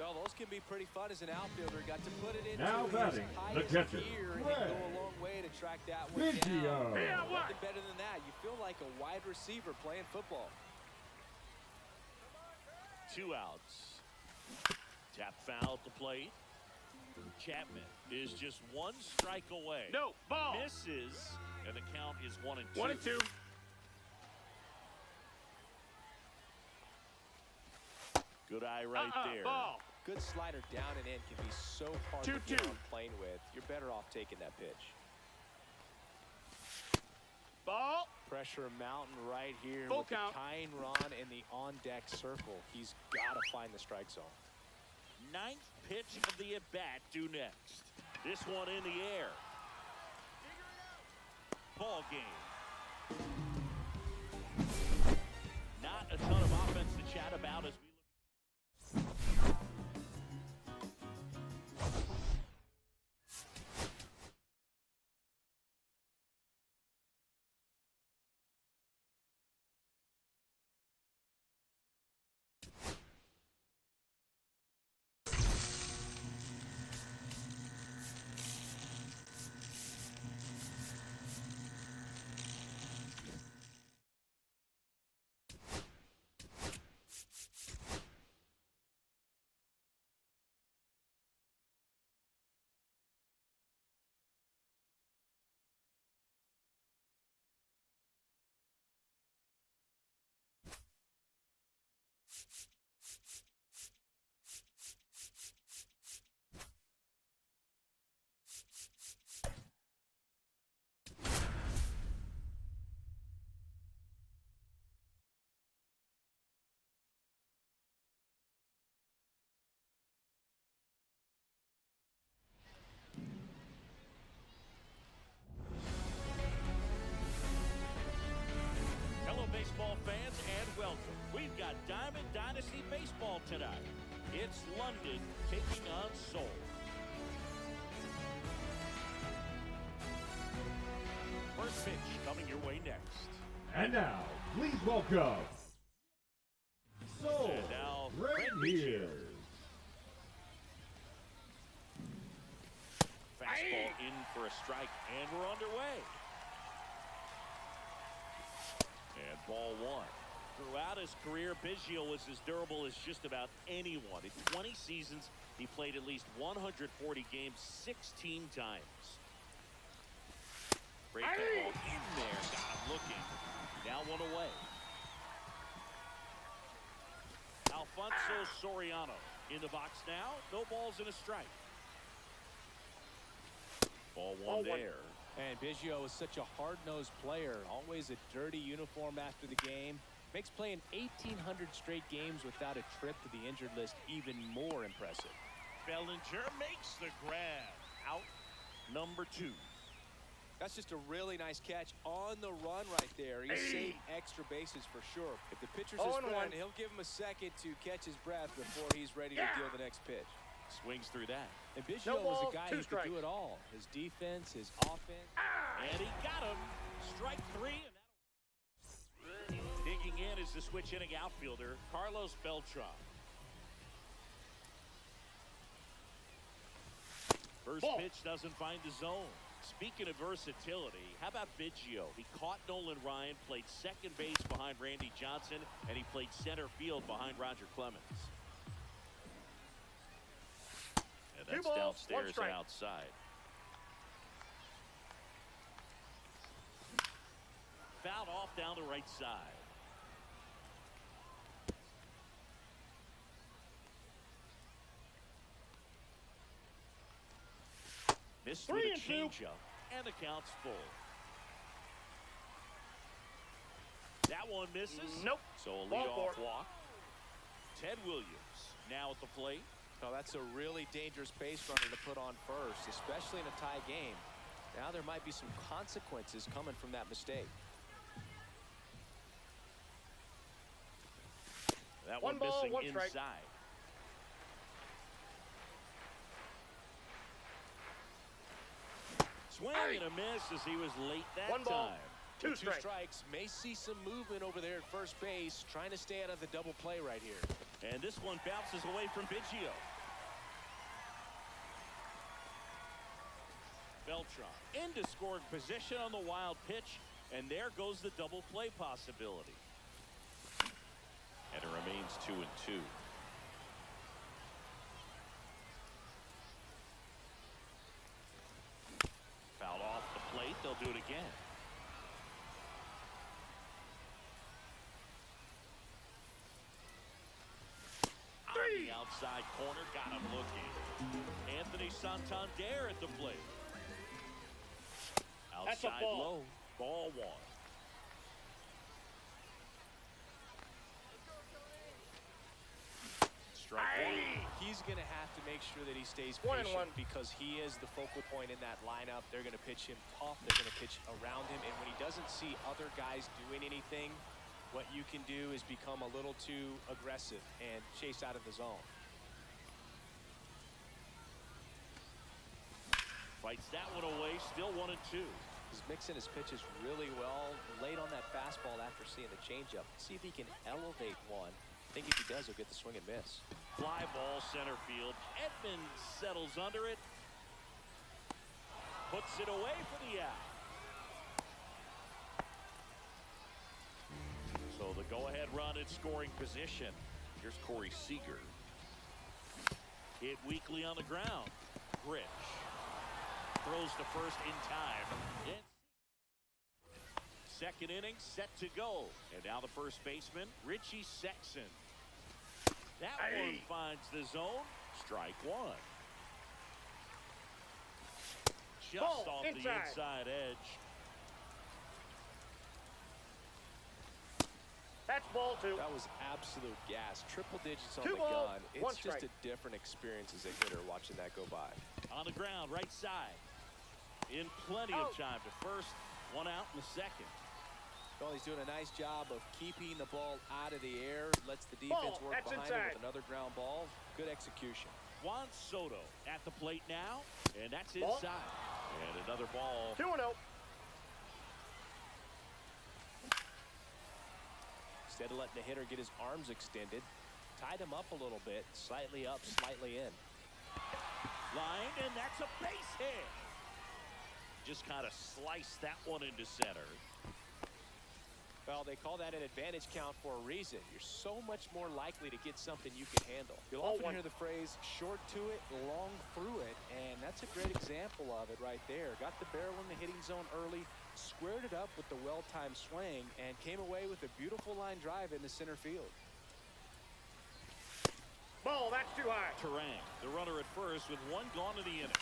Well, those can be pretty fun as an outfielder. Got to put it into Now his batting, the highest catcher, gear and Greg. go a long way to track that one Biggio. down. Yeah, what? Nothing better than that. You feel like a wide receiver playing football. 2 outs. Tap foul at the plate. Chapman is just 1 strike away. No, ball. Misses, and the count is 1-2. 1-2. Good eye right there. Ball. Good slider down and in can be so hard 2-2. to get on plane with. You're better off taking that pitch. Ball. Pressure mountain right here Full with count. the tying run in the on-deck circle. He's got to find the strike zone. 9th pitch of the at-bat due next. This one in the air. Ball game. Not a ton of offense to chat about as we look. Baseball fans, and welcome. We've got Diamond Dynasty Baseball tonight. It's London taking on Seoul. First pitch coming your way next. And now, please welcome Seoul And now, Rangers. Fastball in for a strike, and we're underway. And ball 1. Throughout his career, Biggio was as durable as just about anyone. In 20 seasons, he played at least 140 games 16 times. Break the ball in there. Got him looking. Now 1 away. Alfonso Soriano in the box now. No balls and a strike. Ball 1 there. And Biggio is such a hard-nosed player. Always a dirty uniform after the game. Makes playing 1,800 straight games without a trip to the injured list even more impressive. Bellinger makes the grab. Out number 2. That's just a really nice catch on the run right there. He saved extra bases for sure. If the pitcher's his friend, he'll give him a second to catch his breath before he's ready to deal the next pitch. Swings through that. And Biggio was a guy who could do it all. His defense, his offense. And he got him. Strike three. And digging in is the switch hitting outfielder, Carlos Beltran. First pitch doesn't find the zone. Speaking of versatility, how about Biggio? He caught Nolan Ryan, played second base behind Randy Johnson, and he played center field behind Roger Clemens. And that's downstairs and outside. Fouled off down the right side. Missed with a changeup, and the count's full. That one misses. Nope. So a leadoff walk. Ted Williams now at the plate. Oh, that's a really dangerous base runner to put on first, especially in a tie game. Now there might be some consequences coming from that mistake. That one missing inside. Swing and a miss as he was late that time. Two strikes. May see some movement over there at first base, trying to stay out of the double play right here. And this one bounces away from Biggio. Beltran into scoring position on the wild pitch, and there goes the double play possibility. And it remains 2-2. Fouled off the plate, they'll do it again. On the outside corner, got him looking. Anthony Santander at the plate. Outside low, ball one. Strike one. He's going to have to make sure that he stays patient because he is the focal point in that lineup. They're going to pitch him tough. They're going to pitch around him. And when he doesn't see other guys doing anything, what you can do is become a little too aggressive and chase out of the zone. Fights that one away, still 1-2. He's mixing his pitches really well. Late on that fastball after seeing the changeup. See if he can elevate one. I think if he does, he'll get the swing and miss. Fly ball center field. Edman settles under it. Puts it away for the out. So the go-ahead run in scoring position. Here's Corey Seager. Hit weakly on the ground. Rich throws to first in time. Second inning set to go. And now the first baseman, Richie Sexson. That one finds the zone. Strike one. Just off the inside edge. That's ball two. That was absolute gas. Triple digits on the gun. It's just a different experience as a hitter watching that go by. On the ground, right side. In plenty of time to first. One out in the second. Well, he's doing a nice job of keeping the ball out of the air. Lets the defense work behind him with another ground ball. Good execution. Juan Soto at the plate now. And that's inside. And another ball. 2-0. Instead of letting the hitter get his arms extended, tied him up a little bit. Slightly up, slightly in. Line, and that's a base hit. Just kind of sliced that one into center. Well, they call that an advantage count for a reason. You're so much more likely to get something you can handle. You'll often hear the phrase, short to it, long through it, and that's a great example of it right there. Got the barrel in the hitting zone early, squared it up with the well-timed swing, and came away with a beautiful line drive in the center field. Ball, that's too high. Terang, the runner at first with one gone to the inning.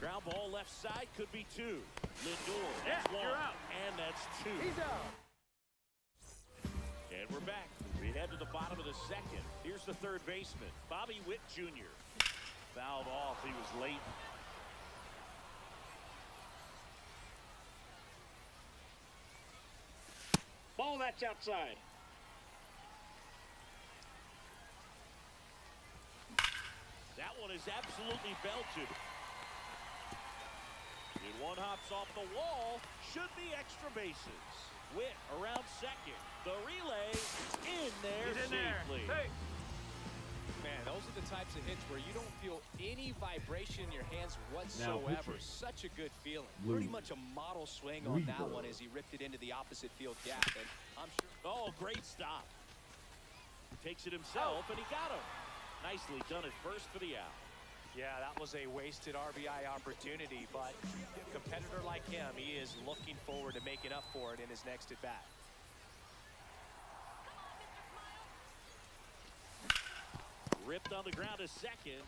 Ground ball left side, could be two. Lindor, that's one, you're out. and that's two. He's out. And we're back. We head to the bottom of the second. Here's the third baseman, Bobby Witt Jr. Fouled off. He was late. Ball, that's outside. That one is absolutely belted. And one hops off the wall. Should be extra bases. Witt around second. The relay in there He's in there. safely. Hey. Man, those are the types of hits where you don't feel any vibration in your hands whatsoever. pitching. Such a good feeling. Blue. Pretty much a model swing on that Reaper. one as he ripped it into the opposite field gap. And I'm sure. Oh, great stop. Takes it himself, and he got him. Nicely done at first for the out. Yeah, that was a wasted RBI opportunity, but a competitor like him, he is looking forward to making up for it in his next at-bat. Ripped on the ground to second.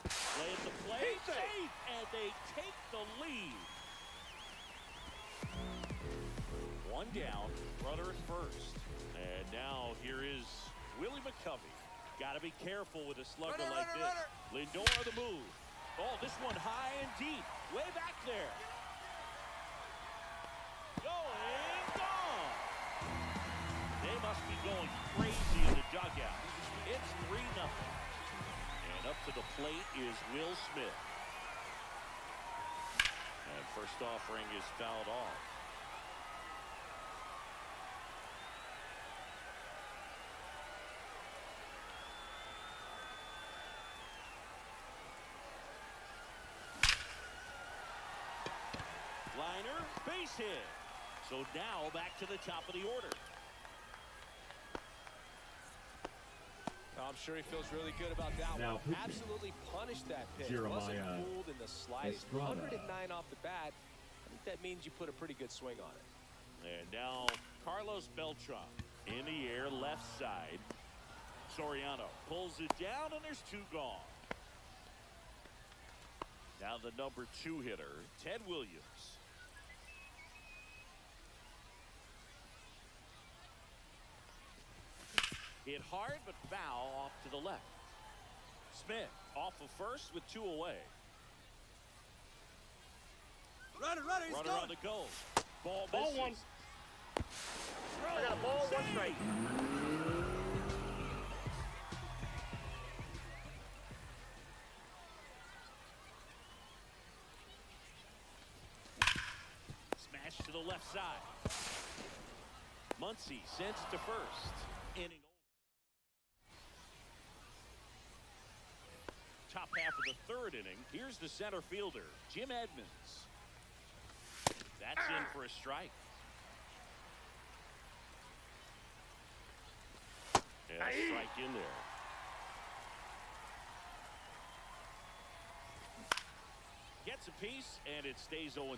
Play at the plate. Safe, and they take the lead. One down, runner at first. And now here is Willie McCovey. Got to be careful with a slugger like this. Lindor the move. Oh, this one high and deep. Way back there. Going, gone. They must be going crazy in the dugout. It's 3-0. And up to the plate is Will Smith. And first offering is fouled off. Liner, base hit. So now back to the top of the order. I'm sure he feels really good about that Now one. pitching. Absolutely punished that pitch. Jeremiah Wasn't fooled in the slightest. Estrada. 109 off the bat. I think that means you put a pretty good swing on it. And now Carlos Beltran in the air, left side. Soriano pulls it down, and there's 2 gone. Now the number 2 hitter, Ted Williams. Hit hard, but foul off to the left. Smith off of first with 2 away. Runner, he's Runner going. on the go. Ball Ball misses. one. I got a ball, 1 strike. Smash to the left side. Muncy sends it to first. Inning over. Top half of the 3rd inning. Here's the center fielder, Jim Edmonds. That's in for a strike. And a strike in there. Gets a piece, and it stays 0-2.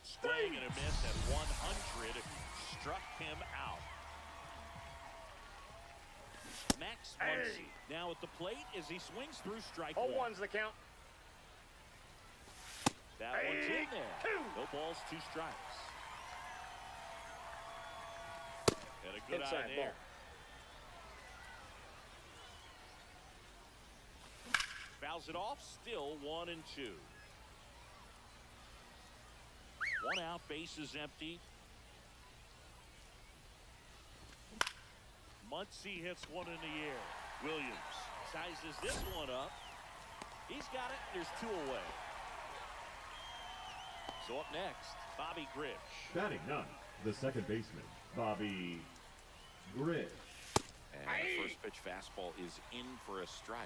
Swing and a miss at 100. Struck him out. Max Muncy now at the plate as he swings through strike 1. 0-1's the count. That one's in there. No balls, 2 strikes. And a good Inside eye there. ball. Fouls it off, still 1-2. 1 out, bases empty. Muncy hits one in the air. Williams sizes this one up. He's got it. There's 2 away. So up next, Bobby Grich. Batting 9th, the second baseman, Bobby Grich. And the first pitch fastball is in for a strike.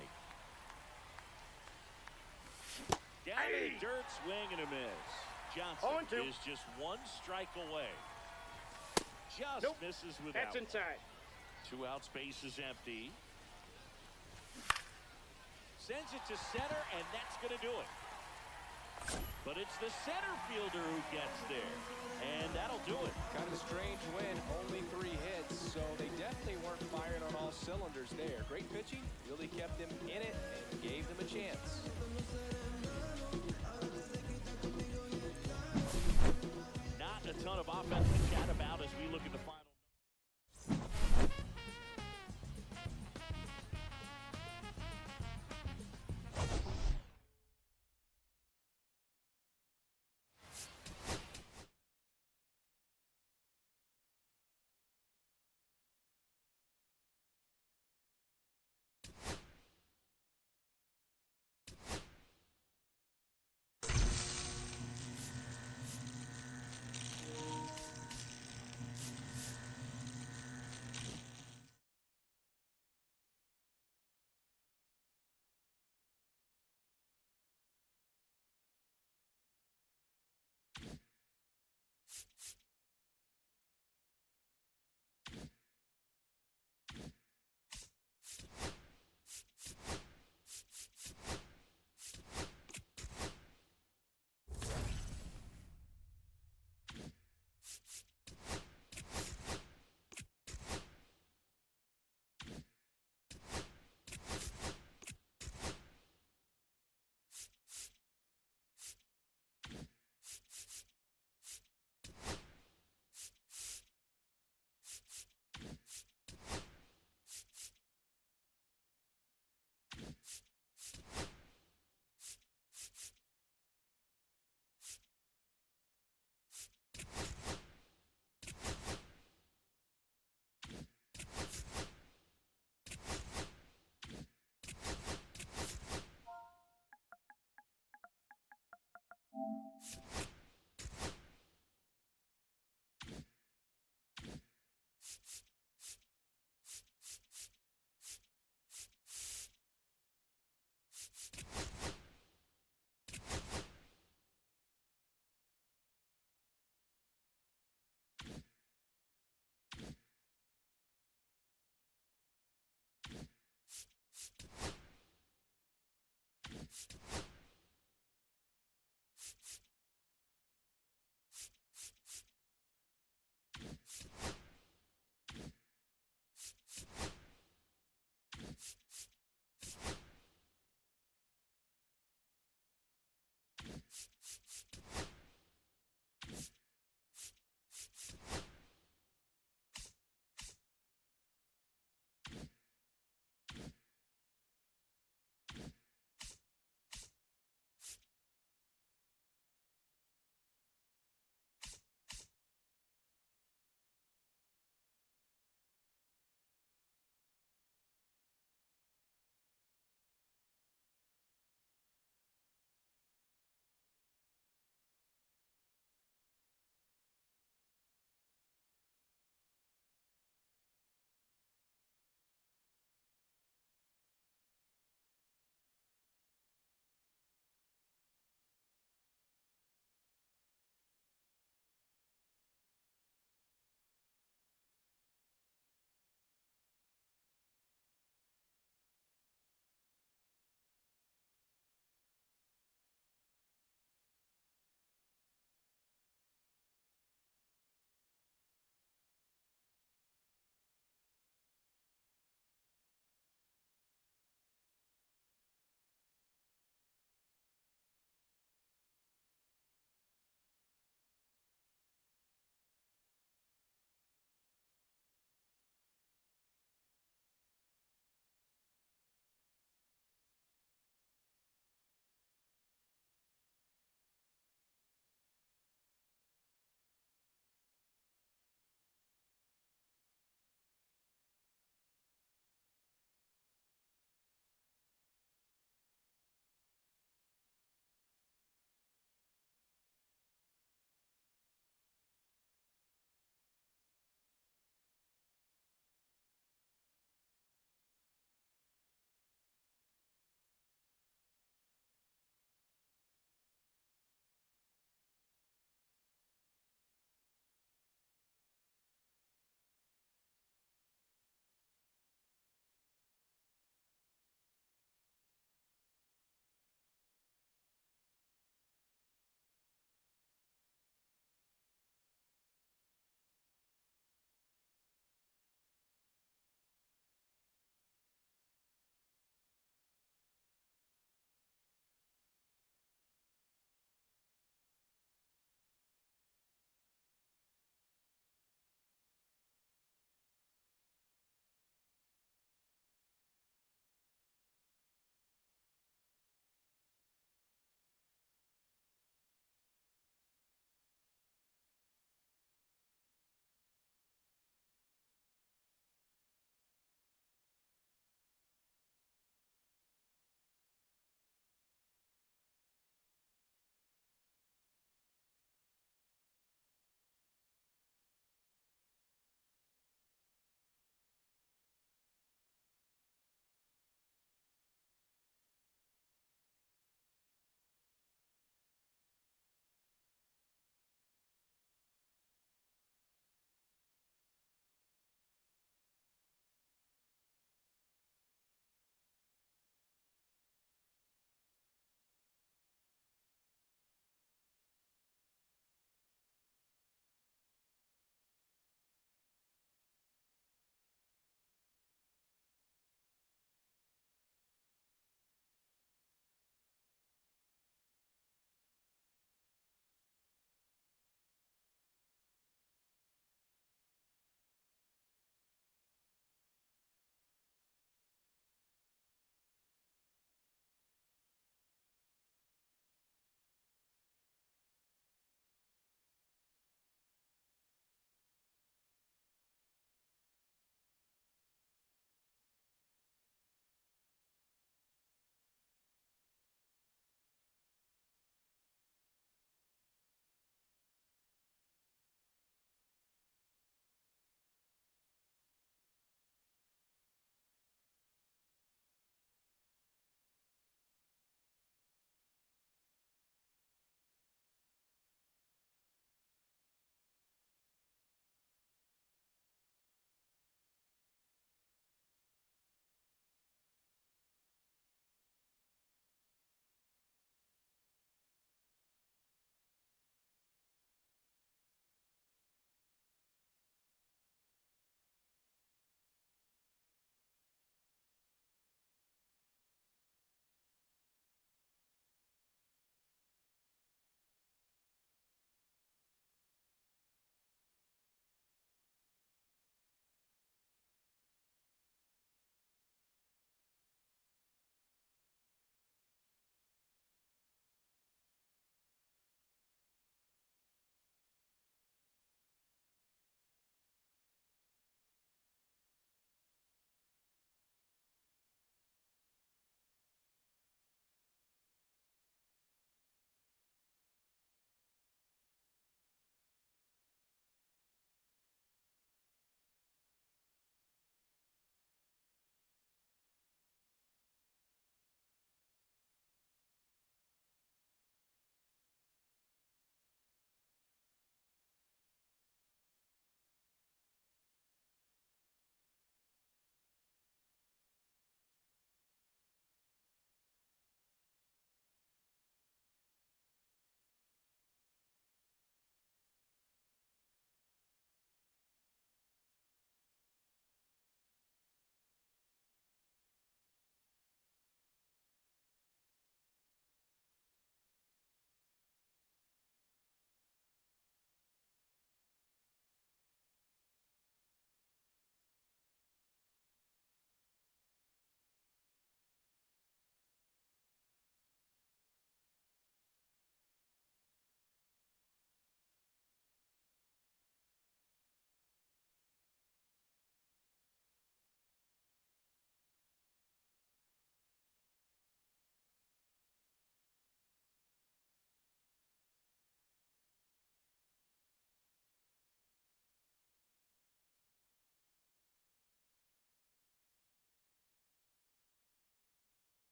Down in the dirt, swing and a miss. Johnson 0-2. is just 1 strike away. Just Nope. misses with That's that. inside. 2 outs, base is empty. Sends it to center, and that's going to do it. But it's the center fielder who gets there, and that'll do it. Kind of a strange win, only 3 hits, so they definitely weren't firing on all cylinders there. Great pitching, really kept them in it and gave them a chance. Not a ton of offense to chat about as we look at the final.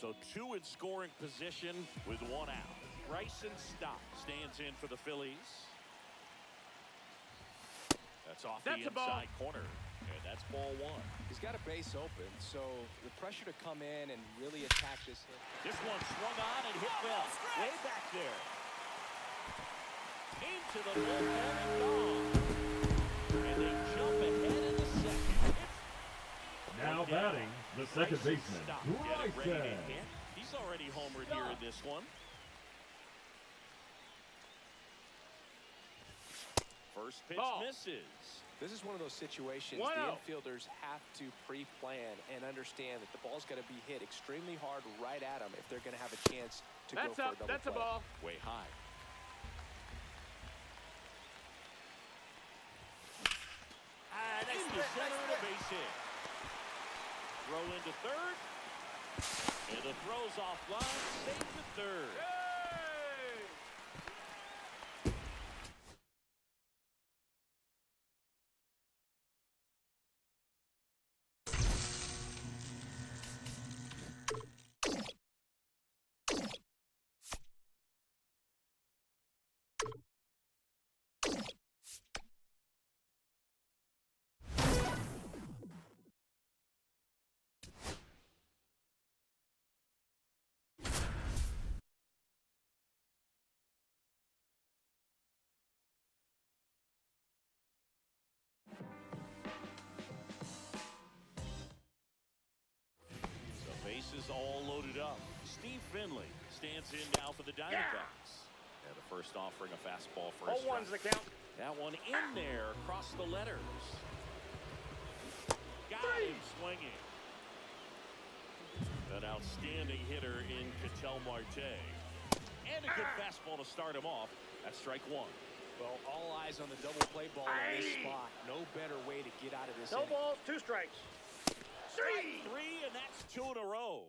So two in scoring position with one out. Bryson Stott stands in for the Phillies. That's off That's the a ball. inside corner. And that's ball one. He's got a base open, so the pressure to come in and really attack this hit. This one swung on and hit well. Way back there. Into the bullpen and gone. And they jump ahead in the second. Now batting, the second baseman, Getting ready to Bryson. hit. He's already homered here in this one. First pitch Ball. misses. This is one of those situations Wow. the infielders have to pre-plan and understand that the ball's got to be hit extremely hard right at them if they're going to have a chance to That's go for up. a double That's a play. ball. Way high. Into center and a base hit. Throw into third. And the throw's offline. Safe to third. The bases all loaded up. Steve Finley stands in now for the Diamondbacks. And the first offering a fastball for a All one's strike. the count. That one in there across the letters. Got him swinging. An outstanding hitter in Ketel Marte. And a good fastball to start him off. That's strike one. Well, all eyes on the double play ball in this spot. No better way to get out of this No inning. balls, 2 strikes. Strike three, and that's 2 in a row.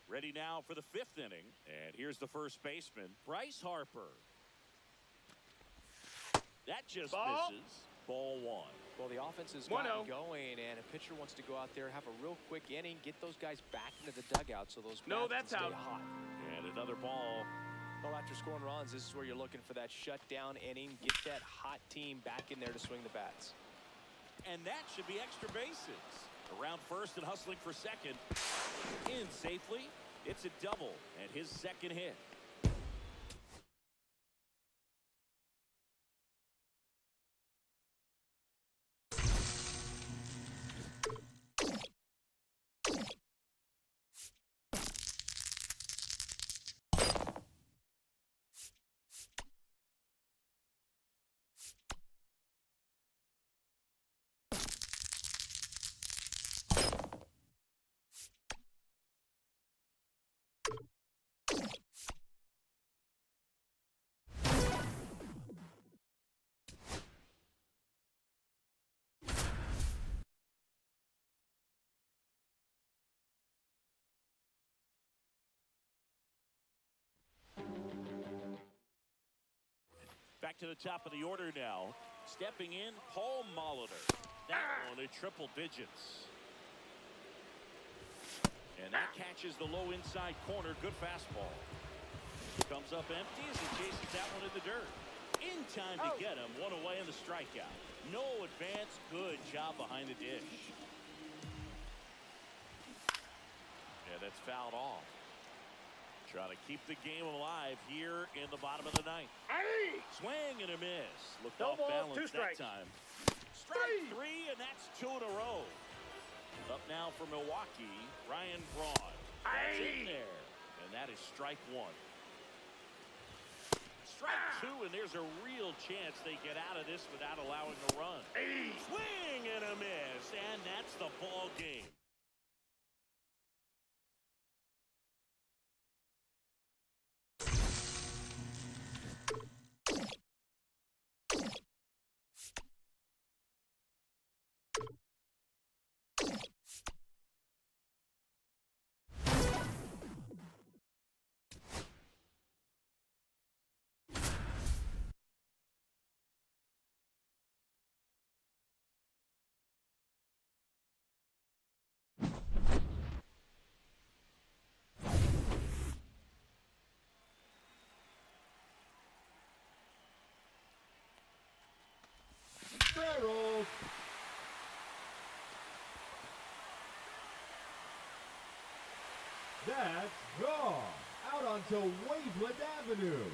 Ready now for the 5th inning. And here's the first baseman, Bryce Harper. That just Ball. misses. Ball one. Well, the offense has 1-0. gotten going, and a pitcher wants to go out there, have a real quick inning, get those guys back into the dugout so those No, bats that's can stay out. hot. And another ball. Well, after scoring runs, this is where you're looking for that shutdown inning, get that hot team back in there to swing the bats. And that should be extra bases. Around first and hustling for second. In safely. It's a double and his second hit. Back to the top of the order now. Stepping in, Paul Molitor. That one at triple digits. And that catches the low inside corner. Good fastball. Comes up empty as he chases that one in the dirt. In time to get him. One away in the strikeout. No advance. Good job behind the dish. Yeah, that's fouled off. Trying to keep the game alive here in the bottom of the ninth. Swing and a miss. Looked No off balls, balance 2 that strikes. time. Strike three, and that's 2 in a row. Up now for Milwaukee, Ryan Braun. That's in there, and that is strike one. Strike two, and there's a real chance they get out of this without allowing a run. Swing and a miss, and that's the ball game. Barrels. That's gone. Out onto Waveland Avenue.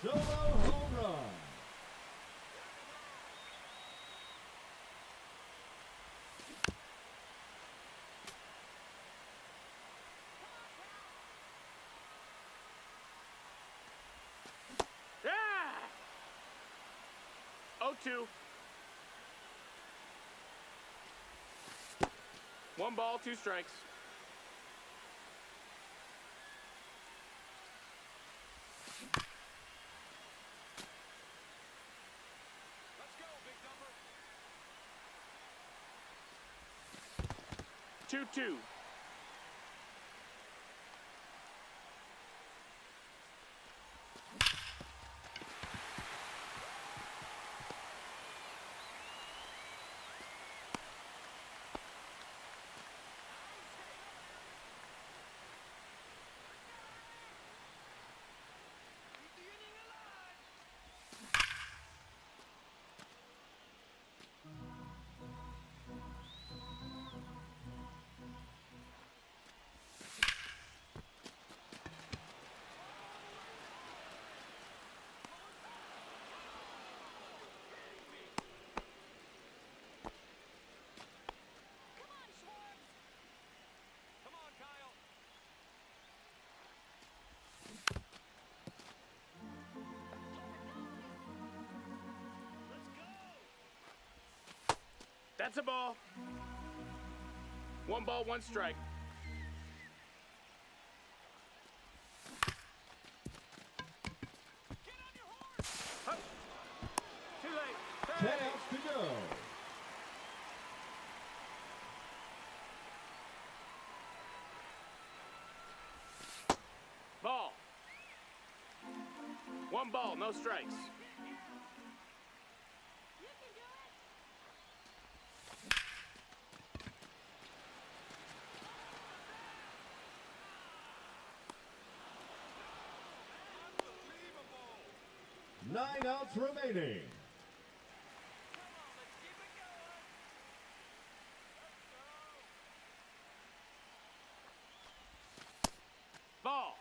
Solo home run. Yeah! 0-2. 1 ball, 2 strikes. Let's go, big number. 2-2. Come on, Kyle. That's a ball. 1 ball, 1 strike. Get on your horse. Too late. Chance to go. Ball. 1 ball, no strikes. Unbelievable. 9 outs remaining. Come on, let's keep it going. Let's go. Ball.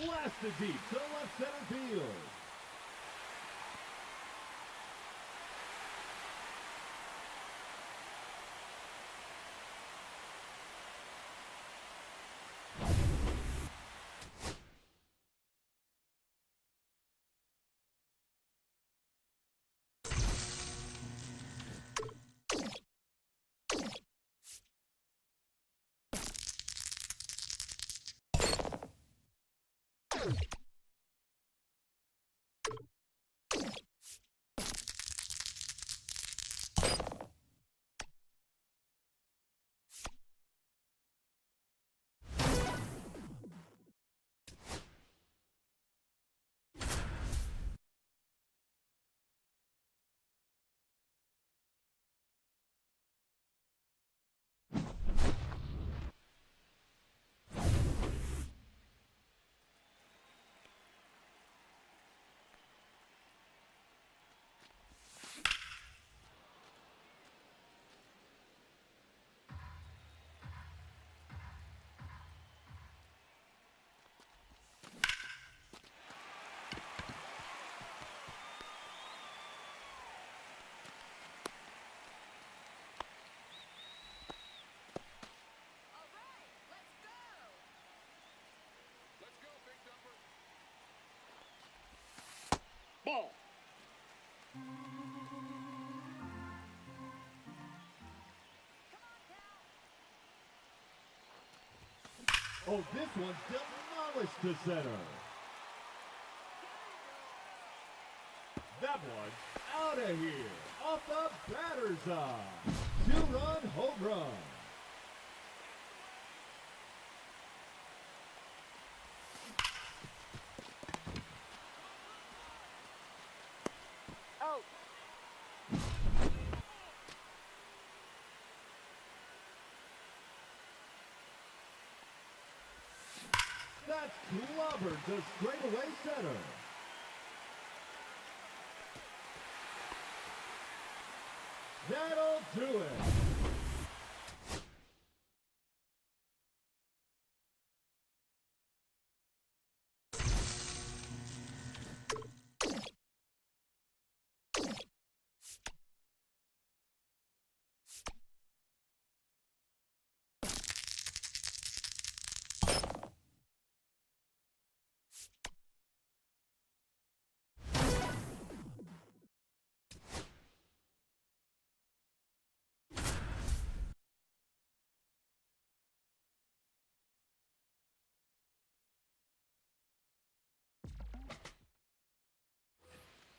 Blasted deep to left center field. Oh, this one's demolished to center. That one's out of here. Off the batter's eye. 2-run home run. Out. That's clobbered to straightaway center. That'll do it.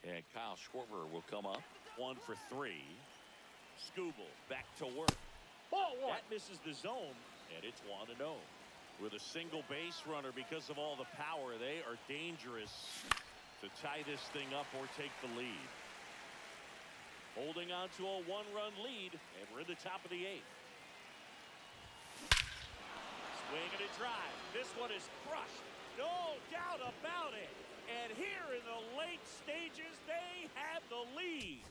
And Kyle Schwarber will come up. 1 for 3. Scooble back to work. Ball one. That misses the zone, and it's 1-0. With a single base runner, because of all the power, they are dangerous to tie this thing up or take the lead. Holding on to a 1-run lead, and we're in the top of the 8th. Swing and a drive. This one is crushed. No doubt about it. And here in the late stages, they have the lead.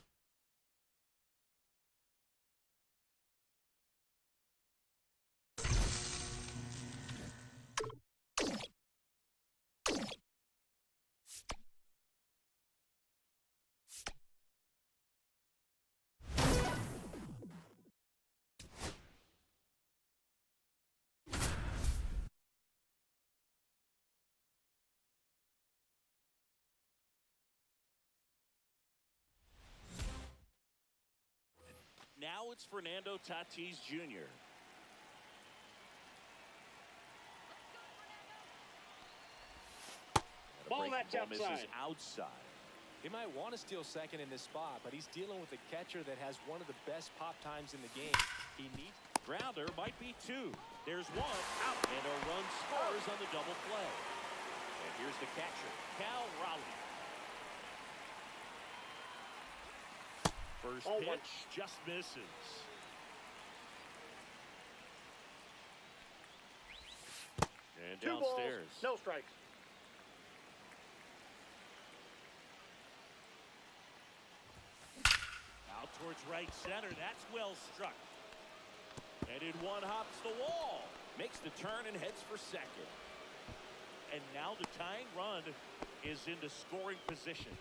Now it's Fernando Tatis Jr. Ball that's Misses outside. outside. He might want to steal second in this spot, but he's dealing with a catcher that has one of the best pop times in the game. He needs Grounder might be 2. There's 1 out, and a run scores on the double play. And here's the catcher, Cal Raleigh. First Oh, pitch just misses. And 2 balls, downstairs. no strikes. Out towards right center. That's well struck. And in one hops the wall. Makes the turn and heads for second. And now the tying run is into scoring position.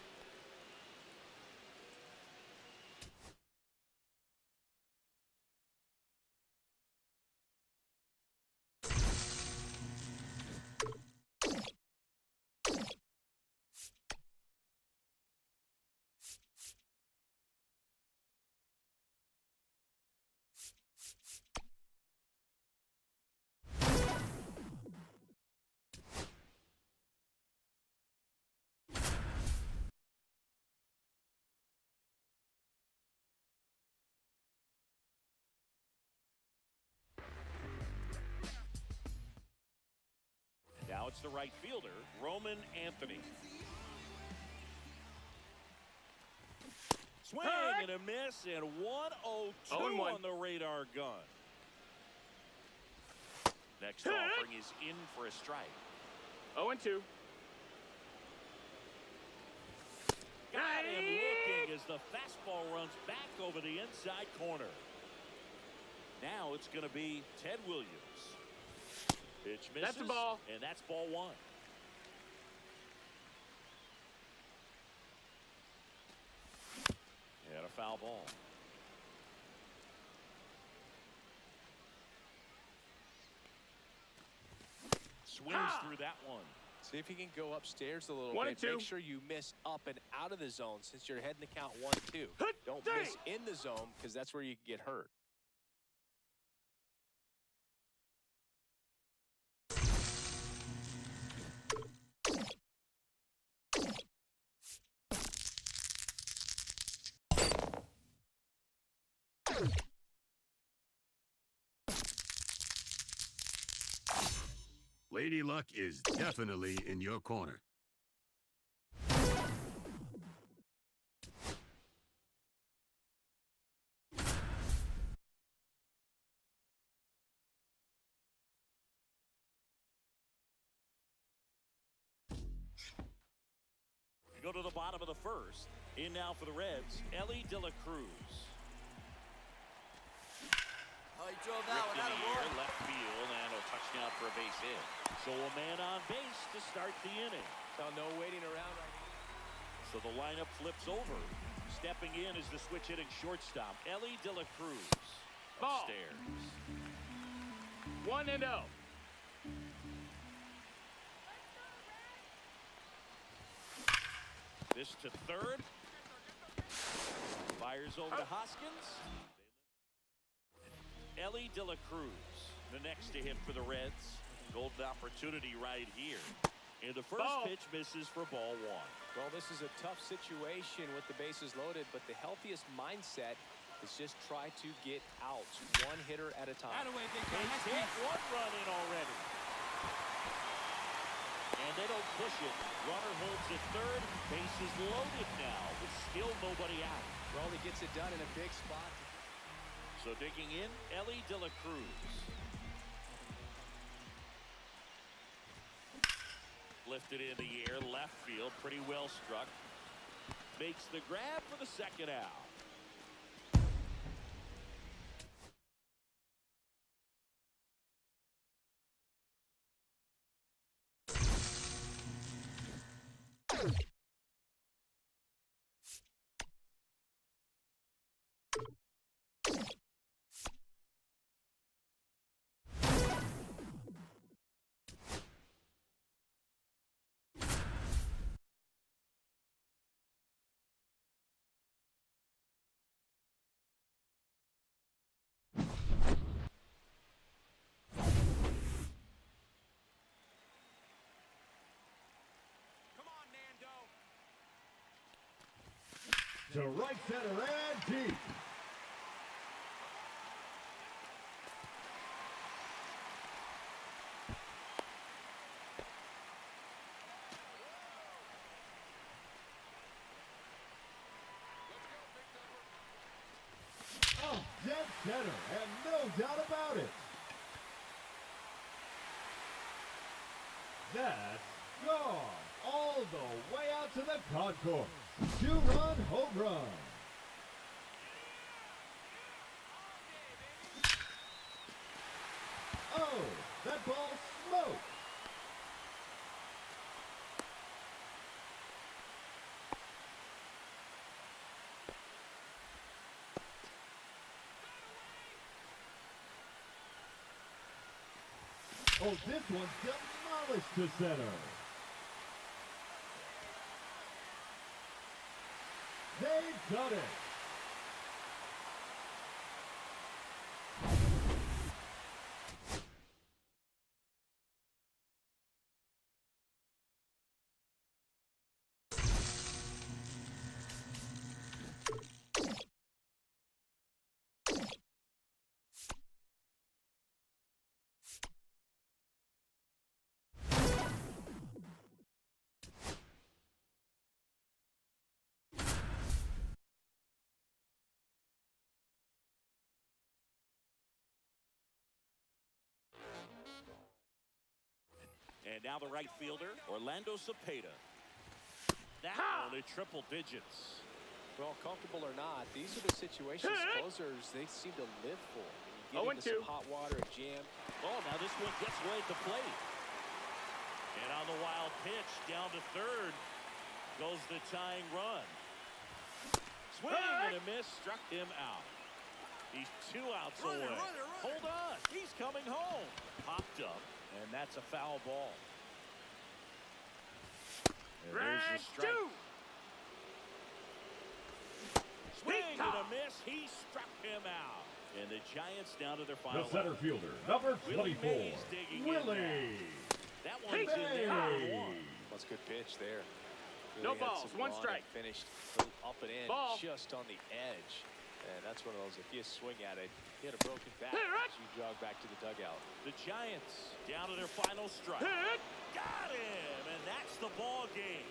Now it's the right fielder, Roman Anthony. Swing and a miss, and 1-0-2 0-1. on the radar gun. Next offering is in for a strike. 0-2. Got him looking as the fastball runs back over the inside corner. Now it's going to be Ted Williams. Pitch misses, That's a ball. and that's ball 1. And a foul ball. Swings through that one. See if he can go upstairs a little 1 bit. and 2. Make sure you miss up and out of the zone since you're heading to count 1-2. Don't three. miss in the zone because that's where you can get hurt. Lady Luck is definitely in your corner. We go to the bottom of the first. In now for the Reds, Ellie De La Cruz. Oh, he drove that one out of Ripped in the air, board. left field, and a touchdown for a base hit. So a man on base to start the inning. So no waiting around right now. So the lineup flips over. Stepping in is the switch hitting shortstop, Ellie De La Cruz. Ball. Upstairs. 1-0. This to third. Fires over to Hoskins. Ellie De La Cruz, the next to hit for the Reds. Golden opportunity right here. And the first Ball. pitch misses for ball one. Well, this is a tough situation with the bases loaded, but the healthiest mindset is just try to get out one hitter at a time. Out of the way, big guy. He's Nice hit pitch. one run in already. And they don't push it. Runner holds at third. Bases loaded now, but still nobody out. Well, he gets it done in a big spot. So digging in, Ellie De La Cruz. Lifted in the air, left field, pretty well struck. Makes the grab for the second out. To right center and deep. Oh, dead center, and no doubt about it. That's gone all the way out to the concourse. Two-run home run. Oh, that ball smoked. Oh, this one's demolished to center. They've done it. And now the right fielder, Orlando Cepeda. That one at triple digits. Well, comfortable or not, these are the situations closers they seem to live for. You get into some hot water, a jam. Oh, now this one gets away at the plate. And on the wild pitch, down to third, goes the tying run. Swing and a miss, struck him out. He's 2 outs away. Hold on, he's coming home. Popped up, and that's a foul ball. And there's the strike. Swing and a miss, he struck him out. And the Giants down to their final. The center fielder, number 24, Mays digging in Willie. That one's in there for one. That's a good pitch there. No Really had balls, some one run strike. and finished up and in Ball. just on the edge. And that's one of those, if you swing at it, he had a broken back as you jog back to the dugout. The Giants down to their final strike. Got him, and that's the ball game.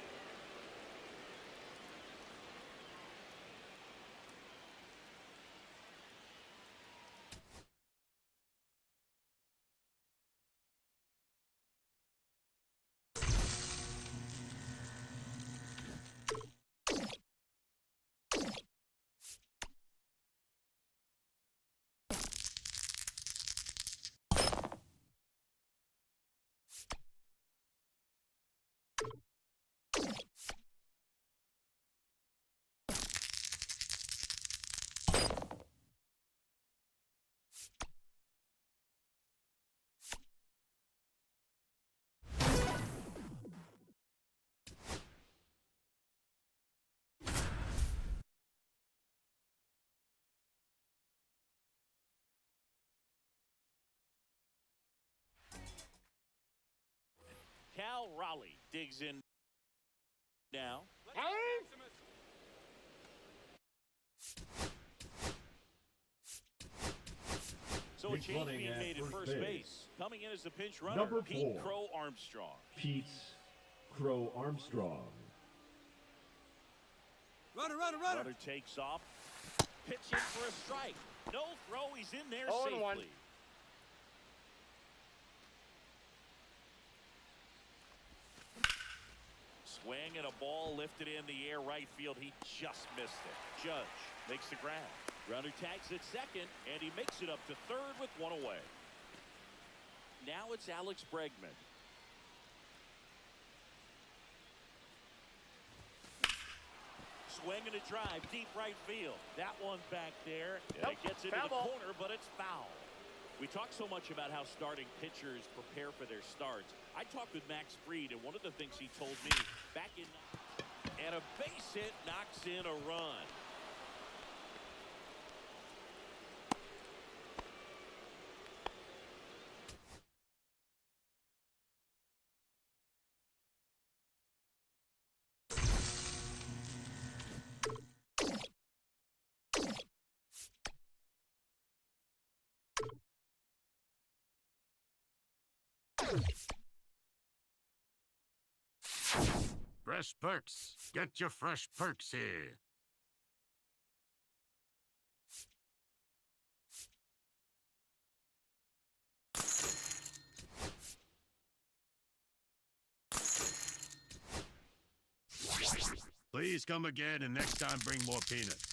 Cal Raleigh digs in now. So a He's change running being at made at first first base. base. Coming in as the pinch runner, Number Pete 4. Crow Armstrong. Pete Crow Armstrong. Runner. Runner takes off. Pitch in for a strike. No throw. He's in there 0-1. safely. Swing and a ball lifted in the air right field. He just missed it. Judge makes the grab. Runner tags at second, and he makes it up to third with one away. Now it's Alex Bregman. Swing and a drive, deep right field. That one back there, and it gets into the Foul ball. corner, but it's foul. We talk so much about how starting pitchers prepare for their starts. I talked with Max Fried, and one of the things he told me back in, and a base hit knocks in a run. Fresh perks. Get your fresh perks here. Please come again and next time bring more peanuts.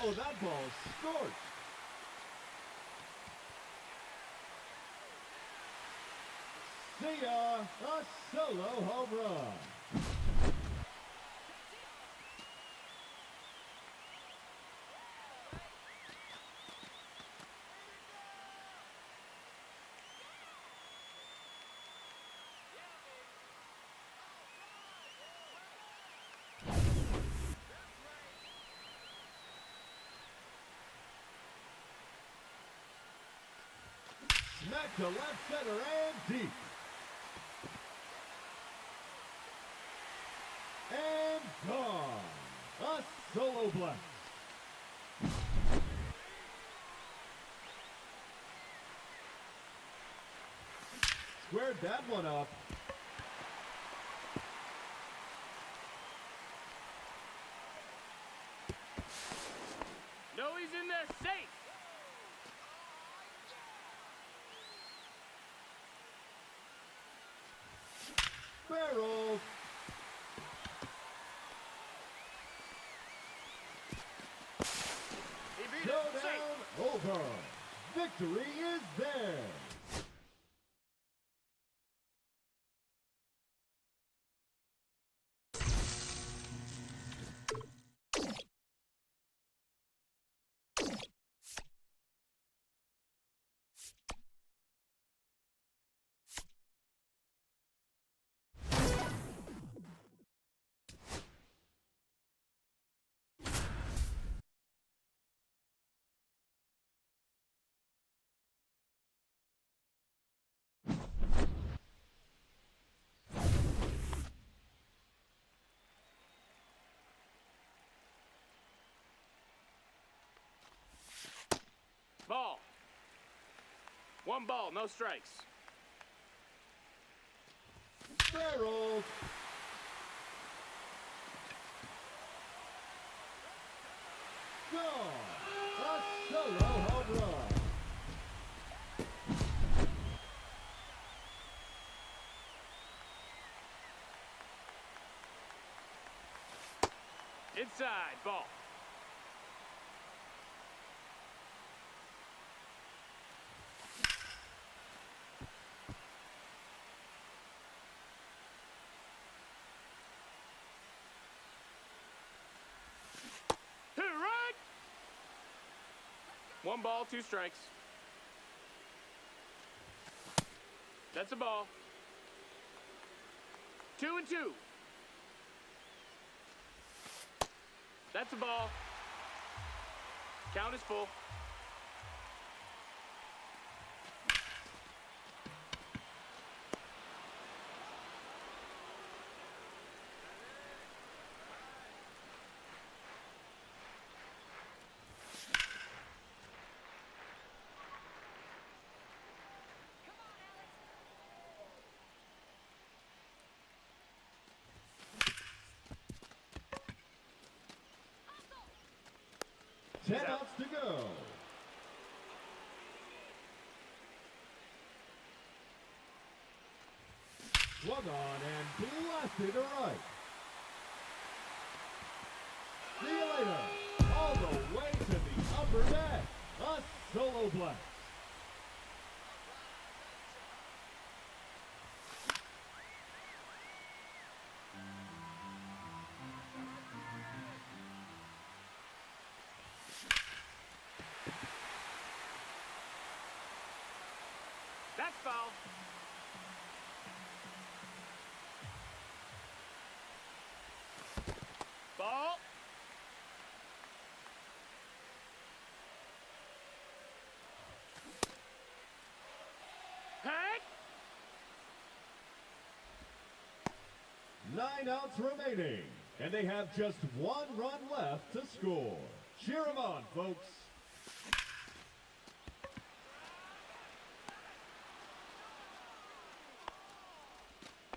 Oh, that ball's scorched. See ya, a solo home run. Smack to left center and deep. And gone. A solo blast. Squared that one up. No, he's in there safe. Barrel. He beat it. Safe. Showdown over. Victory is there. One ball, no strikes. Barrels. Gone. A solo home run. Inside, ball. Hit it right. One ball, two strikes. That's a ball. 2-2. That's a ball. Count is full. Ten outs to go. Swung on and blasted right. See you later. All the way to the upper deck. A solo blast. That's foul. Ball. Hank. 9 outs remaining, and they have just 1 run left to score. Cheer 'em on, folks.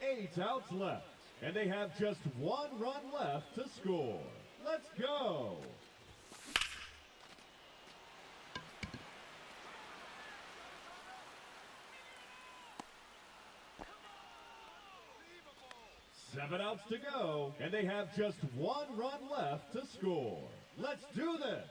Eight outs left, and they have just 1 run left to score. Let's go. Seven outs to go, and they have just 1 run left to score. Let's do this.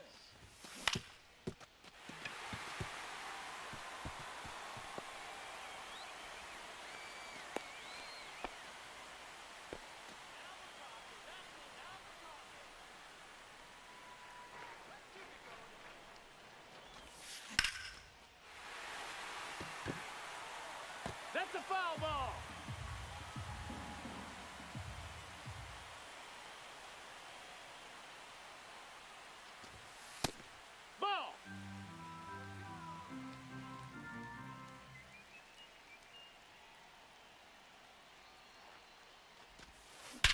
That's a foul ball. Ball.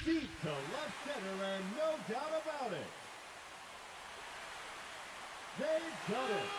Deep to left center, and no doubt about it. They've done it.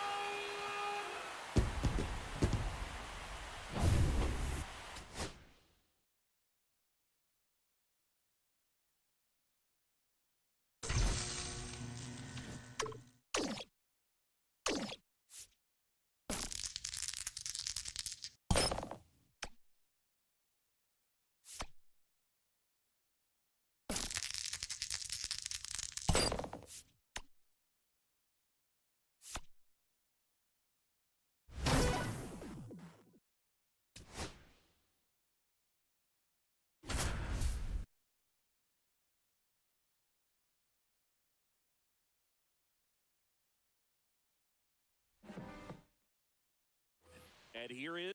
And here is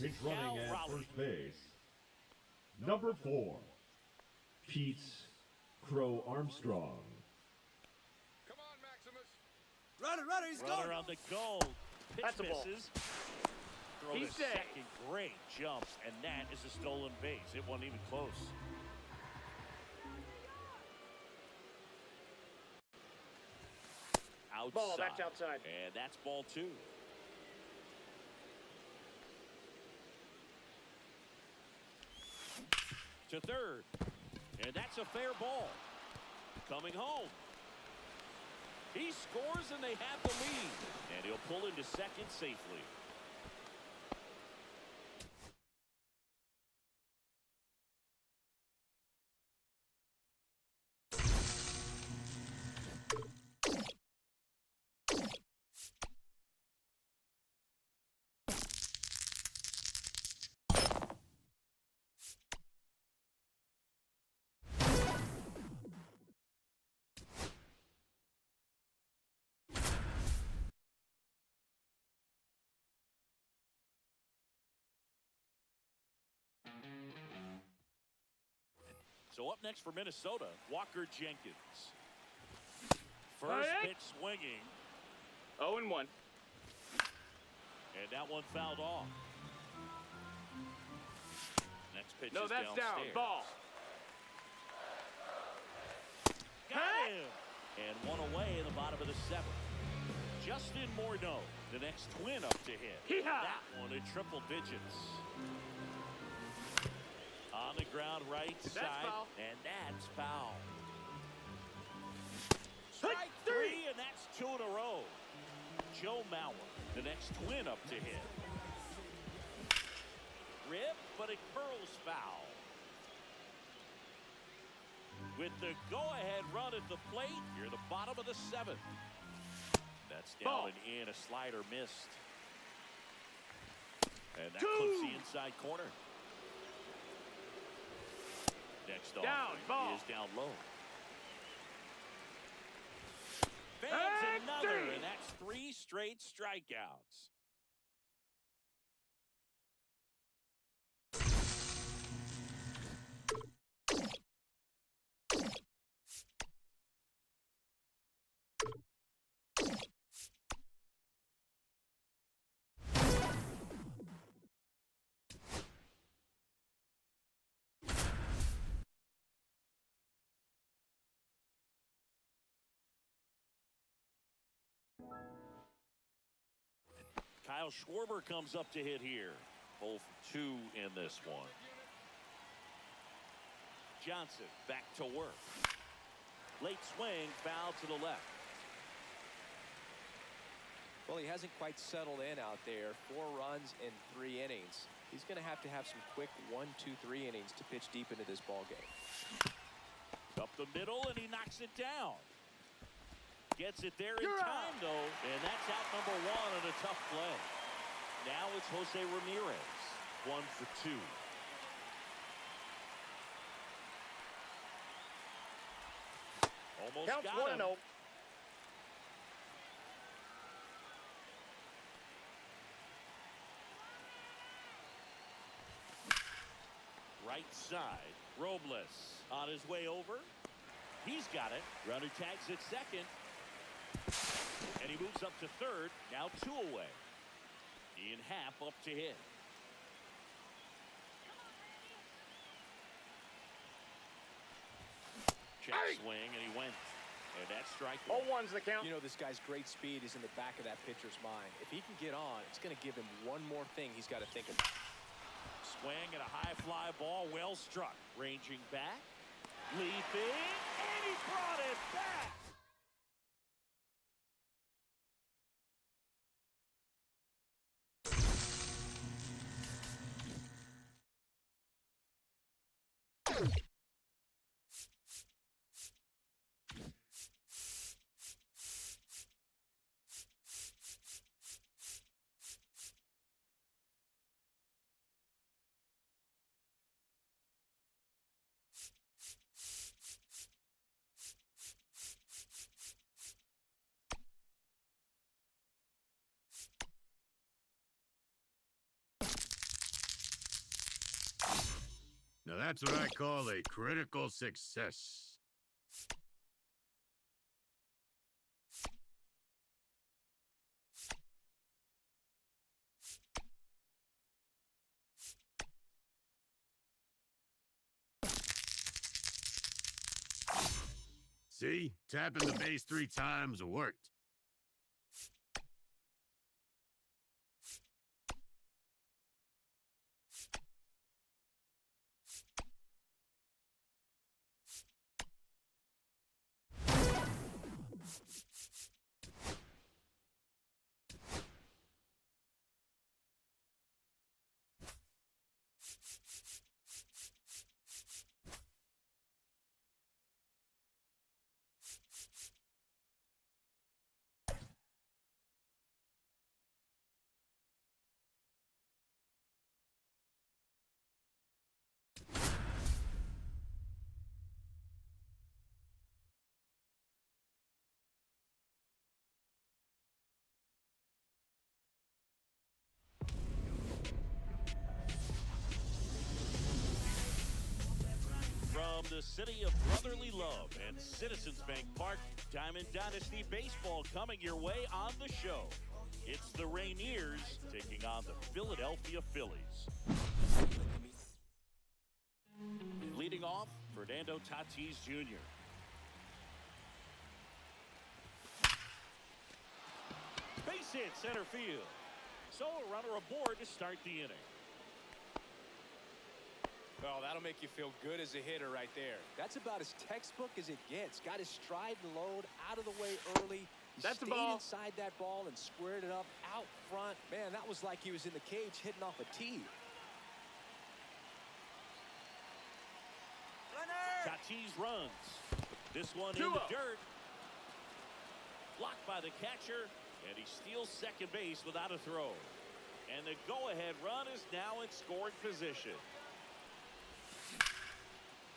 Pitch running at first base. Number 4, Pete Crow Armstrong. Come on, Maximus. Runner, he's runner going. on the goal. Pitch That's a ball. misses. Throw He's to safe. second. Great jump, and that is a stolen base. It wasn't even close. outside. Ball, that's outside. And that's ball 2. To third. And that's a fair ball. Coming home. He scores and they have the lead. And he'll pull into second safely. So up next for Minnesota, Walker Jenkins. First pitch swinging. 0-1. And that one fouled off. Next pitch No, is that's downstairs. down. Ball. Got him. And one away in the bottom of the 7th. Justin Morneau, the next twin up to hit. Hee-haw! That one in triple digits. On the ground right side. Foul. And that's foul. Strike 3, and that's 2 in a row. Joe Mauer, the next twin up to hit. Rip, but it curls foul. With the go-ahead run at the plate, you're the bottom of the 7th. That's down Ball. and in, a slider missed. And that clips the inside corner. Next Down, ball. is down low. Fans another, and that's 3 straight strikeouts. Kyle Schwarber comes up to hit here. 0 for 2 in this one. Johnson back to work. Late swing, foul to the left. Well, he hasn't quite settled in out there. 4 runs in 3 innings. He's going to have some quick 1, 2, 3 innings to pitch deep into this ball game. Up the middle, and he knocks it down. Gets it there in time, though, and that's out number 1 on a tough play. Now it's Jose Ramirez, 1 for 2. Almost Counts got him. 1-0. Right side, Robles on his way over. He's got it. Runner tags at second. And he moves up to third. Now 2 away. Ian Happ up to hit. Check swing, and he went. And that's strike 1. 0-1's the count. You know, this guy's great speed is in the back of that pitcher's mind. If he can get on, it's going to give him one more thing he's got to think about. Swing and a high fly ball, well struck. Ranging back, leaping, and he brought it back. Now that's what I call a critical success. See? Tapping the base 3 times worked. the city of brotherly love and Citizens Bank Park, Diamond Dynasty Baseball coming your way on the show. It's the Rainiers taking on the Philadelphia Phillies. Leading off, Fernando Tatis Jr. Base hit center field. So a runner aboard to start the inning. Well, that'll make you feel good as a hitter right there. That's about as textbook as it gets. Got his stride and load out of the way early. He That's the stayed ball. inside that ball and squared it up out front. Man, that was like he was in the cage hitting off a tee. Tatis runs. This one in the dirt. Blocked by the catcher, and he steals second base without a throw. And the go-ahead run is now in scoring position.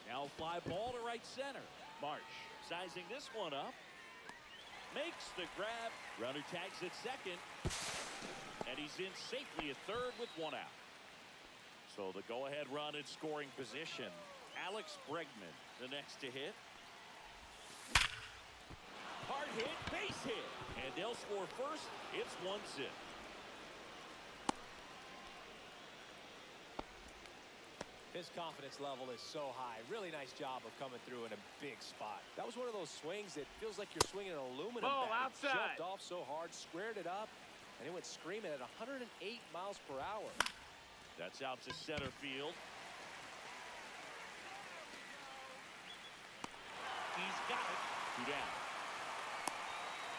Now fly ball to right center. Marsh sizing this one up. Makes the grab. Runner tags at second. And he's in safely at third with one out. So the go-ahead run in scoring position. Alex Bregman, the next to hit. Hard hit, base hit. And they'll score first. It's 1-0. His confidence level is so high. Really nice job of coming through in a big spot. That was one of those swings that feels like you're swinging an aluminum Ball bat. outside. Jumped off so hard, squared it up, and it went screaming at 108 miles per hour. That's out to center field. He's got it. 2 down.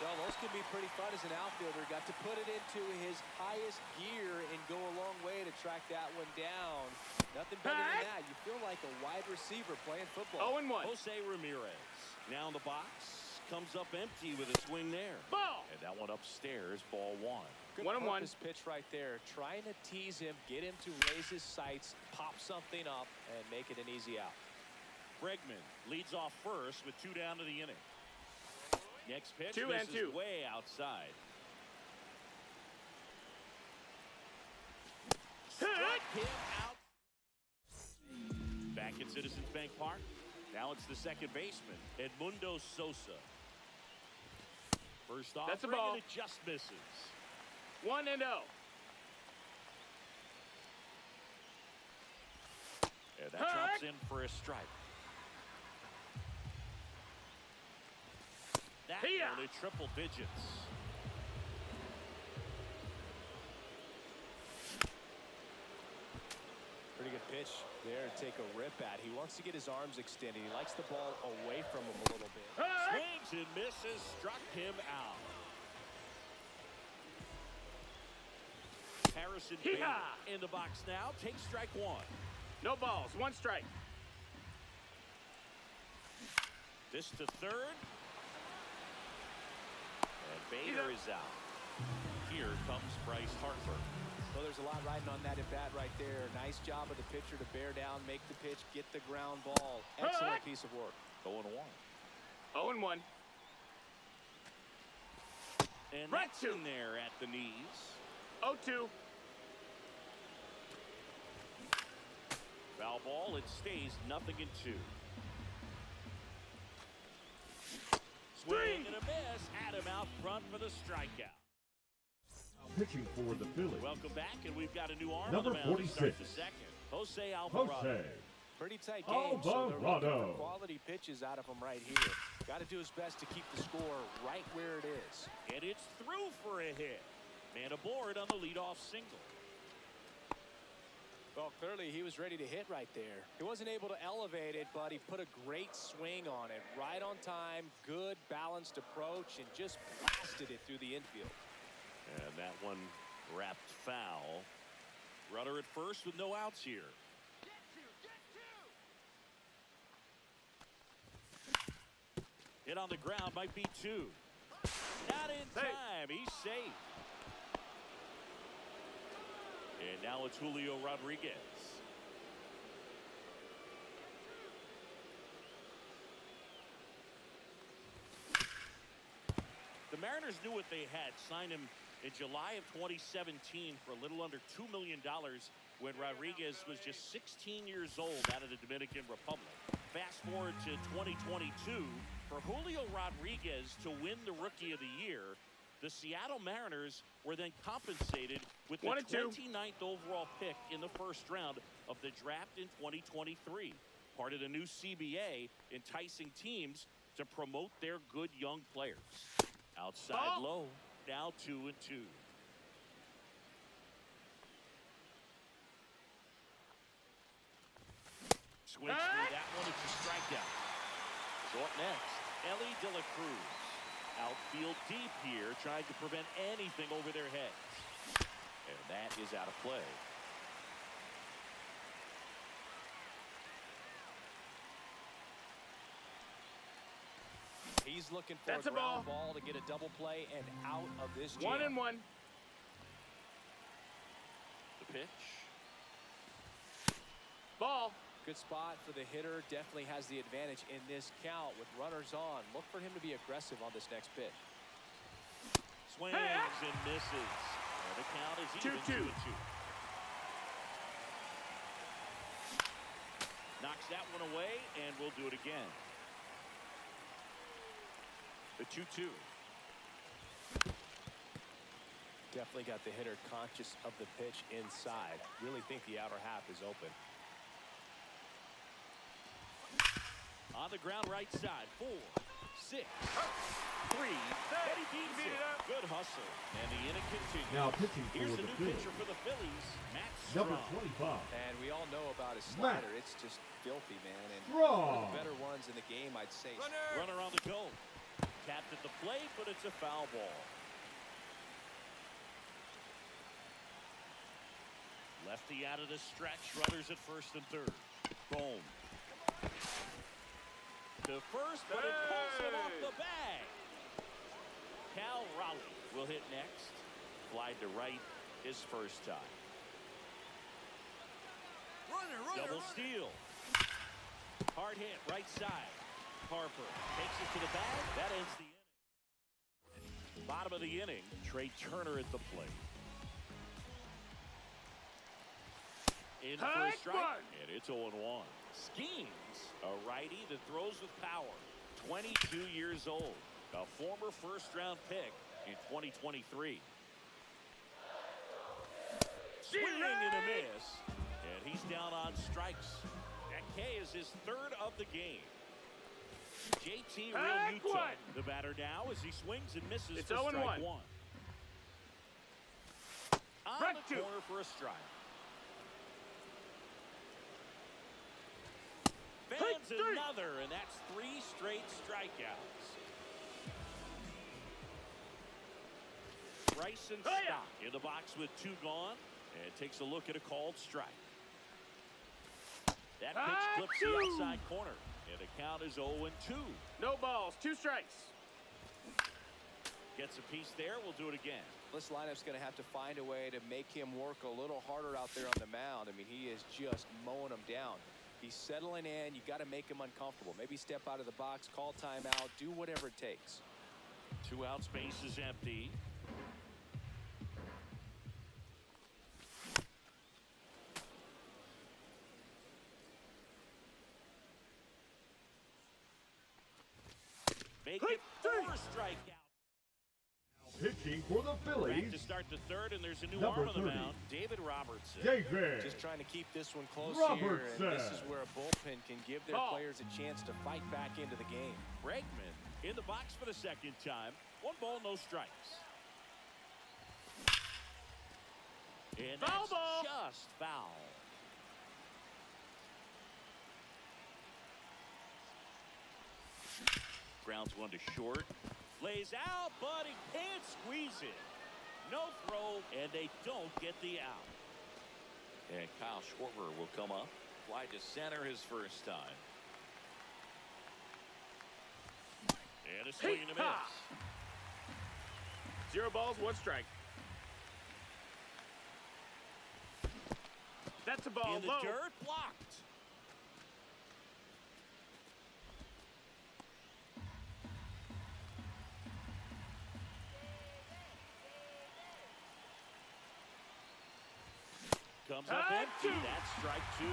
Well, those can be pretty fun as an outfielder. Got to put it into his highest gear and go a long way to track that one down. Nothing better than that. You feel like a wide receiver playing football. 0-1. Jose Ramirez now in the box. Comes up empty with a swing there. Ball. And that one upstairs, ball 1. Good 1-1. purpose pitch right there. Trying to tease him, get him to raise his sights, pop something up, and make it an easy out. Bregman leads off first with 2 down to the inning. Next pitch 2 and misses 2. way outside. Struck him out. Back at Citizens Bank Park. Now it's the second baseman, Edmundo Sosa. First off, That's a ball. it just misses. 1-0. And that drops in for a strike. That Hiya. one in triple digits. Pretty good pitch there to take a rip at. He wants to get his arms extended. He likes the ball away from him a little bit. Swings and misses, struck him out. Harrison Bader in the box now. Takes strike 1. No balls. 1 strike. This to third. And Bader is out. Here comes Bryce Harper. Well, there's a lot riding on that at-bat right there. Nice job of the pitcher to bear down, make the pitch, get the ground ball. Excellent piece of work. 0-1. 0-1. And Right that's to. in there at the knees. 0-2. Foul ball, it stays 0-2. Swing and a miss. Had him out front for the strikeout. Pitching for the Phillies, Welcome back, and we've got a new arm Number on the mound to start 46. the second. Jose Alvarado. Jose Pretty tight game, so they're looking Alvarado. for quality pitches out of him right here. Got to do his best to keep the score right where it is. And it's through for a hit. Man aboard on the leadoff single. Well, clearly he was ready to hit right there. He wasn't able to elevate it, but he put a great swing on it. Right on time, good balanced approach, and just blasted it through the infield. And that one wrapped foul. Runner at first with no outs here. Hit on the ground, might be 2. Not in time, he's safe. And now it's Julio Rodriguez. The Mariners knew what they had. Signed him in July of 2017 for a little under $2 million when Rodriguez was just 16 years old out of the Dominican Republic. Fast forward to 2022, for Julio Rodriguez to win the Rookie of the Year, the Seattle Mariners were then compensated with the 29th overall pick in the first round of the draft in 2023. Part of the new CBA, enticing teams to promote their good young players. Outside low, now 2-2. Swings through that one, it's a strikeout. So up next, Ellie De La Cruz. Outfield deep here, trying to prevent anything over their heads. And that is out of play. He's looking for a ground ball to get a double play and out of this jam. 1-1. The pitch. Ball. Good spot for the hitter. Definitely has the advantage in this count with runners on. Look for him to be aggressive on this next pitch. Swings and misses. And the count is even 2-2. Knocks that one away, and we'll do it again. The 2-2. Definitely got the hitter conscious of the pitch inside. Really think the outer half is open. On the ground right side, 4, 6, 3, and he beats it. Good hustle, and the inning continues. Now pitching for Here's the the new Phillies. pitcher for the Phillies, Matt Number Strahm. 25. And we all know about his slider. It's just filthy, man. And Strahm. one of the better ones in the game, I'd say. Runner on the go. Tapped at the plate, but it's a foul ball. Lefty out of the stretch, runners at first and third. Boom. To first, but it pulls him off the bag. Cal Raleigh will hit next. Fly to right his first time. Double steal. Hard hit, right side. Harper takes it to the bag. That ends the inning. Bottom of the inning, Trey Turner at the plate. In for a strike, and it's 0-1. Schemes, a righty that throws with power. 22 years old, a former first-round pick in 2023. Swing and a miss, and he's down on strikes. That K is his third of the game. JT Realmuto, the batter now as he swings and misses for strike 1. On the corner for a strike. Fans another, and that's 3 straight strikeouts. Bryson Stott in the box with 2 gone, and takes a look at a called strike. That pitch clips the outside corner, and the count is 0-2. No balls, 2 strikes. Gets a piece there, we'll do it again. This lineup's going to have to find a way to make him work a little harder out there on the mound. I mean, he is just mowing them down. He's settling in. You got to make him uncomfortable. Maybe step out of the box, call timeout, do whatever it takes. 2 out, space is empty. Make it 4 strikeouts. Pitching for the Back Phillies, to start the third, and there's a new Number arm on the 30. mound, David Robertson. David Just trying to keep this one close Robertson. here, and this is where a bullpen can give their players a chance to fight back into the game. Bregman in the box for the second time. 1 ball, no strikes. And that's just foul. Grounds 1 to short. Lays out, but he can't squeeze it. No throw, and they don't get the out. And Kyle Schwarber will come up. Fly to center his first time. And a swing and a miss. 0 balls, 1 strike. That's a ball In the low. dirt, blocked. Comes up empty. That's strike 2.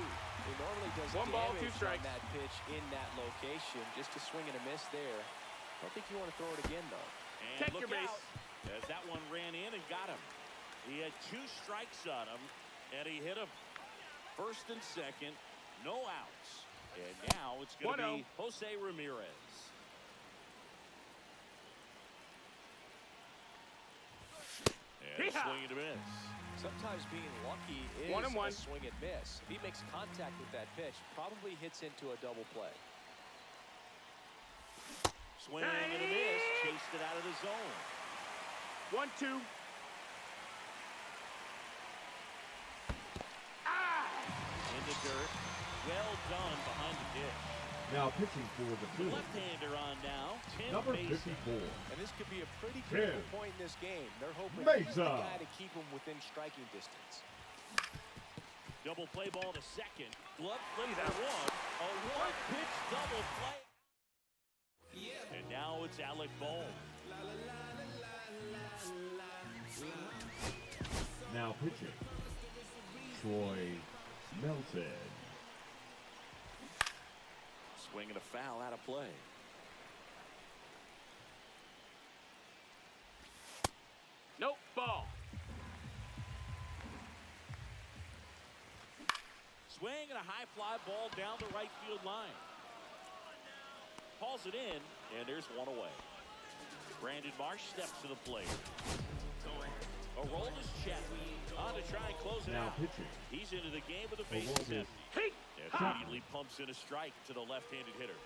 He normally does One ball, two damage on strikes. that pitch in that location. Just a swing and a miss there. I don't think you want to throw it again, though. And Take look your base. out, as that one ran in and got him. He had 2 strikes on him, and he hit him. First and second, no outs. And now it's going to be Jose Ramirez. And swing and a miss. Sometimes being lucky is 1-1. a swing and miss. If he makes contact with that pitch, probably hits into a double play. Swing and a miss. Chased it out of the zone. 1-2. In the dirt. Well done behind the dish. Now pitching for the Phillies, Left-hander on now. Tim number Mason. 54. And this could be a pretty Tim critical point in this game. They're hoping he's the Mason. guy to keep him within striking distance. Double play ball to second. Glove flip for one. A one-pitch double play. And now it's Alec Bohm. Now pitching, Troy Melton. Swing and a foul out of play. Nope, ball. Swing and a high fly ball down the right field line. Hauls it in, and there's one away. Brandon Marsh steps to the plate. A roll is Chet on to try and close it Now out. pitching, He's into the game with a the bases Roll is empty. Immediately pumps in a strike to the left-handed hitter.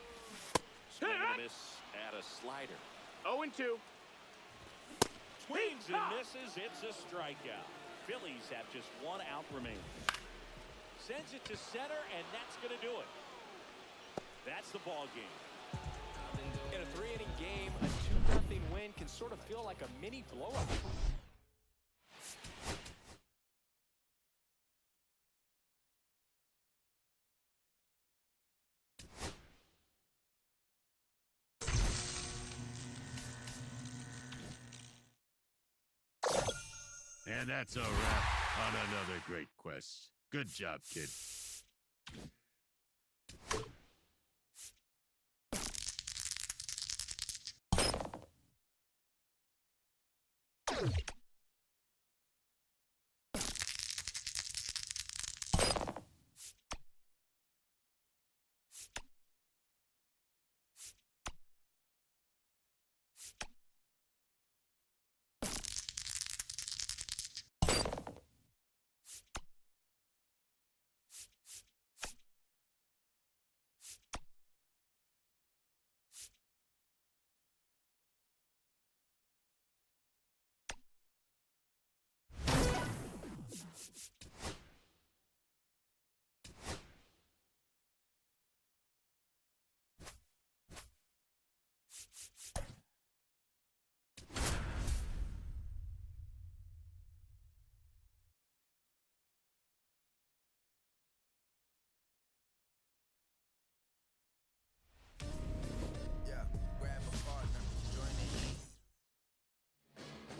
Swing and a miss at a slider. 0-2. Swings and misses. It's a strikeout. Phillies have just 1 out remaining. Sends it to center, and that's going to do it. That's the ball game. In a 3-inning game, a 2-0 win can sort of feel like a mini blowout. And that's a wrap on another great quest. Good job, kid.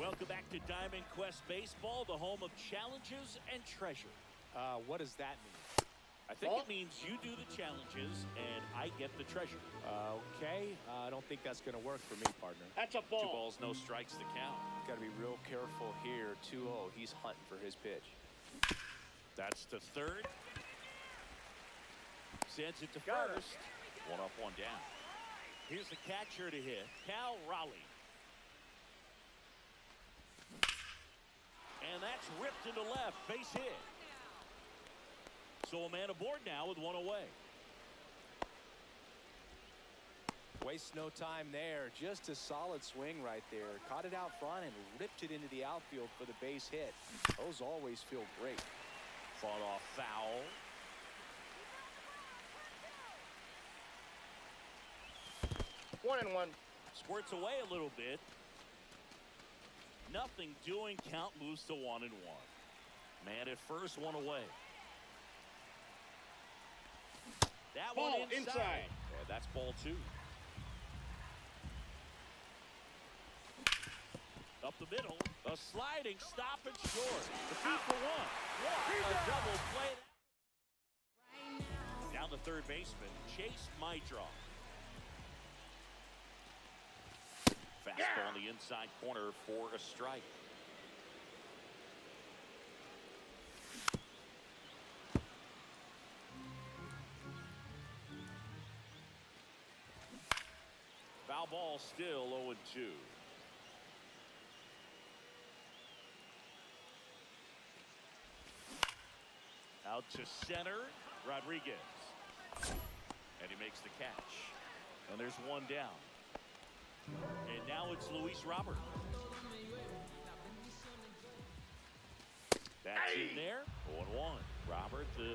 Welcome back to Diamond Quest Baseball, the home of challenges and treasure. What does that mean? I think it means you do the challenges and I get the treasure. Okay, I don't think that's going to work for me, partner. That's a 2 ball. balls, no strikes to count. Got to be real careful here. 2-0, he's hunting for his pitch. That's to third. Sends it to Got it. first. 1 up, 1 down. Here's the catcher to hit, Cal Raleigh. And that's ripped into left, base hit. So a man aboard now with 1 away. Wastes no time there. Just a solid swing right there. Caught it out front and ripped it into the outfield for the base hit. Those always feel great. Fought off foul. One and one. Squirts away a little bit. Nothing doing. Count moves to 1-1. Man at first, 1 away. That Ball one inside. Yeah, that's ball 2. Up the middle, a sliding stop and short. The 2 for 1. What a double play. the third baseman, Chase Maidra. Fastball on the inside corner for a strike. Foul ball, still 0-2. Out to center, Rodriguez. And he makes the catch. And there's one down. And now it's Luis Robert. That's in there. 0-1. Robert, the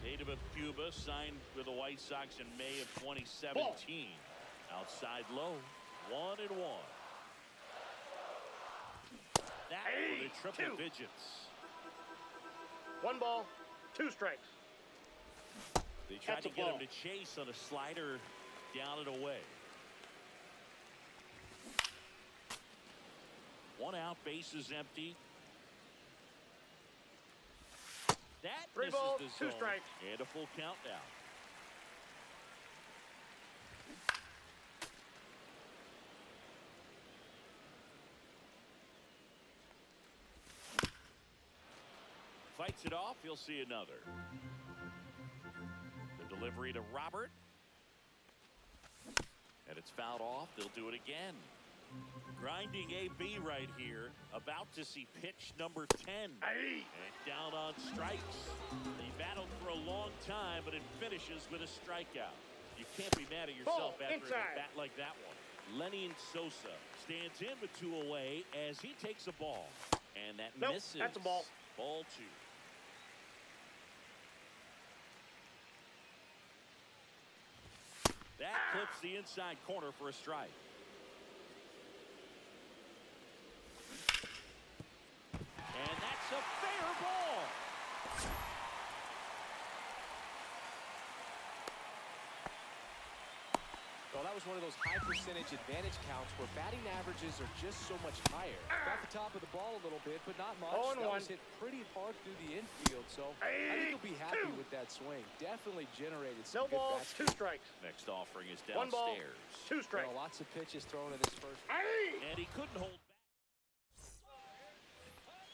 native of Cuba, signed with the White Sox in May of 2017. Outside low. 1-1. That for the triple digits. 1 ball, 2 strikes. They tried That's to a get him ball. to chase on a slider down and away. 1 out, bases empty. That 3 misses balls, the 2 zone. strikes. And a full count now. Fights it off, he'll see another. The delivery to Robert. And it's fouled off, they'll do it again. Grinding AB right here, about to see pitch number 10. And down on strikes. They battled for a long time, but it finishes with a strikeout. You can't be mad at yourself Ball, after inside. a bat like that one. Lenny Sosa stands in with 2 away as he takes a ball. And that Nope, misses. that's a ball. Ball 2. That clips the inside corner for a strike. And that's a fair ball. Well, that was one of those high percentage advantage counts where batting averages are just so much higher. Got the top of the ball a little bit, but not much. 0-1. That was hit pretty hard through the infield, so I think he'll be happy with that swing. Definitely generated some No good balls, bats. 2 strikes. Next offering is 1 ball, downstairs. 2 strikes. Well, lots of pitches thrown in this first. And he couldn't hold back.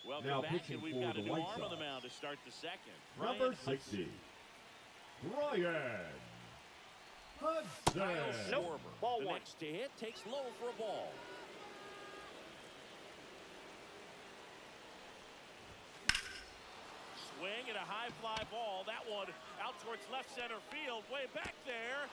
Welcome Now back, pitching and we've for got a the new White arm on the Sox. mound to start the second. Number Brian 60, Brian Hudson. Kyle Nope. Schwarber, Ball the 1. next to hit, takes low for a ball. Swing and a high fly ball. That one out towards left center field, way back there.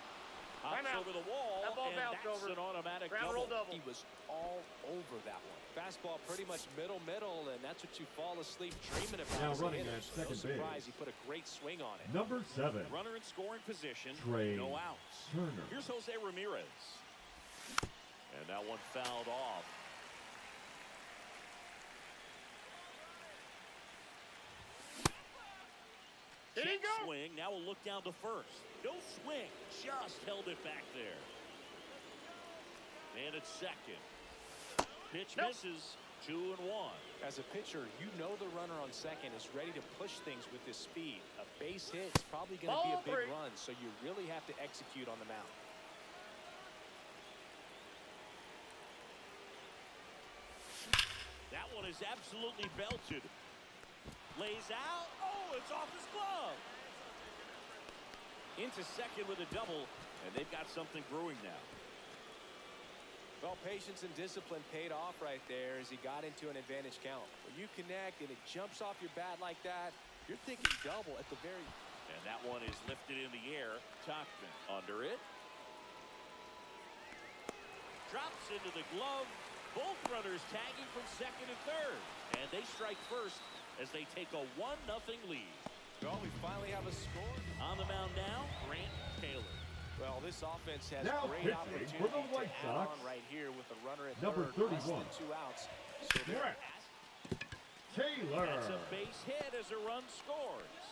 Hops Time out. over the wall, That ball and bounced that's over. an automatic Ground double. roll double. He was all over that one. Fastball pretty much middle, and that's what you fall asleep dreaming about. Now as a running hitter. at second No surprise, base. he put a great swing on it. Number 7, Runner in scoring position, Trey no outs. Turner. Here's Jose Ramirez. And that one fouled off. Did he Check go? swing, now we'll look down to first. No swing, just held it back there. And it's second. Pitch Nope. misses, 2-1. As a pitcher, you know the runner on second is ready to push things with his speed. A base hit is probably going to be Ball a big 3. run, so you really have to execute on the mound. That one is absolutely belted. Lays out. Oh, it's off his glove. Into second with a double, and they've got something brewing now. Well, patience and discipline paid off right there as he got into an advantage count. When you connect and it jumps off your bat like that, you're thinking double at the very... And that one is lifted in the air. Tachman under it. Drops into the glove. Both runners tagging from second and third. And they strike first as they take a 1-0 lead. Well, we finally have a score. On the mound now, Grant Taylor. Well, this offense has Now great pitching opportunity for the to White add Sox, on right here with a runner at number third, less 31. than 2 outs. So they're Brett Taylor. That's a base hit as a run scores.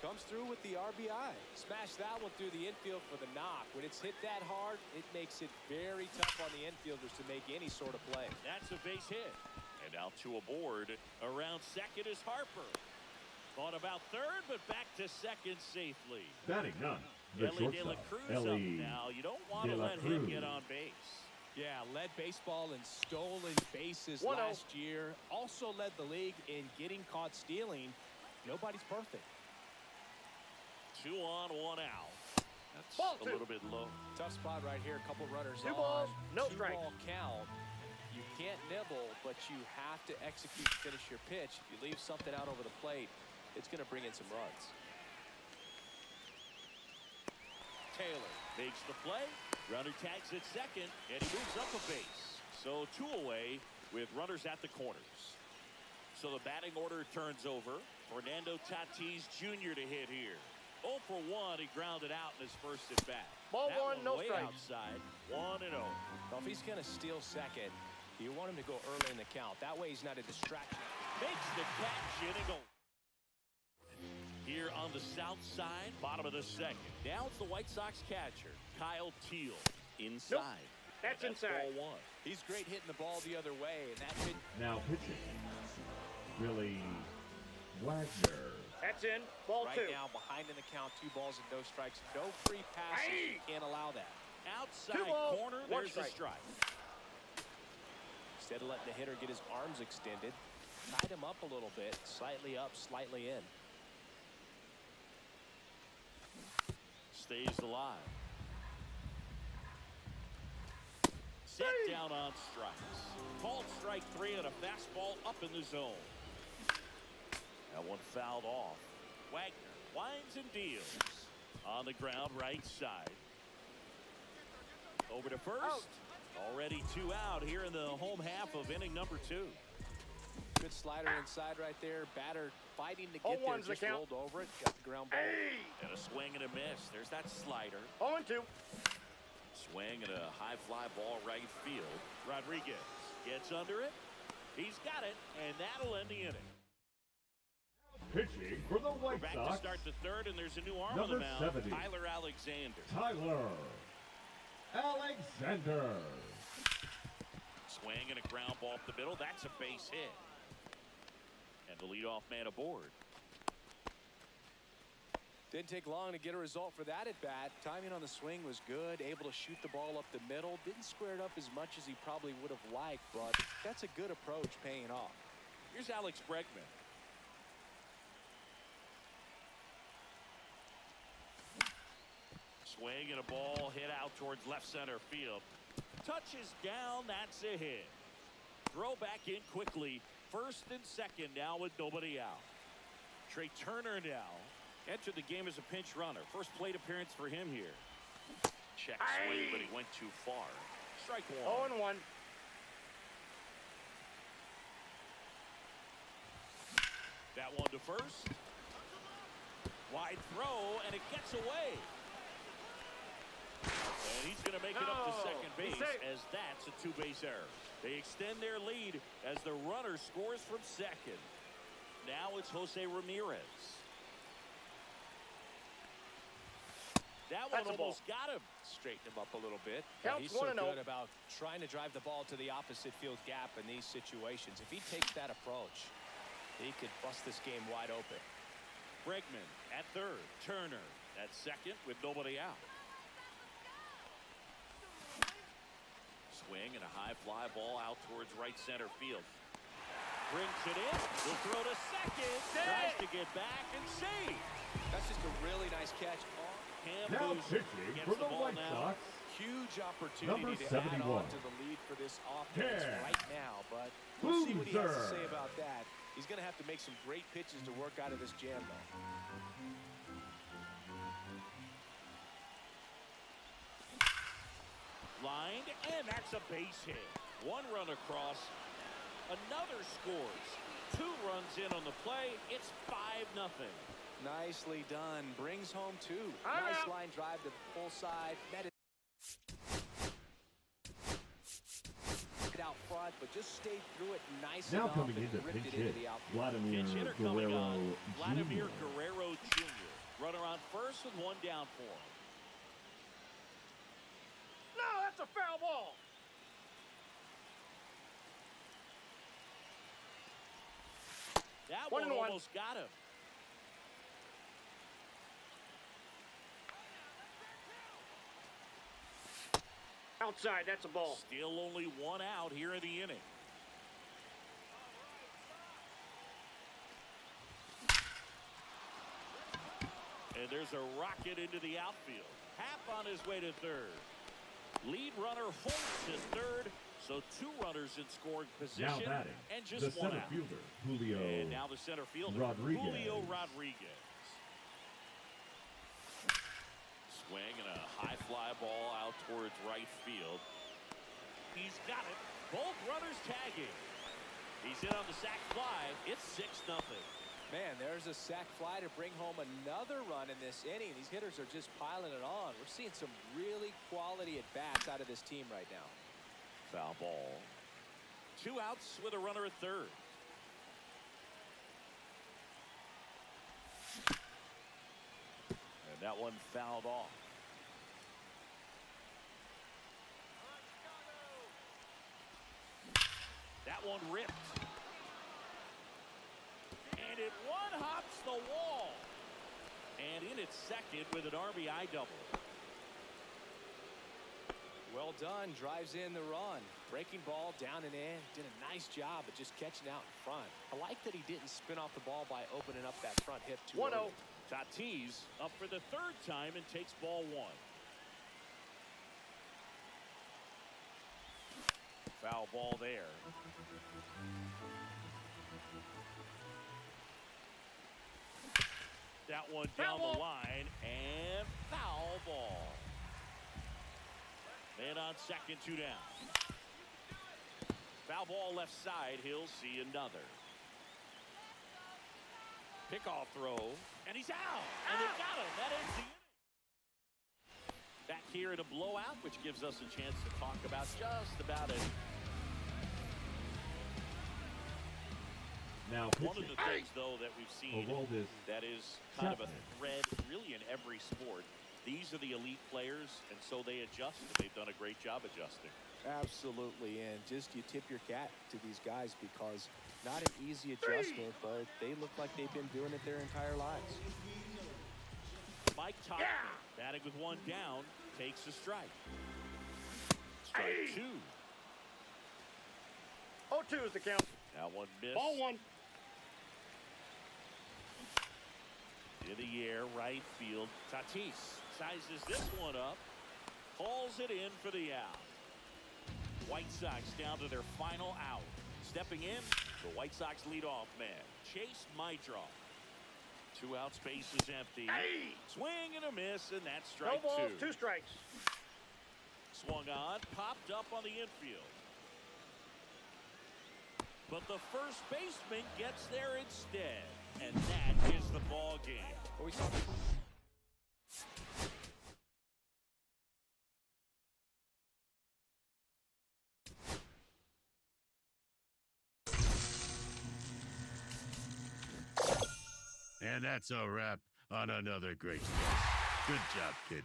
Comes through with the RBI. Smash that one through the infield for the knock. When it's hit that hard, it makes it very tough on the infielders to make any sort of play. That's a base hit. And out to a board. Around second is Harper. Thought about third, but back to second safely. Batting ninth, the Ellie De La shortstop, Cruz up Ellie now. You don't want De to La let him Cruz. get on base. Yeah, led baseball in stolen bases 1-0. last year. Also led the league in getting caught stealing. Nobody's perfect. 2 on, 1 out. That's Ball a two. little bit low. Tough spot right here. A couple runners 2 on. balls, no 2 strikes. ball count. You can't nibble, but you have to execute to finish your pitch. If you leave something out over the plate, it's going to bring in some runs. Taylor makes the play. Runner tags at second, and he moves up a base. So 2 away with runners at the corners. So the batting order turns over. Fernando Tatis Jr. to hit here. 0 for 1, he grounded out in his first at bat. Ball That one, no way strikes. outside, 1-0. Well, if he's going to steal second, you want him to go early in the count. That way he's not a distraction. Makes the catch, inning over. Here on the south side, bottom of the second. Now it's the White Sox catcher, Kyle Teal, inside. That's inside. Ball 1. He's great hitting the ball the other way, and that pitch. Now pitching, Billy Wagner. That's in. Ball Right 2. now, behind in the count, 2 balls and no strikes. No free passes. Aye. You can't allow that. Outside 2 balls, corner, 1 there's a strike. strike. Instead of letting the hitter get his arms extended, tied him up a little bit. Slightly up, slightly in. Stays alive. Set down on strikes. Called strike 3 and a fastball up in the zone. That one fouled off. Wagner winds and deals. On the ground, right side. Over to first. Already 2 out here in the home half of inning number 2. Good slider inside right there. Batter fighting to get there. 0-1's the Just count. rolled over it. Got the ground ball. And a swing and a miss. There's that slider. 0-2. Swing and a high fly ball right field. Rodriguez gets under it. He's got it, and that'll end the inning. Pitching for the We're White back to Sox, start the third, and there's a new arm on the Number mound. 70. Tyler Alexander. Tyler Alexander. Swing and a ground ball up the middle. That's a base hit. And the leadoff man aboard. Didn't take long to get a result for that at bat. Timing on the swing was good. Able to shoot the ball up the middle. Didn't square it up as much as he probably would have liked, but that's a good approach paying off. Here's Alex Bregman. Swing and a ball hit out towards left center field. Touches down, that's a hit. Throw back in quickly. First and second now with nobody out. Trey Turner now entered the game as a pinch runner. First plate appearance for him here. Check swing, but he went too far. Strike 1. 0-1. That one to first. Wide throw, and it gets away. And he's going to make it up to second base, as that's a 2-base error. They extend their lead as the runner scores from second. Now it's Jose Ramirez. That one That's a ball. almost got him. Straighten him up a little bit. Counts He's so 1-0. good about trying to drive the ball to the opposite field gap in these situations. If he takes that approach, he could bust this game wide open. Bregman at third. Turner at second with nobody out. Swing and a high fly ball out towards right center field. Brings it in. Will throw to second. Tries to get back and save. That's just a really nice catch. Cam Now Boozer pitching gets for the the ball White now. Sox, Huge opportunity Number to add 71. on to the lead for this offense Yeah. right now, but we'll see what he has to Boozer. say about that. He's going to have to make some great pitches to work out of this jam, though. Lined, and that's a base hit. One run across. Another scores. 2 runs in on the play. It's 5-0. Nicely done. Brings home 2. I'm Nice out. line drive to the full side. Met it out front, but just stayed through it nice now enough coming and into ripped pinch it into hit, the outfield. Vladimir Pinch hitter coming Guerrero on. Vladimir Jr. Guerrero Jr. Runner on first with 1 down for him. No, that's a foul ball. That 1-1. one almost got him. outside. That's a ball. Still only one out here in the inning. And there's a rocket into the outfield. Happ on his way to third. Lead runner holds to third. So two runners in scoring position. Now batting, and just the one center out. fielder, Julio And now the center fielder, Rodriguez. Julio Rodriguez. Swing and a high fly ball out towards right field. He's got it. Both runners tagging. He's in on the sac fly. It's 6-0. Man, there's a sac fly to bring home another run in this inning. These hitters are just piling it on. We're seeing some really quality at-bats out of this team right now. Foul ball. 2 outs with a runner at third. And that one fouled off. That one ripped. And it one-hops the wall. And in its second with an RBI double. Well done, drives in the run. Breaking ball down and in. Did a nice job of just catching out in front. I like that he didn't spin off the ball by opening up that front hip too 1-0. early. Tatis up for the third time and takes ball one. Foul ball there. That one down the line and foul ball. Man on second, 2 down. Foul ball left side. He'll see another. Pickoff throw, and he's out. And they got him. That ends the inning. Back here in a blowout, which gives us a chance to talk about just about it. Now One of pitching. the things, though, that we've seen Aroldis that is kind of a Chapman. thread really in every sport. These are the elite players, and so they adjust, and they've done a great job adjusting. Absolutely, and just you tip your cap to these guys because not an easy adjustment, but they look like they've been doing it their entire lives. Mike Topman, batting with 1 down, takes a strike. Strike 2. 0-2 is the count. Now one miss. Ball 1. In the air, right field. Tatis sizes this one up. Hauls it in for the out. White Sox down to their final out. Stepping in, the White Sox leadoff man, Chase Maidroff. 2 outs, base is empty. Swing and a miss, and that's No strike balls, 2. 2 strikes. Swung on, popped up on the infield. But the first baseman gets there instead, and that is the ball game. What we saw. And that's a wrap on another great quest. Good job, kid.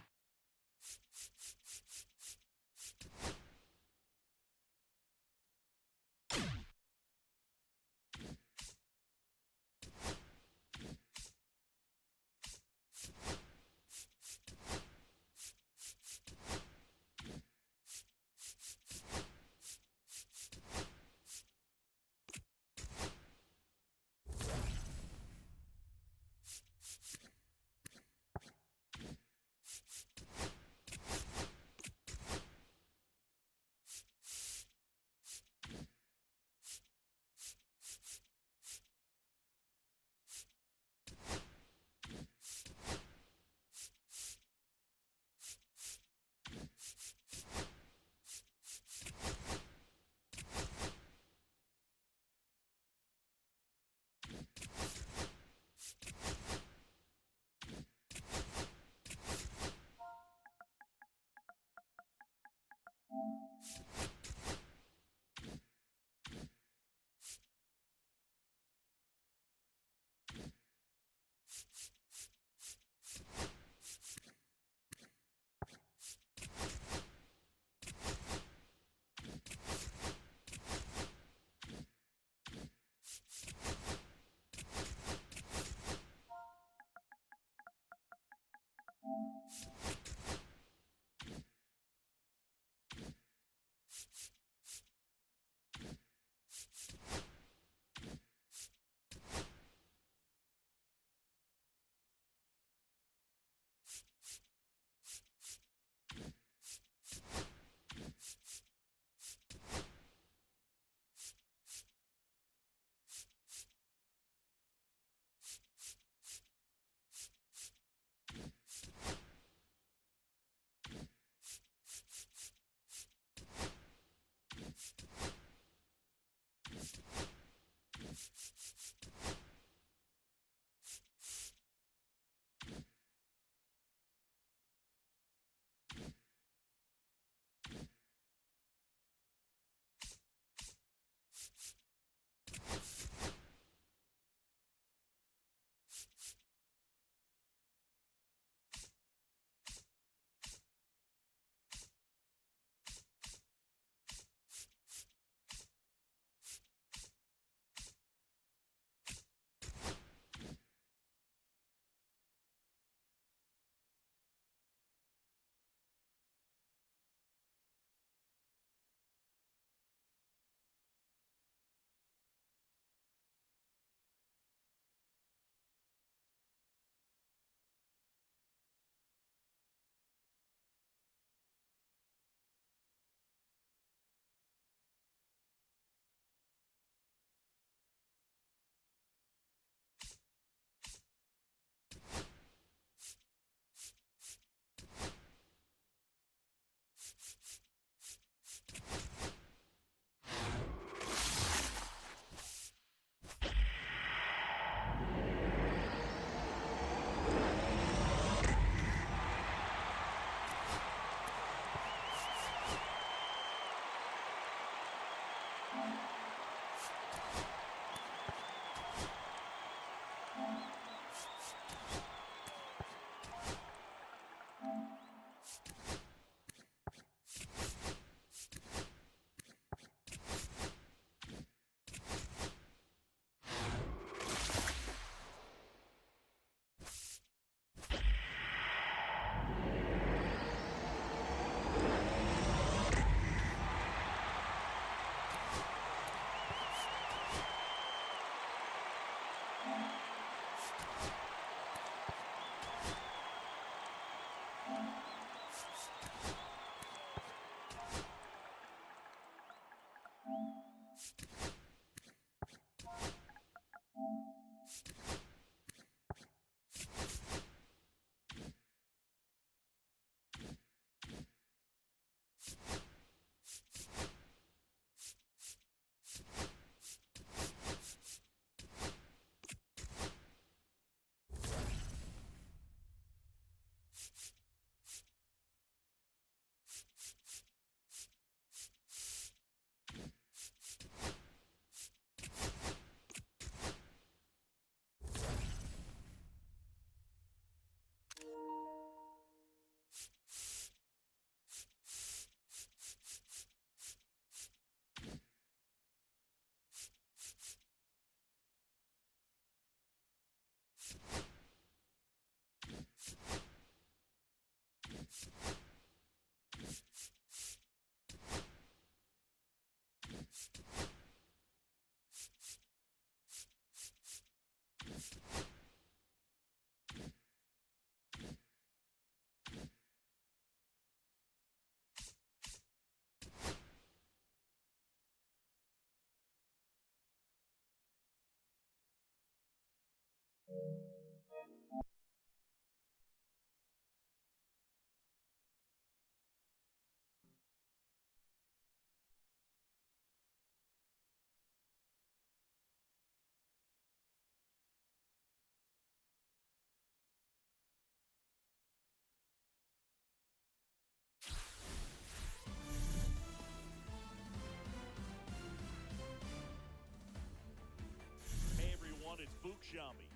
Hey everyone, it's Book Shami.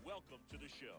Welcome to the show.